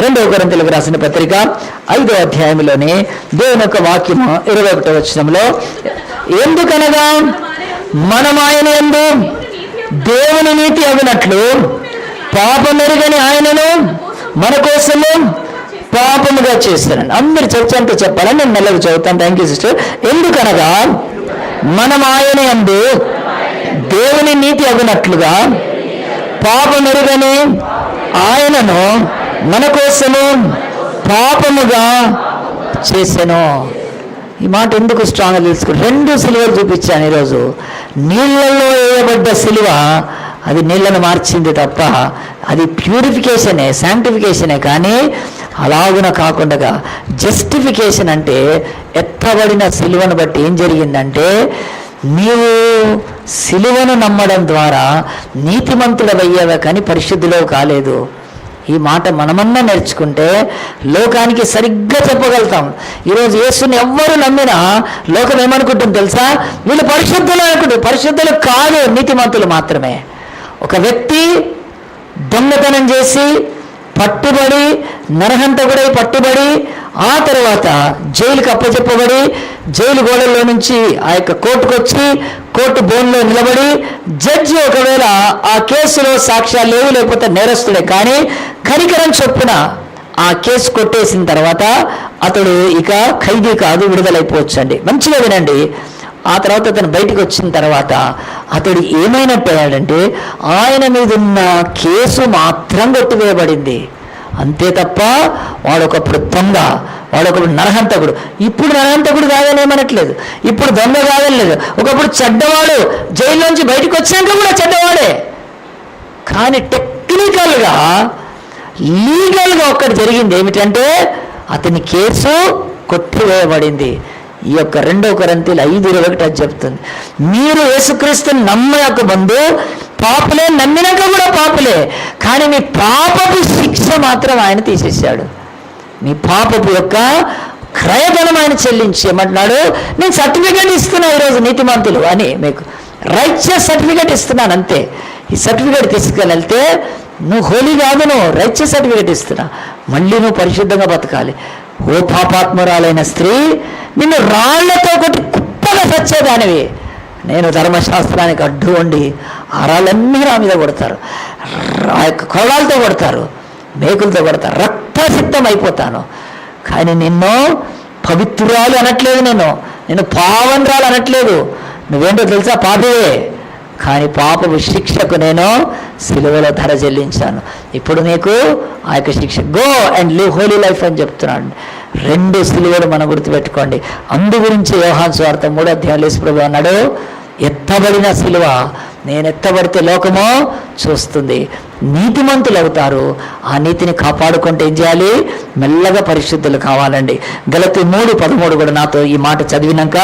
S1: 2 కొరింథీయులకు రాసిన పత్రిక 5వ అధ్యాయంలోనే దేవుని యొక్క వాక్యము 21వ వచనంలో, ఎందుకనగా మనం ఆయన యందు దేవుని నీతి అగునట్లు పాపమెరుగని ఆయనను మన కోసము పాపముగా చేస్తానండి. అందరు చర్చ అంతా చెప్పాలని నేను మెల్లగా చదువుతాను. Thank you sister. ఎందుకనగా మనం ఆయన యందు దేవుని నీతి అగునట్లుగా పాపమెరుగని ఆయనను మన కోసము పాపముగా చేసెను. ఈ మాట ఎందుకు స్ట్రాంగ్గా తెలుసుకుని 2 సిలువలు చూపించాను ఈరోజు. నీళ్ళల్లో వేయబడ్డ సిలువ అది నీళ్లను మార్చింది తప్ప అది ప్యూరిఫికేషనే, శాంక్టిఫికేషనే. కానీ అలాగున కాకుండా జస్టిఫికేషన్ అంటే ఎత్తబడిన సిలువను బట్టి ఏం జరిగిందంటే నీవు సిలువను నమ్మడం ద్వారా నీతిమంతుడవయ్యావే కానీ పరిశుద్ధులో కాలేదు. ఈ మాట మనమన్నా నేర్చుకుంటే లోకానికి సరిగ్గా చెప్పగలుగుతాం. ఈరోజు యేసుని ఎవ్వరు నమ్మినా లోకం ఏమనుకుంటుంది తెలుసా? వీళ్ళు పరిశుద్ధులు అనుకుంటారు. పరిశుద్ధులు కాదు, నీతిమంతులు మాత్రమే. ఒక వ్యక్తి దొంగతనం చేసి పట్టుబడి నరహంతకుడై పట్టుబడి ఆ తర్వాత జైలుకి అప్పచెప్పబడి జైలు గోడల్లో నుంచి ఆ యొక్క కోర్టుకు వచ్చి కోర్టు బోన్లో నిలబడి జడ్జి ఒకవేళ ఆ కేసులో సాక్ష్యాలు లేవు, లేకపోతే నేరస్తుడే, కానీ కనికరం చొప్పున ఆ కేసు కొట్టేసిన తర్వాత అతడు ఇక ఖైదీ కాదు, విడుదలైపోవచ్చు అండి. మంచిగా వినండి. ఆ తర్వాత అతను బయటికి వచ్చిన తర్వాత అతడు ఏమైనట్టాడంటే ఆయన మీద ఉన్న కేసు మాత్రం కొట్టివేయబడింది అంతే తప్ప వాడొకప్పుడు దొంగ, వాడొకప్పుడు నరహంతకుడు. ఇప్పుడు నరహంతకుడు కాదని ఏమనట్లేదు, ఇప్పుడు దొంగ కాదని లేదు. ఒకప్పుడు చెడ్డవాడు, జైల్లోంచి బయటకు వచ్చాక కూడా చెడ్డవాడే. కానీ టెక్నికల్గా లీగల్గా ఒక్కటి జరిగింది ఏమిటంటే అతని కేసు కొట్టివేయబడింది. ఈ యొక్క 2 కొరింథీయులు 5:21 అది చెప్తుంది. మీరు యేసుక్రీస్తుని నమ్మక ముందు పాపులే, నమ్మినాక కూడా పాపులే. కానీ మీ పాపపు శిక్ష మాత్రం ఆయన తీసేశాడు. మీ పాపపు యొక్క క్రయధనం ఆయన చెల్లించి ఏమంటున్నాడు, నేను సర్టిఫికేట్ ఇస్తున్నా ఈరోజు నీతిమంతులు అని, మీకు రైచియస్ సర్టిఫికేట్ ఇస్తున్నాను అంతే. ఈ సర్టిఫికేట్ తీసుకెళ్తే నువ్వు హోలీ కాదు, నువ్వు రైచియస్ సర్టిఫికేట్ ఇస్తున్నా, మళ్ళీ నువ్వు పరిశుద్ధంగా బతకాలి. ఓ పాపాత్మురాలైన స్త్రీ, నిన్ను రాళ్లతో కొట్టి కుప్పగా చచ్చేదానివి, నేను ధర్మశాస్త్రానికి అడ్డు ఉండి ఆ రాళ్ళన్నీ నా మీద కొడతారు, ఆ యొక్క కొరడాలతో కొడతారు, మేకులతో కొడతారు, రక్తసిద్ధం అయిపోతాను. కానీ నిన్ను పవిత్రురాలు అనట్లేదు, నేను పావనరాలు అనట్లేదు. నువ్వేంటో తెలుసా? పాపివే. కానీ పాపపు శిక్షకు నేను సిలువలో ధర చెల్లించాను. ఇప్పుడు నీకు ఆ యొక్క శిక్ష, go and live Holi life అని చెప్తున్నాడు. 2 సిలువలు మనం గుర్తుపెట్టుకోండి. అందు గురించి యోహాను సువార్త 3వ అధ్యాయంలో యేసు ప్రభువు అన్నాడు, ఎత్తబడిన సిలువ, నేను ఎత్తబడితే లోకము చూస్తుంది, నీతిమంతులు అవుతారు. ఆ నీతిని కాపాడుకుంటే ఏం చేయాలి? మెల్లగా పరిశుద్ధులు కావాలండి. గలతీ 3:13 కూడా నాతో ఈ మాట చదివినాక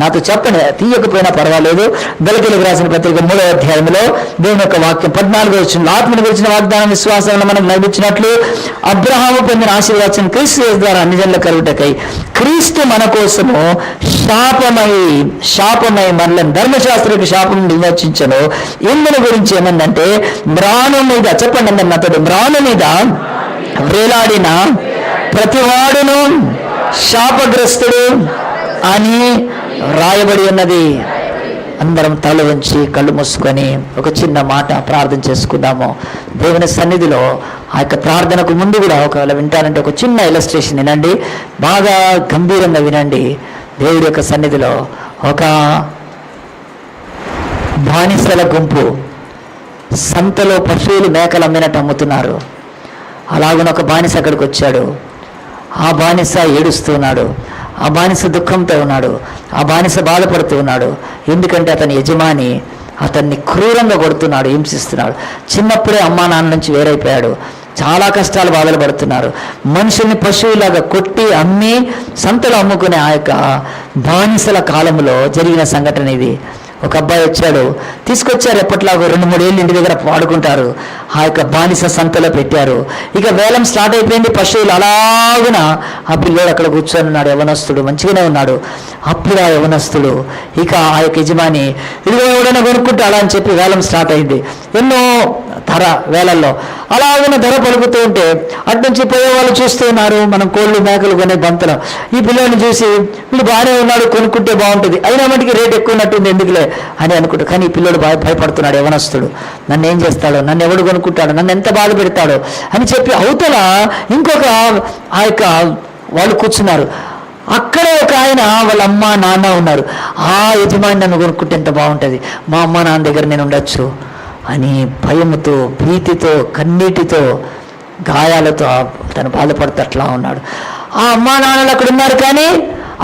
S1: నాతో చెప్పండి, తీయకపోయినా పర్వాలేదు. గలతీలకు రాసిన పత్రిక 3వ అధ్యాయంలో దేవుని యొక్క వాక్యం 14వ వచనంలో, ఆత్మను గురించిన వాగ్దానం విశ్వాసంలో మనకు లభించినట్లు అబ్రహాము పొందిన ఆశీర్వాదం క్రీస్తు ద్వారా అన్ని జనులకు కలుగుటకై క్రీస్తు మన కోసము శాపమై మనల్ని ధర్మశాస్త్రపు శాపం విమోచించను. ఇందుని గురించి ఏమందంటే, మ్రాను మీద, చెప్పండి అందరు నాతో, మ్రాను మీద వేలాడిన ప్రతివాడును శాపగ్రస్తుడు అని రాయబడి ఉన్నది. అందరం తల వంచి కళ్ళు మూసుకొని ఒక చిన్న మాట ప్రార్థన చేసుకుందాము. దేవుని సన్నిధిలో ఆ యొక్క ప్రార్థనకు ముందు కూడా ఒకవేళ వింటానంటే ఒక చిన్న ఇలస్ట్రేషన్ వినండి, బాగా గంభీరంగా వినండి. దేవుడి యొక్క సన్నిధిలో ఒక బానిసల గుంపు సంతలో పశువులు మేకలు అమ్మినట్టు అమ్ముతున్నారు. అలాగున ఒక బానిస అక్కడికి వచ్చాడు. ఆ బానిస ఏడుస్తున్నాడు, ఆ బానిస దుఃఖంతో ఉన్నాడు, ఆ బానిస బాధపడుతూ ఉన్నాడు. ఎందుకంటే అతని యజమాని అతన్ని క్రూరంగా కొడుతున్నాడు, హింసిస్తున్నాడు. చిన్నప్పుడే అమ్మా నాన్న నుంచి వేరైపోయాడు. చాలా కష్టాలు బాధలు పడుతున్నారు. మనుషుల్ని పశువులాగా కొట్టి అమ్మి సంతలో అమ్ముకునే ఆ యొక్క బానిసల కాలంలో జరిగిన సంఘటన ఇది. ఒక అబ్బాయి వచ్చాడు, తీసుకొచ్చారు. ఎప్పట్లాగో 2-3 ఏళ్ళు ఇంటి దగ్గర వాడుకుంటారు. ఆ యొక్క బానిస సంతలో పెట్టారు. ఇక వేలం స్టార్ట్ అయిపోయింది. పశువులు అలాగున ఆ పిల్లోడు అక్కడ కూర్చొని ఉన్నాడు. యవనస్తుడు మంచిగానే ఉన్నాడు. అప్పుడు ఆ యవనస్తుడు ఇక ఆ యొక్క యజమాని ఇదిగో ఎవడైనా కొనుక్కుంటాడా అని చెప్పి వేలం స్టార్ట్ అయింది. ఎన్నో ధర వేలల్లో అలాగున ధర పలుకుతూ ఉంటే అటు నుంచి పోయే వాళ్ళు చూస్తూ ఉన్నారు. మనం కోళ్ళు మేకలు కొనే బంతలు ఈ పిల్లోడిని చూసి వీడు బాగానే ఉన్నాడు, కొనుక్కుంటే బాగుంటుంది, అయినా మటుకి రేట్ ఎక్కువ ఉన్నట్టుంది ఎందుకులే అని అనుకుంటా. కానీ ఈ పిల్లోడు భయపడుతున్నాడు. యవనస్తుడు నన్ను ఏం చేస్తాడో, నన్ను ఎవడు కొనుక్కుంటాడో, నన్ను ఎంత బాధ పెడతాడో అని చెప్పి అవతల ఇంకొక ఆ యొక్క వాళ్ళు కూర్చున్నారు. అక్కడే ఒక ఆయన వాళ్ళ అమ్మ నాన్న ఉన్నారు. ఆ యజమాని నన్ను కొనుక్కుంటే ఎంత బాగుంటుంది, మా అమ్మ నాన్న దగ్గర నేను ఉండొచ్చు అని భయముతో, భీతితో, కన్నీటితో, గాయాలతో తను బాధపడుతూ అట్లా ఉన్నాడు. ఆ అమ్మా నాన్నలు అక్కడ ఉన్నారు. కానీ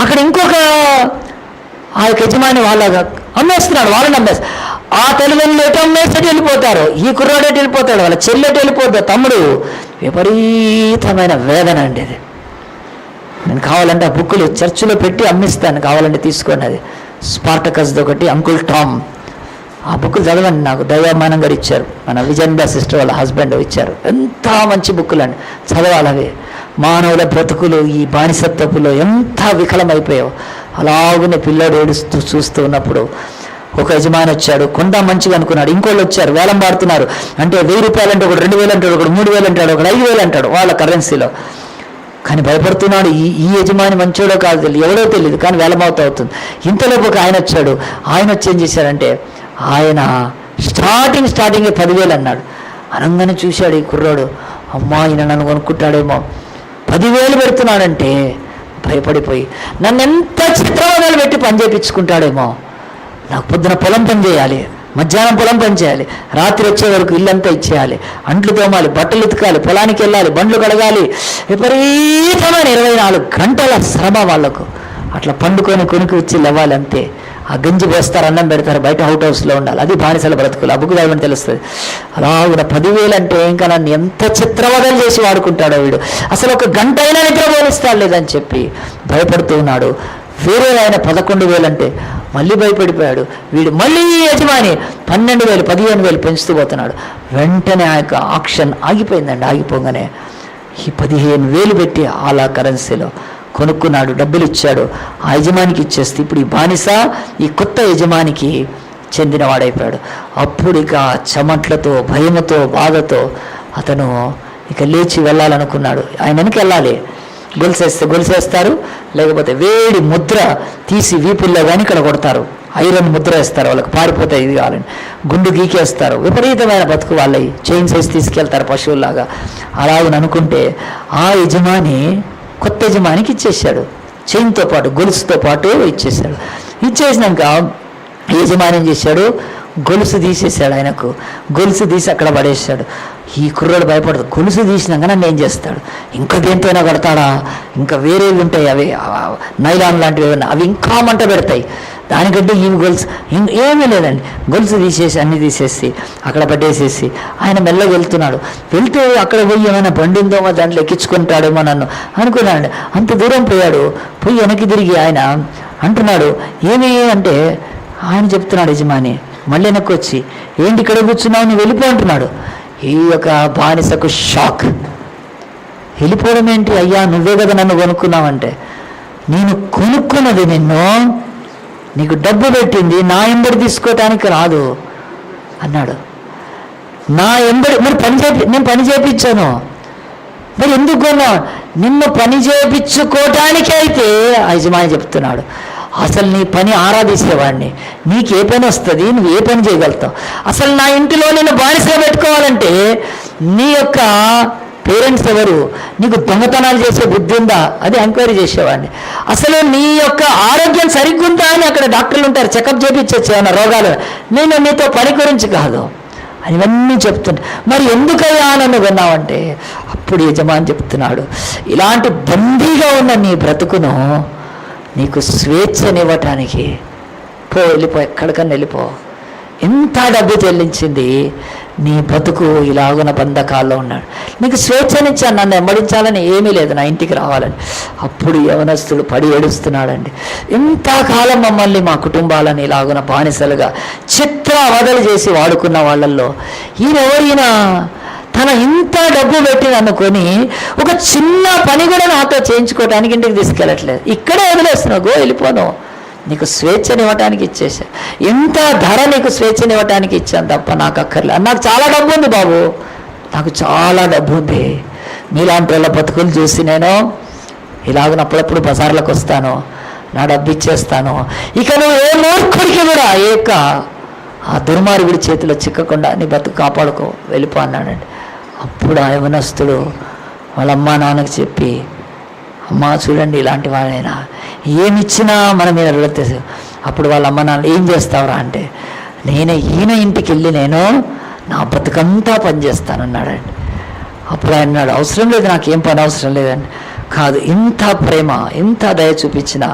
S1: అక్కడ ఇంకొక ఆ యొక్క యజమాని వాళ్ళగా అమ్మేస్తున్నాడు. వాళ్ళని అమ్మేస్తారు. ఆ తల్లిదండ్రులు ఎటు అమ్మేసటి వెళ్ళిపోతారు. ఈ కుర్రాడు ఎటు వెళ్ళిపోతాడు, వాళ్ళ చెల్లెటు వెళ్ళిపోతాడు, తమ్ముడు. విపరీతమైన వేదన అండి అది. నేను కావాలంటే ఆ బుక్కులు చర్చిలో పెట్టి అమ్మిస్తాను, కావాలంటే తీసుకోండి. అది స్పార్టకస్ది ఒకటి, అంకుల్ టామ్. ఆ బుక్కులు చదవండి. నాకు దైవామానం గారు ఇచ్చారు, మన విజయంబ సిస్టర్ వాళ్ళ హస్బెండ్ ఇచ్చారు. ఎంత మంచి బుక్కులు అండి, చదవాలి అవి. మానవుల బ్రతుకులు ఈ బానిసత్వపులో ఎంత వికలమైపోయావు. అలాగనే పిల్లాడు ఏడుస్తూ చూస్తూ ఉన్నప్పుడు ఒక యజమాని వచ్చాడు. కొంత మంచిగా అనుకున్నాడు. ఇంకోళ్ళు వచ్చారు, వేలం పాడుతున్నారు. అంటే 1000 రూపాయలు అంటే ఒకడు 2000 అంటాడు, ఒకడు 3000 అంటాడు, ఒకడు 5000 అంటాడు వాళ్ళ కరెన్సీలో. కానీ భయపడుతున్నాడు. ఈ యజమాని మంచోడో కాదు తెలియదు, ఎవడో తెలియదు, కానీ వేలమవుతూ అవుతుంది. ఇంతలోపు ఒక ఆయన వచ్చాడు. ఆయన వచ్చి ఏం చేశారంటే ఆయన స్టార్టింగే 10,000 అన్నాడు. అనగానే చూశాడు ఈ కుర్రాడు, అమ్మా ఈయన నన్ను కొనుక్కుంటాడేమో, 10,000 పెడుతున్నాడంటే భయపడిపోయి నన్ను ఎంత చిత్రవదాలు పెట్టి పని చేయించుకుంటాడేమో. నాకు పొద్దున పొలం పని చేయాలి, మధ్యాహ్నం పొలం పని చేయాలి, రాత్రి వచ్చే వరకు ఇల్లంతా ఇచ్చేయాలి, అంట్లు తోమాలి, బట్టలు ఉతకాలి, పొలానికి వెళ్ళాలి, బండ్లు కడగాలి. విపరీతమైన 24 గంటల శ్రమ వాళ్లకు. అట్లా పండుకొని కొనుక్కి వచ్చి లేవాలి అంతే. ఆ గంజి పోస్తారు, అన్నం పెడతారు, బయట హౌస్లో ఉండాలి. అది బానిసల బ్రతుకులు. అబ్బుకు దాయమని తెలుస్తుంది. అలాగే 10,000 అంటే ఇంకా నన్ను ఎంత చిత్రవదలు చేసి వాడుకుంటాడో వీడు, అసలు ఒక గంట అయినా నిద్రపోనిస్తాడు లేదని చెప్పి భయపడుతూ ఉన్నాడు. వేరే ఆయన 11,000 అంటే మళ్ళీ భయపడిపోయాడు. వీడు మళ్ళీ యజమాని 12,000, 15,000 పెంచుతూ పోతున్నాడు. వెంటనే ఆ యొక్క ఆక్షన్ ఆగిపోయిందండి. ఆగిపోగానే ఈ 15,000 పెట్టి అలా కరెన్సీలో కొనుక్కున్నాడు, డబ్బులు ఇచ్చాడు. ఆ యజమానికి ఇచ్చేస్తే ఇప్పుడు ఈ బానిస ఈ కొత్త యజమానికి చెందినవాడైపోయాడు. అప్పుడు ఇక చెమట్లతో, భయముతో, బాధతో అతను ఇక లేచి వెళ్ళాలనుకున్నాడు. ఆయన వెనక్కి వెళ్ళాలి. గొలుసేస్తారు, లేకపోతే వేడి ముద్ర తీసి వీపుల్లో కానీ ఇక్కడ కొడతారు, ఐరన్ ముద్ర వేస్తారు, వాళ్ళకి పారిపోతాయి ఇది కావాలని, గుండు గీకేస్తారు. విపరీతమైన బతుకు వాళ్ళవి. చైన్స్ వేసి తీసుకెళ్తారు పశువుల్లాగా. అలాగని అనుకుంటే ఆ యజమాని కొత్త యజమానికి ఇచ్చేసాడు. చైన్తో పాటు, గొలుసుతో పాటు ఇచ్చేసాడు. ఇచ్చేసినాక యజమాని ఏం చేశాడు, గొలుసు తీసేసాడు. ఆయనకు గొలుసు తీసి అక్కడ పడేసాడు. ఈ కుర్రాడు భయపడదు. గొలుసు తీసినాక నన్ను ఏం చేస్తాడు, ఇంకా దేంతోనే కడతాడా, ఇంకా వేరేవి ఉంటాయి, అవి నైలాన్ లాంటివి ఏమన్నా, అవి ఇంకా మంట పెడతాయి. దానికంటే ఈ గొలుసు ఏమీ లేదండి. గొలుసు తీసేసి అన్నీ తీసేసి అక్కడ పట్టేసేసి ఆయన మెల్లగా వెళ్తున్నాడు. వెళ్తే అక్కడ పోయి ఏమైనా బండి ఉందో దాంట్లో ఎక్కించుకుంటాడేమో నన్ను అనుకున్నాడు. అంత దూరం పోయాడు. పోయి వెనక్కి తిరిగి ఆయన అంటున్నాడు, ఏమి అంటే ఆయన చెప్తున్నాడు యజమాని. మళ్ళీ వెనక్కి వచ్చి, ఏంటి ఇక్కడ కూర్చున్నావు, నువ్వు వెళ్ళిపో అంటున్నాడు. ఈ యొక్క బానిసకు షాక్. వెళ్ళిపోవడం ఏంటి అయ్యా, నువ్వే కదా నన్ను కొనుక్కున్నావంటే, నేను కొనుక్కున్నది నిన్ను, నీకు డబ్బు పెట్టింది, నా ఎంబడి తీసుకోవటానికి రాదు అన్నాడు. నా ఎంబడి మరి నేను పని చేయించాను, మరి ఎందుకు కొన్నా, నిన్ను పని చేయించుకోవటానికే అయితే ఆ యజమాని చెప్తున్నాడు. అసలు నీ పని ఆరాధించేవాడిని, నీకు ఏ పని వస్తుంది, నువ్వు ఏ పని చేయగలుగుతావు, అసలు నా ఇంటిలో నేను బానిసగా పెట్టుకోవాలంటే నీ యొక్క పేరెంట్స్ ఎవరు, నీకు దొంగతనాలు చేసే బుద్ధి ఉందా, అది ఎంక్వైరీ చేసేవాడిని. అసలు నీ యొక్క ఆరోగ్యం సరిగ్గుందా అని అక్కడ డాక్టర్లు ఉంటారు, చెకప్ చేయించవచ్చు ఏమన్నా రోగాలు, నేను నీతో పని గురించి కాదు అని ఇవన్నీ చెప్తుంటే, మరి ఎందుకయ్యా నన్ను విన్నావంటే అప్పుడు యజమాని చెప్తున్నాడు, ఇలాంటి బందీగా ఉన్న నీ బ్రతుకును నీకు స్వేచ్ఛనివ్వటానికి వెళ్ళిపో, ఎక్కడికన్నా వెళ్ళిపో, ఎంత డబ్బు చెల్లించింది, నీ బతుకు ఇలాగున బంధకాల్లో ఉన్నాడు. నీకు స్వేచ్ఛనిచ్చాను, నన్ను వెంబడించాలని ఏమీ లేదు, నా ఇంటికి రావాలని. అప్పుడు యవనస్తుడు పడి ఏడుస్తున్నాడండి. ఇంతకాలం మమ్మల్ని మా కుటుంబాలని ఇలాగున బానిసలుగా చిత్రవదలు చేసి వాడుకున్న వాళ్ళల్లో ఈయన తన ఇంత డబ్బు పెట్టి అనుకొని ఒక చిన్న పని కూడా నాతో చేయించుకోవడానికి ఇంటికి తీసుకెళ్ళట్లేదు. ఇక్కడే వదిలేస్తున్నావు, వెళ్ళిపోను, నీకు స్వేచ్ఛనివ్వటానికి ఇచ్చేసా. ఎంత ధర నీకు స్వేచ్ఛనివ్వటానికి ఇచ్చాను తప్ప నాకు అక్కర్లేదు. నాకు చాలా డబ్బు ఉంది బాబు, నాకు చాలా డబ్బు ఉంది. మీలాంటి వాళ్ళ బతుకులు చూసి నేను ఇలాగ అప్పుడప్పుడు బజార్లకు వస్తాను, నా డబ్బు ఇచ్చేస్తాను. ఇక నువ్వు ఏ మూర్ఖుడికి కూడా ఆ దుర్మార్గుడి చేతిలో చిక్కకుండా నీ బతుకు కాపాడుకో, వెళ్ళిపో అన్నాడండి. అప్పుడు ఆ యవనస్తుడు వాళ్ళ అమ్మా నాన్నకి చెప్పి, అమ్మా చూడండి ఇలాంటి వాళ్ళైనా ఏమిచ్చినా మన మీద వెళ్ళలేదు. అప్పుడు వాళ్ళ అమ్మ నాన్న ఏం చేస్తావురా అంటే, ఈయన ఇంటికి వెళ్ళి నేను నా బతుకంతా పనిచేస్తానన్నాడండి. అప్పుడు ఆయన అన్నాడు, అవసరం లేదు, నాకేం పని అవసరం లేదండి. కాదు, ఇంత ప్రేమ ఇంత దయ చూపించిన,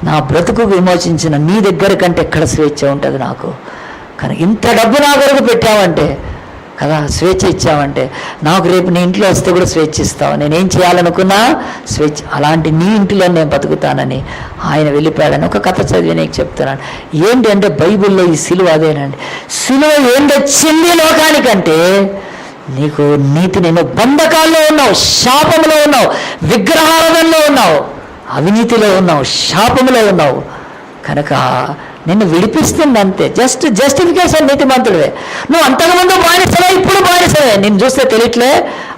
S1: నా బ్రతుకు విమోచించిన నీ దగ్గర కంటే ఎక్కడ స్వేచ్ఛ ఉంటుంది నాకు. కానీ ఇంత డబ్బు నా కొరకు పెట్టావంటే కదా, స్వేచ్ఛ ఇచ్చావంటే నాకు రేపు నీ ఇంట్లో వస్తే కూడా స్వేచ్ఛ ఇస్తావు. నేనేం చేయాలనుకున్నా స్వేచ్ఛ, అలాంటి నీ ఇంటిలో నేను బతుకుతానని ఆయన వెళ్ళిపోయాడని ఒక కథ చదివి నీకు చెప్తున్నాను. ఏంటి అంటే బైబిల్లో ఈ సిలువ అదేనండి. సిలువ ఏం తెచ్చింది లోకానికంటే, నీకు నీతిని, నువ్వు బంధకాల్లో ఉన్నావు, శాపంలో ఉన్నావు, విగ్రహారాధనలో ఉన్నావు, అవినీతిలో ఉన్నావు, శాపంలో ఉన్నావు కనుక నిన్ను విడిపిస్తుంది అంతే. జస్టిఫికేషన్ నీతిమంతుడివే. నువ్వు అంతకుముందు బానిసలే, ఇప్పుడు బానిసలే. నేను చూస్తే తెలియట్లే,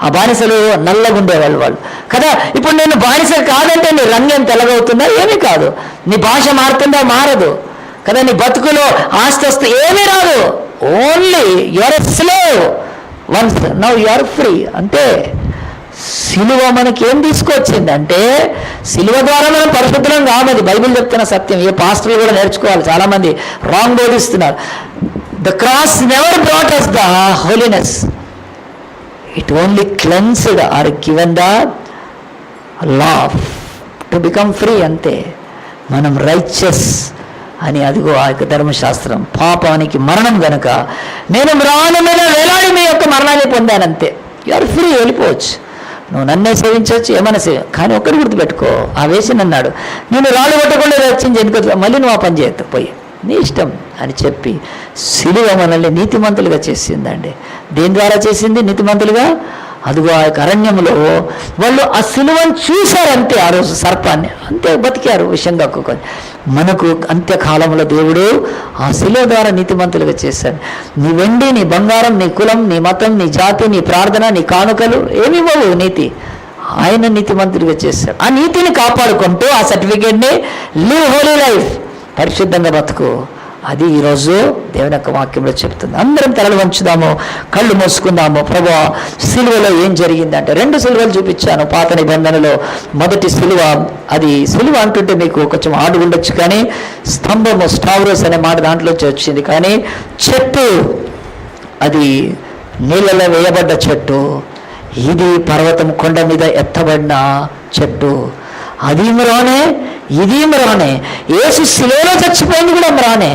S1: ఆ బానిసలు నల్లగుండేవాళ్ళు వాళ్ళు కదా. ఇప్పుడు నేను బానిస కాదంటే నీ రంగం తెల్లగవుతుందా? ఏమీ కాదు. నీ భాష మారుతుందా? మారదు కదా. నీ బతుకులో ఆస్తి వస్తే ఏమీ రాదు. Only your slave once, now your free అంతే. సిలువ మనకి ఏం తీసుకొచ్చింది అంటే, సిలువ ద్వారా మనం పరిశుద్ధం కామది బైబిల్ చెప్తున్న సత్యం. ఏ పాస్టర్లు కూడా నేర్చుకోవాలి, చాలామంది రాంగ్ బోధిస్తున్నారు. The cross never brought us the holiness, it only cleansed or given the law to become free అంతే. మనం రైచియస్ అని, అదిగో ఆ యొక్క ధర్మశాస్త్రం పాపానికి మరణం గనుక నేను మ్రాను మీద వేలాడి మీ యొక్క మరణాన్ని పొందానంతే. యూఆర్ ఫ్రీ, వెళ్ళిపోవచ్చు. నువ్వు నన్నే సేవించవచ్చు, ఏమైనా కానీ ఒక్కటి గుర్తుపెట్టుకో, ఆ వేసిన అన్నాడు, నేను రాళ్ళు కొట్టకుండా రచించి ఎందుకు, మళ్ళీ నువ్వు ఆ పని చేయొద్దు, పోయి నీ ఇష్టం అని చెప్పి సిలువ మనల్ని నీతిమంతులుగా చేసిందండి. దేని ద్వారా చేసింది నీతిమంతులుగా? అదిగో ఆ యొక్క అరణ్యంలో వాళ్ళు ఆ సిలువను చూశారంతే, ఆ రోజు సర్పాన్ని అంతే, బతికారు విషయం కక్కుకొని. మనకు అంత్యకాలంలో దేవుడు ఆ సిలువ ద్వారా నీతిమంతులుగా చేశాడు. నీ వెండి, నీ బంగారం, నీ కులం, నీ మతం, నీ జాతి, నీ ప్రార్థన, నీ కానుకలు ఏమి ఇవ్వవు, నీతి ఆయన నీతిమంతులుగా చేశాడు. ఆ నీతిని కాపాడుకుంటూ ఆ సర్టిఫికేట్ని లివ్ హోలీ లైఫ్, పరిశుద్ధంగా బతుకు, అది ఈరోజు దేవుని యొక్క వాక్యంలో చెప్తుంది. అందరం తలలు వంచుదాము, కళ్ళు మూసుకుందాము. ప్రభువా, సిలువలో ఏం జరిగిందంటే 2 సిలువలు చూపించాను పాత నిబంధనలో. మొదటి సిలువ, అది సిలువ అంటుంటే మీకు కొంచెం ఆడు ఉండొచ్చు, కానీ స్తంభము, స్టావరోస్ అనే మాట దాంట్లోంచి వచ్చింది. కానీ చెట్టు, అది నీళ్ళలో వేయబడ్డ చెట్టు, ఇది పర్వతం కొండ మీద ఎత్తబడిన చెట్టు. అది మ్రానే, ఇది మ్రానే. యేసు శిలువలో చచ్చిపోయింది కూడా మ్రానే.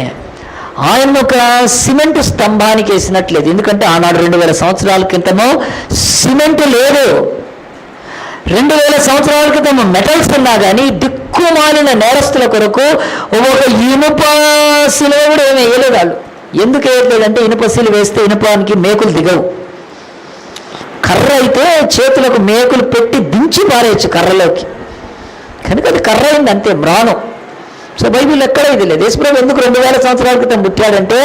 S1: ఆయన ఒక సిమెంట్ స్తంభానికి వేసినట్లేదు, ఎందుకంటే ఆనాడు 2000 సంవత్సరాల క్రితము సిమెంట్ లేదు. 2000 సంవత్సరాల క్రితం మెటల్స్ ఉన్నా కానీ దిక్కుమాలిన నేరస్తుల కొరకు ఒక ఇనుప శిలువ కూడా ఏమి వేయలేదు వాళ్ళు. ఎందుకు వేయలేదంటే, ఇనుప శిలువ వేస్తే ఇనుపానికి మేకులు దిగవు. కర్ర అయితే చేతులకు మేకులు పెట్టి దించి పారేయచ్చు కర్రలోకి, కనుక అది కర్ర అయింది అంతే, మ్రాను. సో బైబిల్ ఎక్కడ ఇది లేదు. యేసుప్రభు ఎందుకు 2000 సంవత్సరాల క్రితం పుట్టాడంటే,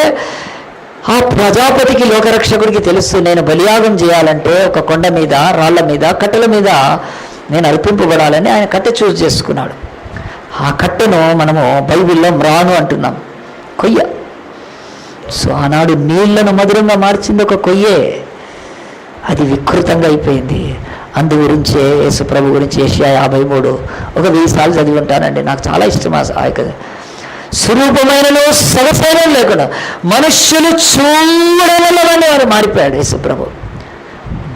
S1: ఆ ప్రజాపతికి, లోకరక్షకుడికి తెలుసు, నేను బలియాగం చేయాలంటే ఒక కొండ మీద, రాళ్ల మీద, కట్టెల మీద నేను అర్పింపబడాలని ఆయన కట్టె చూస్ చేసుకున్నాడు. ఆ కట్టెను మనము బైబిల్లో మ్రాను అంటున్నాం, కొయ్య. సో ఆనాడు నీళ్లను మధురంగా మార్చింది ఒక కొయ్యే, అది వికృతంగా అయిపోయింది. అందు గురించే యేసు ప్రభు గురించి యెషయా 53 ఒక 1000 సార్లు చదివి ఉంటానండి. నాకు చాలా ఇష్టం ఆ యొక్క స్వరూపమైనలో సగసైనం లేకుండా మనుష్యులు చూడవలవని వారు మారిపోయాడు యేసు ప్రభు.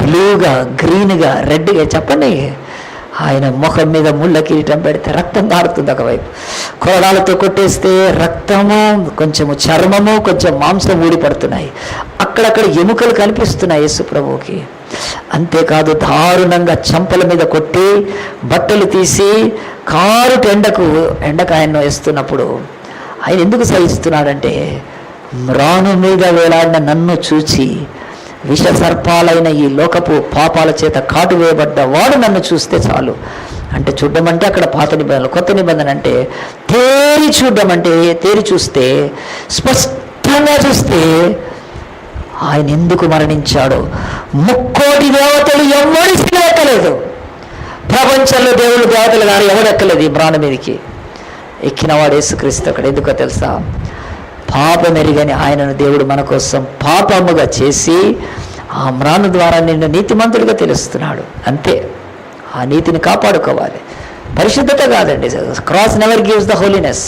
S1: బ్లూగా, గ్రీన్గా, రెడ్గా, చెప్పండి ఆయన ముఖం మీద ముళ్ళ కిరీటం పెడితే రక్తం కారుతుంది ఒకవైపు, కొరడాలతో కొట్టేస్తే రక్తము, కొంచెము చర్మము, కొంచెం మాంసం ఊడిపడుతున్నాయి, అక్కడక్కడ ఎముకలు కనిపిస్తున్నాయి యేసు ప్రభువుకి. అంతేకాదు దారుణంగా చెంపల మీద కొట్టి బట్టలు తీసి కారుట ఎండకు ఆయన వేస్తున్నప్పుడు ఆయన ఎందుకు సహిస్తున్నాడంటే, మ్రాను మీద వేలాడిన నన్ను చూచి విష సర్పాలైన ఈ లోకపు పాపాల చేత కాటు వేయబడ్డ వాడు నన్ను చూస్తే చాలు. అంటే చూడడం అంటే అక్కడ పాత నిబంధనలు, కొత్త నిబంధన అంటే తేరి చూడడం, అంటే తేరి చూస్తే, స్పష్టంగా చూస్తే ఆయన ఎందుకు మరణించాడో. 3,000,000 దేవతలు ఎవరి సిలువ ఎక్కలేదు, ప్రపంచంలో దేవుడు దేవతలు కానీ ఎవడెక్కలేదు ఈ మ్రాను మీదకి. ఎక్కినవాడు యేసుక్రీస్తు. అక్కడ ఎందుకో తెలుసా? పాపం ఎరిగని ఆయనను దేవుడు మన కోసం పాపముగా చేసి ఆ మ్రాను ద్వారా నిన్ను నీతిమంతుడిగా తెలుస్తున్నాడు. అంతే, ఆ నీతిని కాపాడుకోవాలి. పరిశుద్ధత కాదండి, cross never gives the holiness,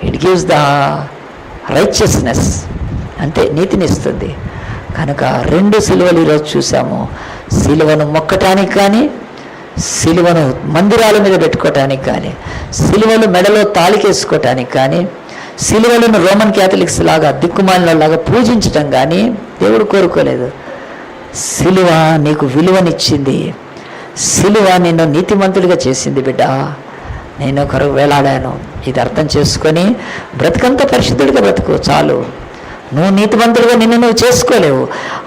S1: it gives the righteousness. అంతే, నీతిని ఇస్తుంది. కనుక 2 సిలువలు ఈరోజు చూసాము. సిలువను మొక్కటానికి కానీ, సిలువను మందిరాల మీద పెట్టుకోవటానికి కానీ, సిలువలు మెడలో తాళికేసుకోవటానికి కానీ, సిలువలను రోమన్ క్యాథలిక్స్ లాగా దిక్కుమాలినలాగా పూజించటం కానీ దేవుడు కోరుకోలేదు. సిలువ నీకు విలువనిచ్చింది, సిలువ నిన్ను నీతిమంతుడిగా చేసింది. బిడ్డ, నేను ఒకరు వేలాడాను, ఇది అర్థం చేసుకొని బ్రతుకంతా పరిశుద్ధుడిగా బ్రతుకు చాలు. నువ్వు నీతిమంతుడిగా నిన్ను నువ్వు చేసుకోలేవు.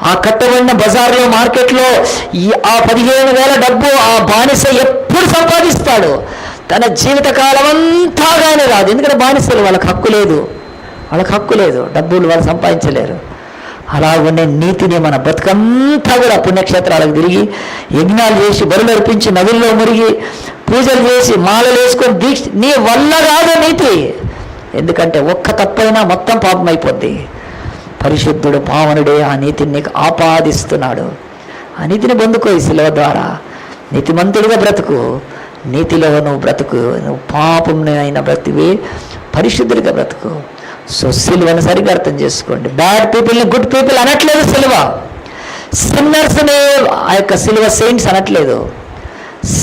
S1: ఆ కట్టబడిన బజార్లో, మార్కెట్లో ఆ 15,000 డబ్బు ఆ బానిస ఎప్పుడు సంపాదిస్తాడు? తన జీవితకాలం అంతా కానీ రాదు. ఎందుకంటే బానిసలు, వాళ్ళకి హక్కు లేదు, డబ్బులు వాళ్ళు సంపాదించలేరు. అలాగనే నీతిని మన బతుకంతా కూడా పుణ్యక్షేత్రాలకు తిరిగి, యజ్ఞాలు చేసి, బరులు అర్పించి, నదుల్లో మురిగి, పూజలు చేసి, మాలలు వేసుకొని దీక్ష, నీ వల్ల కాదు నీతి. ఎందుకంటే ఒక్క తప్పైనా మొత్తం పాపం అయిపోద్ది. పరిశుద్ధుడు పావనుడే ఆ నీతిని నీకు ఆపాదిస్తున్నాడు. ఆ నీతిని పొందుకో ఈ శిలువ ద్వారా. నీతిమంతుడిగా బ్రతుకు, నీతిలో నువ్వు బ్రతుకు. నువ్వు పాపం అయిన బ్రతివి, పరిశుద్ధుడిగా బ్రతుకు. సో సిలువను సరిగ్గా అర్థం చేసుకోండి. బ్యాడ్ పీపుల్ని గుడ్ పీపుల్ అనట్లేదు సిలువ, సిన్నర్స్ని ఆ యొక్క సిలువ సెయింట్స్ అనట్లేదు.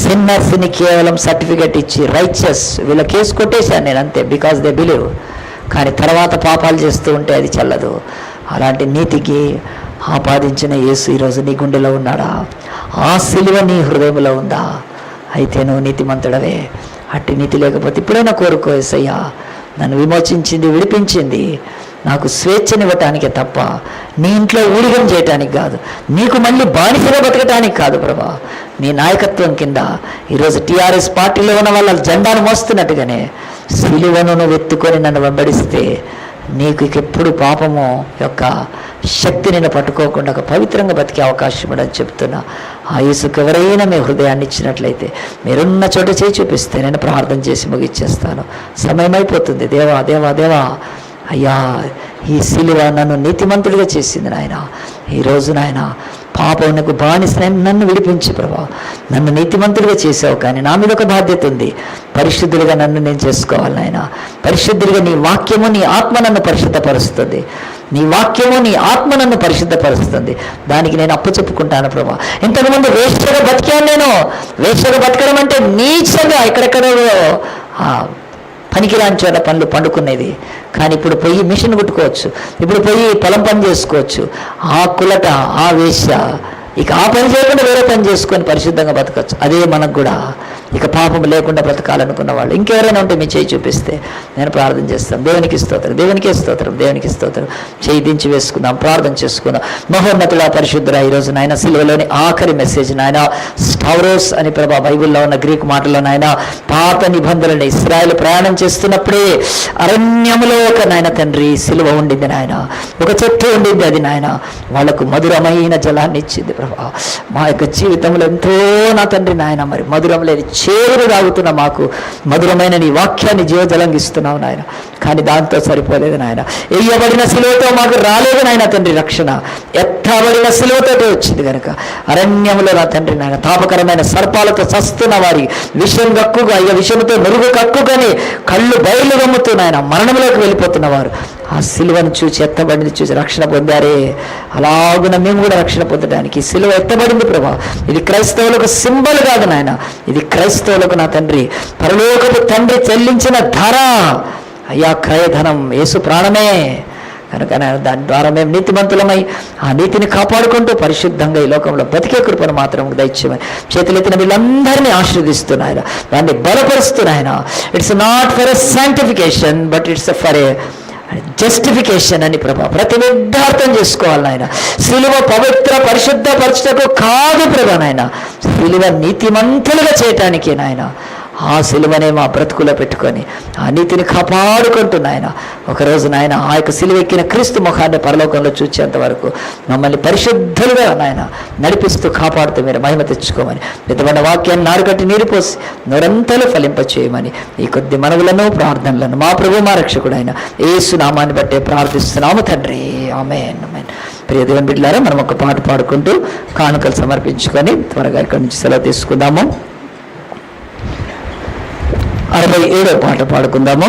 S1: సిన్నర్స్ని కేవలం సర్టిఫికెట్ ఇచ్చి రైచియస్, వీళ్ళ కేసు కొట్టేశాను నేను అంతే, బికాజ్ దే బిలీవ్. కానీ తర్వాత పాపాలు చేస్తూ ఉంటే అది చల్లదు. అలాంటి నీతికి ఆపాదించిన యేసు ఈరోజు నీ గుండెలో ఉన్నాడా? ఆ సిలువ నీ హృదయంలో ఉందా? అయితే నువ్వు నీతిమంతుడవే. అట్టి నీతి లేకపోతే ఇప్పుడైనా కోరుకో, యేసయ్యా నన్ను విమోచించింది, విడిపించింది, నాకు స్వేచ్ఛనివ్వటానికే తప్ప నీ ఇంట్లో ఊడిగం చేయటానికి కాదు, నీకు మళ్ళీ బానిసగా బతకటానికి కాదు ప్రభా. నీ నాయకత్వం కింద ఈరోజు టీఆర్ఎస్ పార్టీలో ఉన్న వాళ్ళ జెండాను మోస్తున్నట్టుగానే సిలువను నువ్వు ఎత్తుకొని నన్ను వెంబడిస్తే నీకు ఎప్పుడు పాపము యొక్క శక్తి నిన్ను పట్టుకోకుండా ఒక పవిత్రంగా బతికే అవకాశం ఉండని చెప్తున్నా. ఆ యేసుకు ఎవరైనా మీ హృదయాన్ని ఇచ్చినట్లయితే మీరున్న చోట చేయి చూపిస్తే నేను ప్రార్థన చేసి ముగిచ్చేస్తాను. సమయం అయిపోతుంది. దేవా దేవా దేవా, అయ్యా ఈ సిలువ నన్ను నీతిమంతుడిగా చేసింది నాయన. ఈరోజు నాయన పాపమునకు బానిస నన్ను విడిపించి ప్రభా, నన్ను నీతిమంతుడిగా చేసావు. కానీ నా మీద ఒక బాధ్యత ఉంది, పరిశుద్ధుడిగా నన్ను నేను చేసుకోవాలి నాయన. పరిశుద్ధుడిగా నీ వాక్యము, నీ ఆత్మ నన్ను పరిశుద్ధపరుస్తుంది. నీ వాక్యము, నీ ఆత్మ నన్ను పరిశుద్ధపరుస్తుంది. దానికి నేను అప్పచెప్పుకుంటాను ప్రభా. ఇంతకుముందు వేశ్యగా బతికాను నేను. వేశ్యగా బతకడం అంటే నీచంగా ఎక్కడెక్కడో పనికిరాని చోట పనులు పండుకునేది. కానీ ఇప్పుడు పోయి మిషన్ కుట్టుకోవచ్చు, ఇప్పుడు పోయి పొలం పని చేసుకోవచ్చు. ఆ కులట, ఆ వేశ్య ఇక ఆ పని చేయకుండా వేరే పని చేసుకొని పరిశుద్ధంగా బతకచ్చు. అదే మనకు కూడా ఇక పాపం లేకుండా బ్రతకాలనుకున్న వాళ్ళు ఇంకెవరైనా ఉంటే మీ చేయి చూపిస్తే నేను ప్రార్థన చేస్తాను. దేవునికి స్తోత్రం, దేవునికే స్తోత్రం, దేవునికి స్తోత్రం. చేయి దించి వేసుకుందాం, ప్రార్థన చేసుకుందాం. మహోన్నతుడా పరిశుద్ధుడా, ఈరోజు నాయన సిలువలోని ఆఖరి మెసేజ్ నాయన స్టౌరోస్ అని ప్రభా బైబిల్లో ఉన్న గ్రీక్ మాటలో నాయన పాత నిబంధనలు ఇశ్రాయేలు ప్రయాణం చేస్తున్నప్పుడే అరణ్యములో ఒక నాయన తండ్రి సిలువ ఉండింది నాయన, ఒక చెట్టు ఉండింది. అది నాయన వాళ్లకు మధురమైన జలాన్ని ఇచ్చింది ప్రభా. మా యొక్క జీవితంలో ఎంతో నా తండ్రి నాయన మరి మధురం లేని చేరు తాగుతున్న మాకు మధురమైన నీ వాక్యాన్ని జీవజలంగా ఇస్తున్నావు నాయన. కానీ దాంతో సరిపోలేదు నాయన. ఎయ్యబడిన సిలువతో మాకు రాలేదు నాయన తండ్రి రక్షణ, ఎత్తబడిన సిలువతో వచ్చింది కనుక అరణ్యంలో నా తండ్రి నాయన తాపకరమైన సర్పాలతో చస్తున్న వారి విషం కక్కుగా, ఇక విషంతో మెరుగు కక్కుగానే కళ్ళు బయలు గమ్ముతూ నాయన మరణంలోకి వెళ్ళిపోతున్నవారు ఆ సిలువను చూసి, ఎత్తబడింది చూసి రక్షణ పొందారే, అలాగున మేము కూడా రక్షణ పొందడానికి సిలువ ఎత్తబడింది ప్రభా. ఇది క్రైస్తవులకు సింబల్ కాదు నాయన, ఇది క్రైస్తవులకు నా తండ్రి పరలోకపు తండ్రి చెల్లించిన ధర అయ్యా, క్రయధనం యేసు ప్రాణమే. కనుక దాని ద్వారా మేము నీతిమంతులమై ఆ నీతిని కాపాడుకుంటూ పరిశుద్ధంగా ఈ లోకంలో బతికే కృపను మాత్రం దయచేయమని చేతులెత్తిన వీళ్ళందరినీ ఆశీర్వదిస్తున్నాయన, దాన్ని బలపరుస్తున్నాయన. It's not for a sanctification but it's for a justification అని ప్రభా ప్రతి నిర్ధార్థం చేసుకోవాలి నాయన. సిలువ పవిత్ర పరిశుద్ధ పరచుటకు కాదు ప్రభా నాయన, సిలువ నీతిమంతులుగా చేయటానికే నాయన. ఆ సిలువనే మా బ్రతుకులో పెట్టుకొని ఆ నీతిని కాపాడుకుంటూ నాయన ఒకరోజు నాయన ఆ యొక్క సిలువ ఎక్కిన క్రీస్తు ముఖాన్ని పరలోకంలో చూచేంత వరకు మమ్మల్ని పరిశుద్ధులుగా నాయన నడిపిస్తూ కాపాడుతూ మీరు మహిమ తెచ్చుకోమని, నిజమైన వాక్యాన్ని నారుగట్టి నీరు పోసి నొరంతలు ఫలింపచేయమని ఈ కొద్ది మనవులను ప్రార్థనలను మా ప్రభు మా రక్షకుడు అయిన యేసు నామాన్ని బట్టే ప్రార్థిస్తున్నాము తండ్రి. ఆమేన్ ఆమేన్. ప్రియ దేవుని బిడ్డలారా, మనం ఒక పాట పాడుకుంటూ కానుకలు సమర్పించుకొని త్వరగా ఇక్కడి నుంచి సెలవు తీసుకుందాము. 67వ పాట పాడుకుందాము.